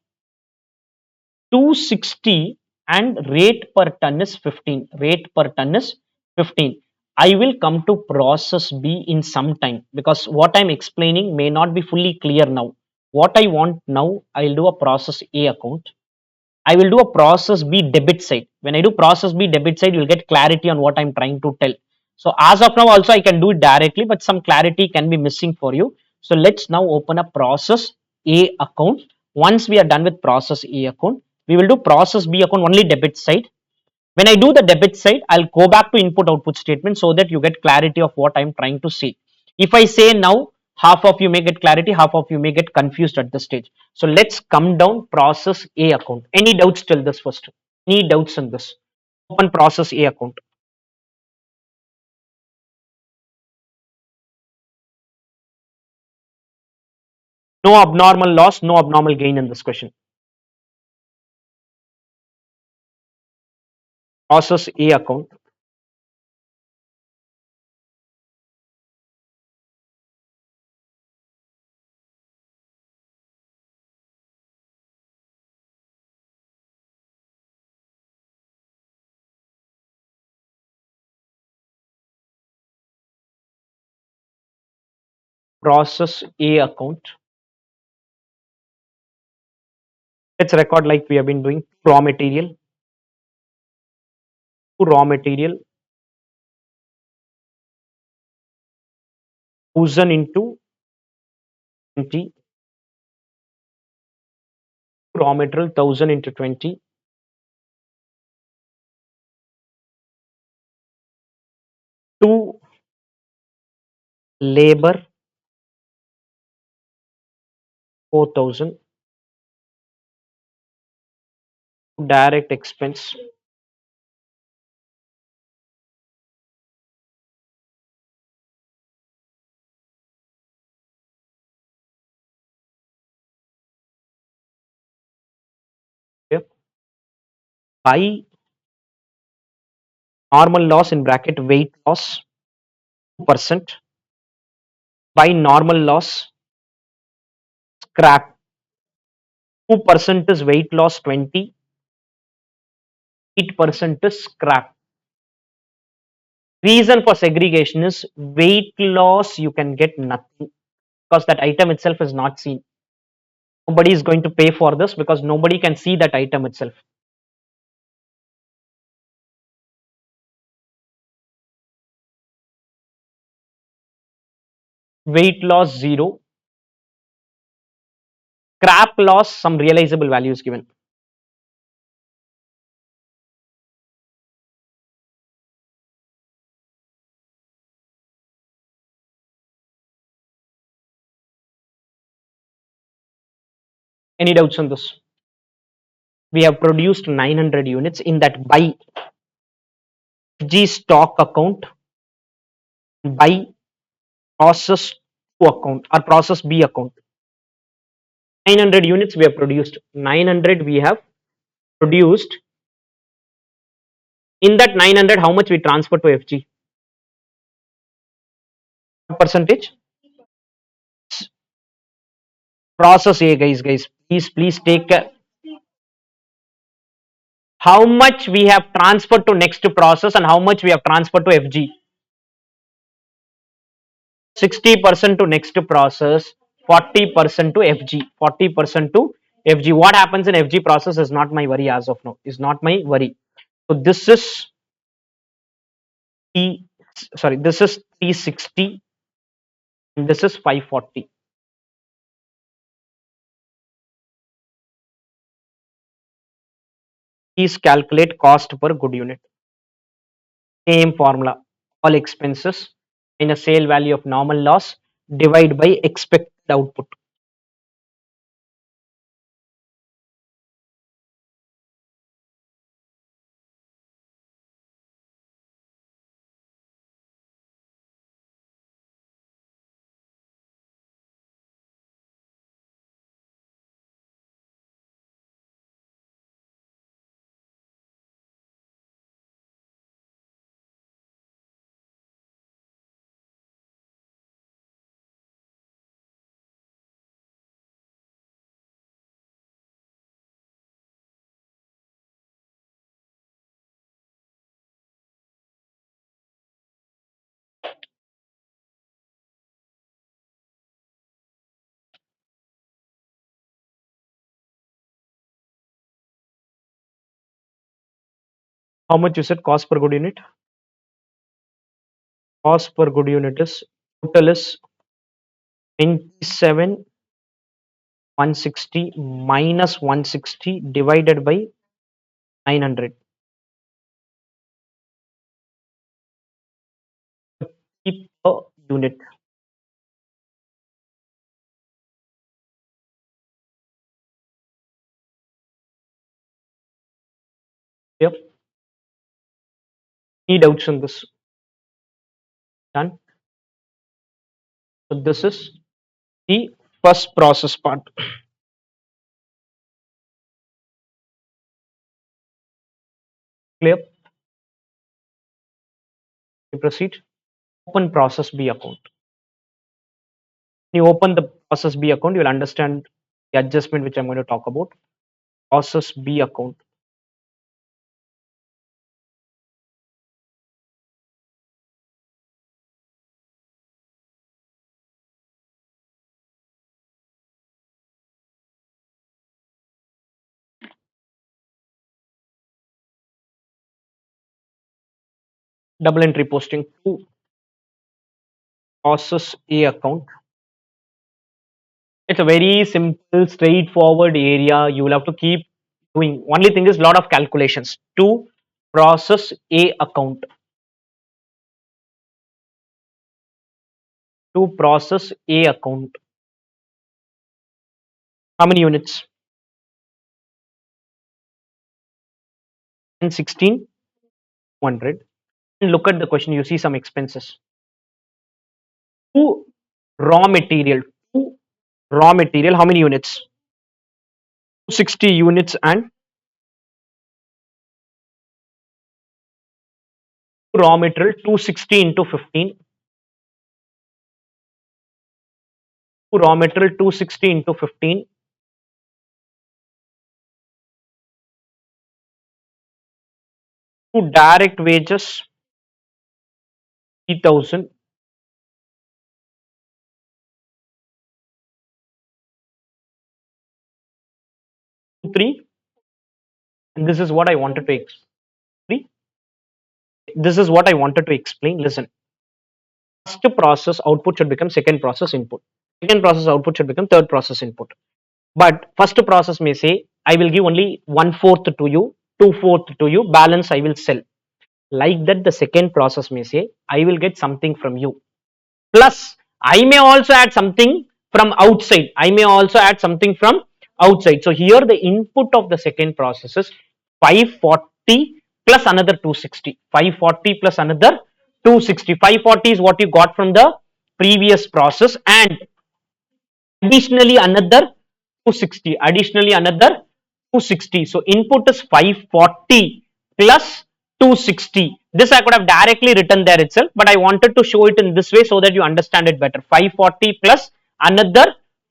260 and rate per ton is 15. Rate per ton is 15. I will come to process B in some time because what I'm explaining may not be fully clear now. What I want now, I'll do a process A account. I will do a process B debit side. When I do process B debit side, you'll get clarity on what I'm trying to tell. So as of now, also I can do it directly, but some clarity can be missing for you. So let's now open a process A account. Once we are done with process A account, we will do process B account only debit side. When I do the debit side, I'll go back to input output statement so that you get clarity of what I'm trying to say. If I say now, half of you may get clarity, half of you may get confused at this stage. So let's come down process A account. Any doubts till this first? Any doubts in this? Open process A account. No abnormal loss, no abnormal gain in this question. Process A account. Process A account. Let's record like we have been doing raw material. Raw material 1000 into 20. Raw material 1000 into 20. To labor 4000. Direct expense okay, by normal loss in bracket weight loss 2% by normal loss scrap 2% is weight loss 20 8% is scrap. Reason for segregation is weight loss you can get nothing because that item itself is not seen. Nobody is going to pay for this because nobody can see that item itself. Weight loss 0, scrap loss some realizable value is given. Any doubts on this? We have produced 900 units in that buy G stock account, buy process 2 account or process B account. 900 units we have produced. 900 we have produced. In that 900, how much we transfer to FG? What percentage? Process A, guys. Please take how much we have transferred to next process and how much we have transferred to FG. 60% to next process, 40% to FG. 40% to FG. What happens in FG process is not my worry as of now. Is not my worry. So this is T. Sorry, this is 360. And this is 540. Please calculate cost per good unit. Same formula. All expenses in a sale value of normal loss divide by expected output. How much you said cost per good unit? Cost per good unit is total is 27 160 minus 160 divided by 900 per unit. Yep. Any doubts on this? Done. So this is the first process part. Clear? We proceed. Open process B account. When you open the process B account, you will understand the adjustment which I'm going to talk about. Process B account. Double entry posting to process A account. It's a very simple, straightforward area. You will have to keep doing. Only thing is lot of calculations to process A account. To process A account. How many units? And 1600. And look at the question. You see some expenses. To raw material. To raw material. How many units? 60 units and raw material 260 into 15. Raw material 260 into 15. To direct wages 3000. 3. And this is what I wanted to explain. This is what I wanted to explain. Listen, first process output should become second process input. Second process output should become third process input. But first process may say, I will give only 1/4 to you, 2/4 to you, balance I will sell. Like that, the second process may say, I will get something from you. Plus, I may also add something from outside. I may also add something from outside. So here the input of the second process is 540 plus another 260. 540 plus another 260. 540 is what you got from the previous process, and additionally another 260. Additionally another 260. So input is 540 plus 260. This I could have directly written there itself, but I wanted to show it in this way so that you understand it better. 540 plus another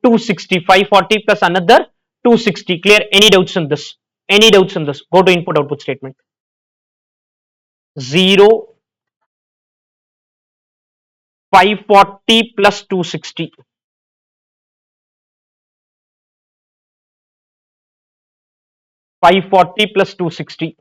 260. 540 plus another 260. Clear? Any doubts in this? Any doubts in this? Go to input output statement. 0, 540 plus 260. 540 plus 260.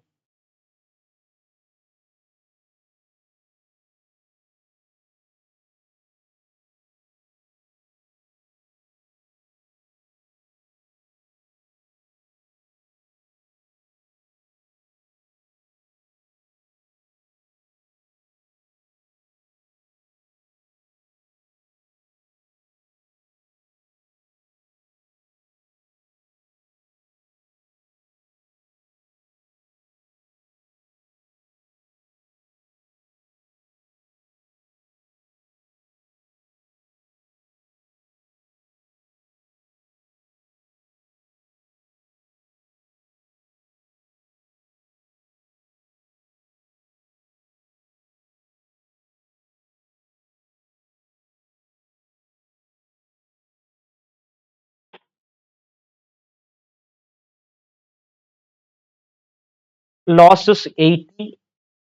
Losses 80,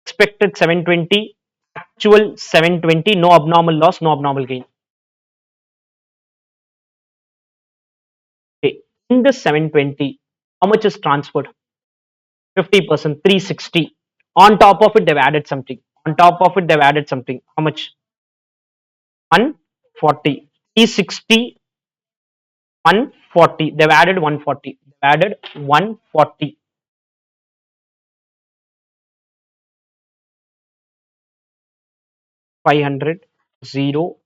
expected 720, actual 720, no abnormal loss, no abnormal gain. Okay. In this 720, how much is transferred? 50%, 360. On top of it, they've added something. On top of it, they've added something. How much? 140. 360, 140. They've added 140. They've added 140. 500, 0,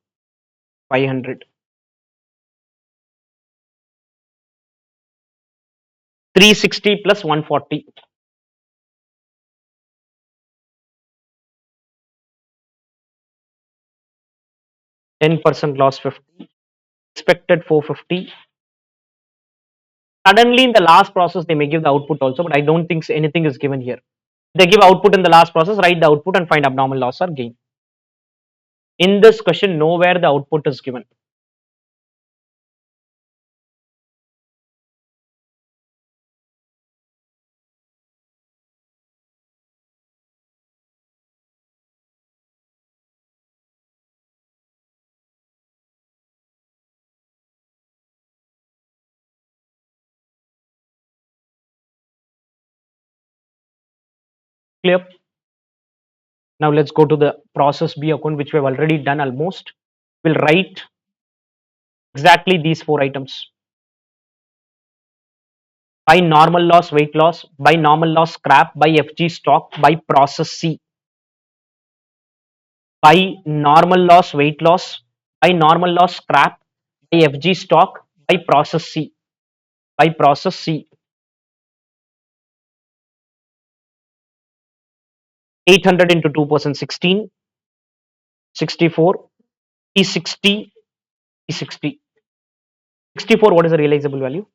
500. 360 plus 140. 10% loss 50. Expected 450. Suddenly, in the last process, they may give the output also, but I don't think anything is given here. They give output in the last process, write the output and find abnormal loss or gain. In this question, nowhere the output is given. Clear? Now let's go to the process B account, which we have already done almost. We'll write exactly these four items. By normal loss, weight loss, by normal loss, scrap, by FG stock, by process C. By normal loss, weight loss, by normal loss, scrap, by FG stock, by process C. By process C. 800 into 2%, 16, 64, P60, P60. 64, what is the realizable value?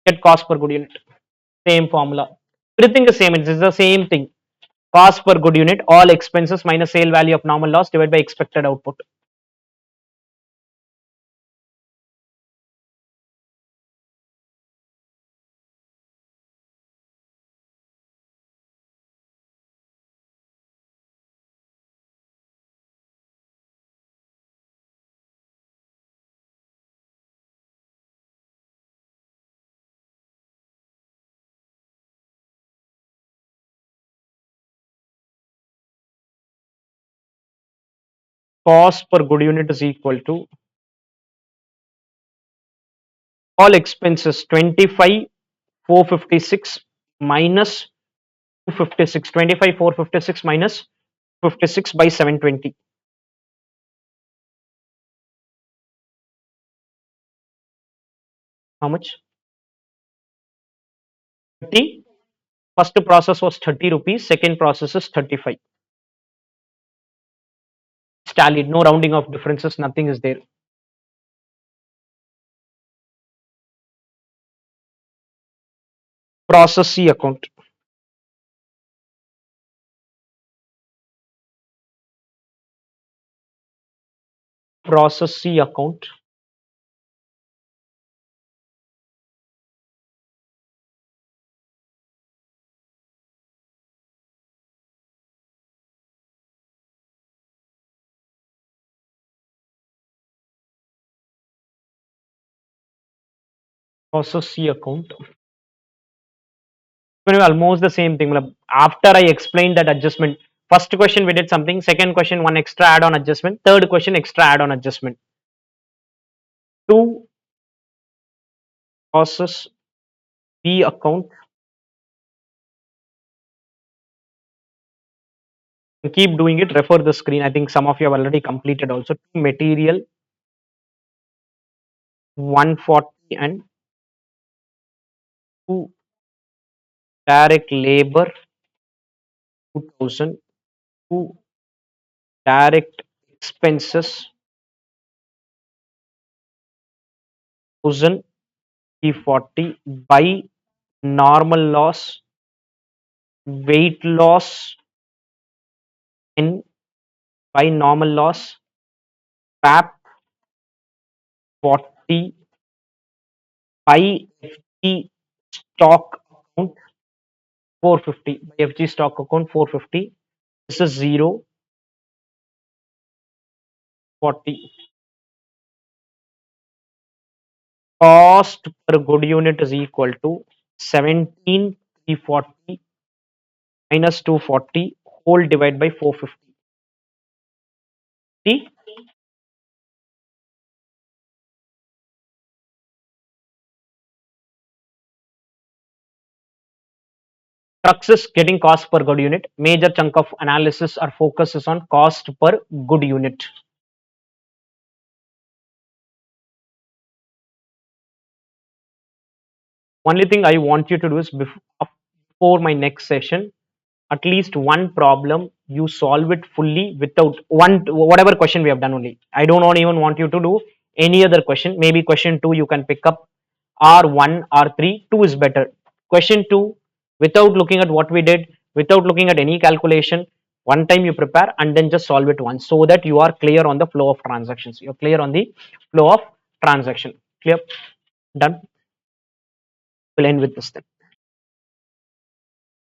Get cost per good unit. Same formula. Everything is same. It is the same thing. Cost per good unit, all expenses minus sale value of normal loss divided by expected output. Cost per good unit is equal to all expenses 25 456 minus 256. 25 456 minus 56 by 720. How much? 30. First process was 30 rupees. Second process is 35. It's tallied. No rounding of differences. Nothing is there. Process C account. Process C account. Process C account. Almost the same thing. After I explained that adjustment, first question we did something, second question one extra add-on adjustment, third question extra add-on adjustment. To process B account, keep doing it. Refer the screen. I think some of you have already completed also. Material 140 and to direct labor 2000 to direct expenses 1000 P40 by normal loss, weight loss in by normal loss, PAP 40 by FG stock account 450 by FG stock account 450. This is 0 40. Cost per good unit is equal to 17 340 minus 240 whole divided by 450. See, crux is getting cost per good unit. Major chunk of analysis or focus is on cost per good unit. Only thing I want you to do is before my next session, at least one problem you solve it fully without one whatever question we have done only. I don't even want you to do any other question. Maybe question 2 you can pick up, R1 R3 2 is better. Question 2 without looking at what we did, without looking at any calculation, one time you prepare and then just solve it once, so that you are clear on the flow of transactions. You're clear on the flow of transaction. Clear? Done. We'll end with this then.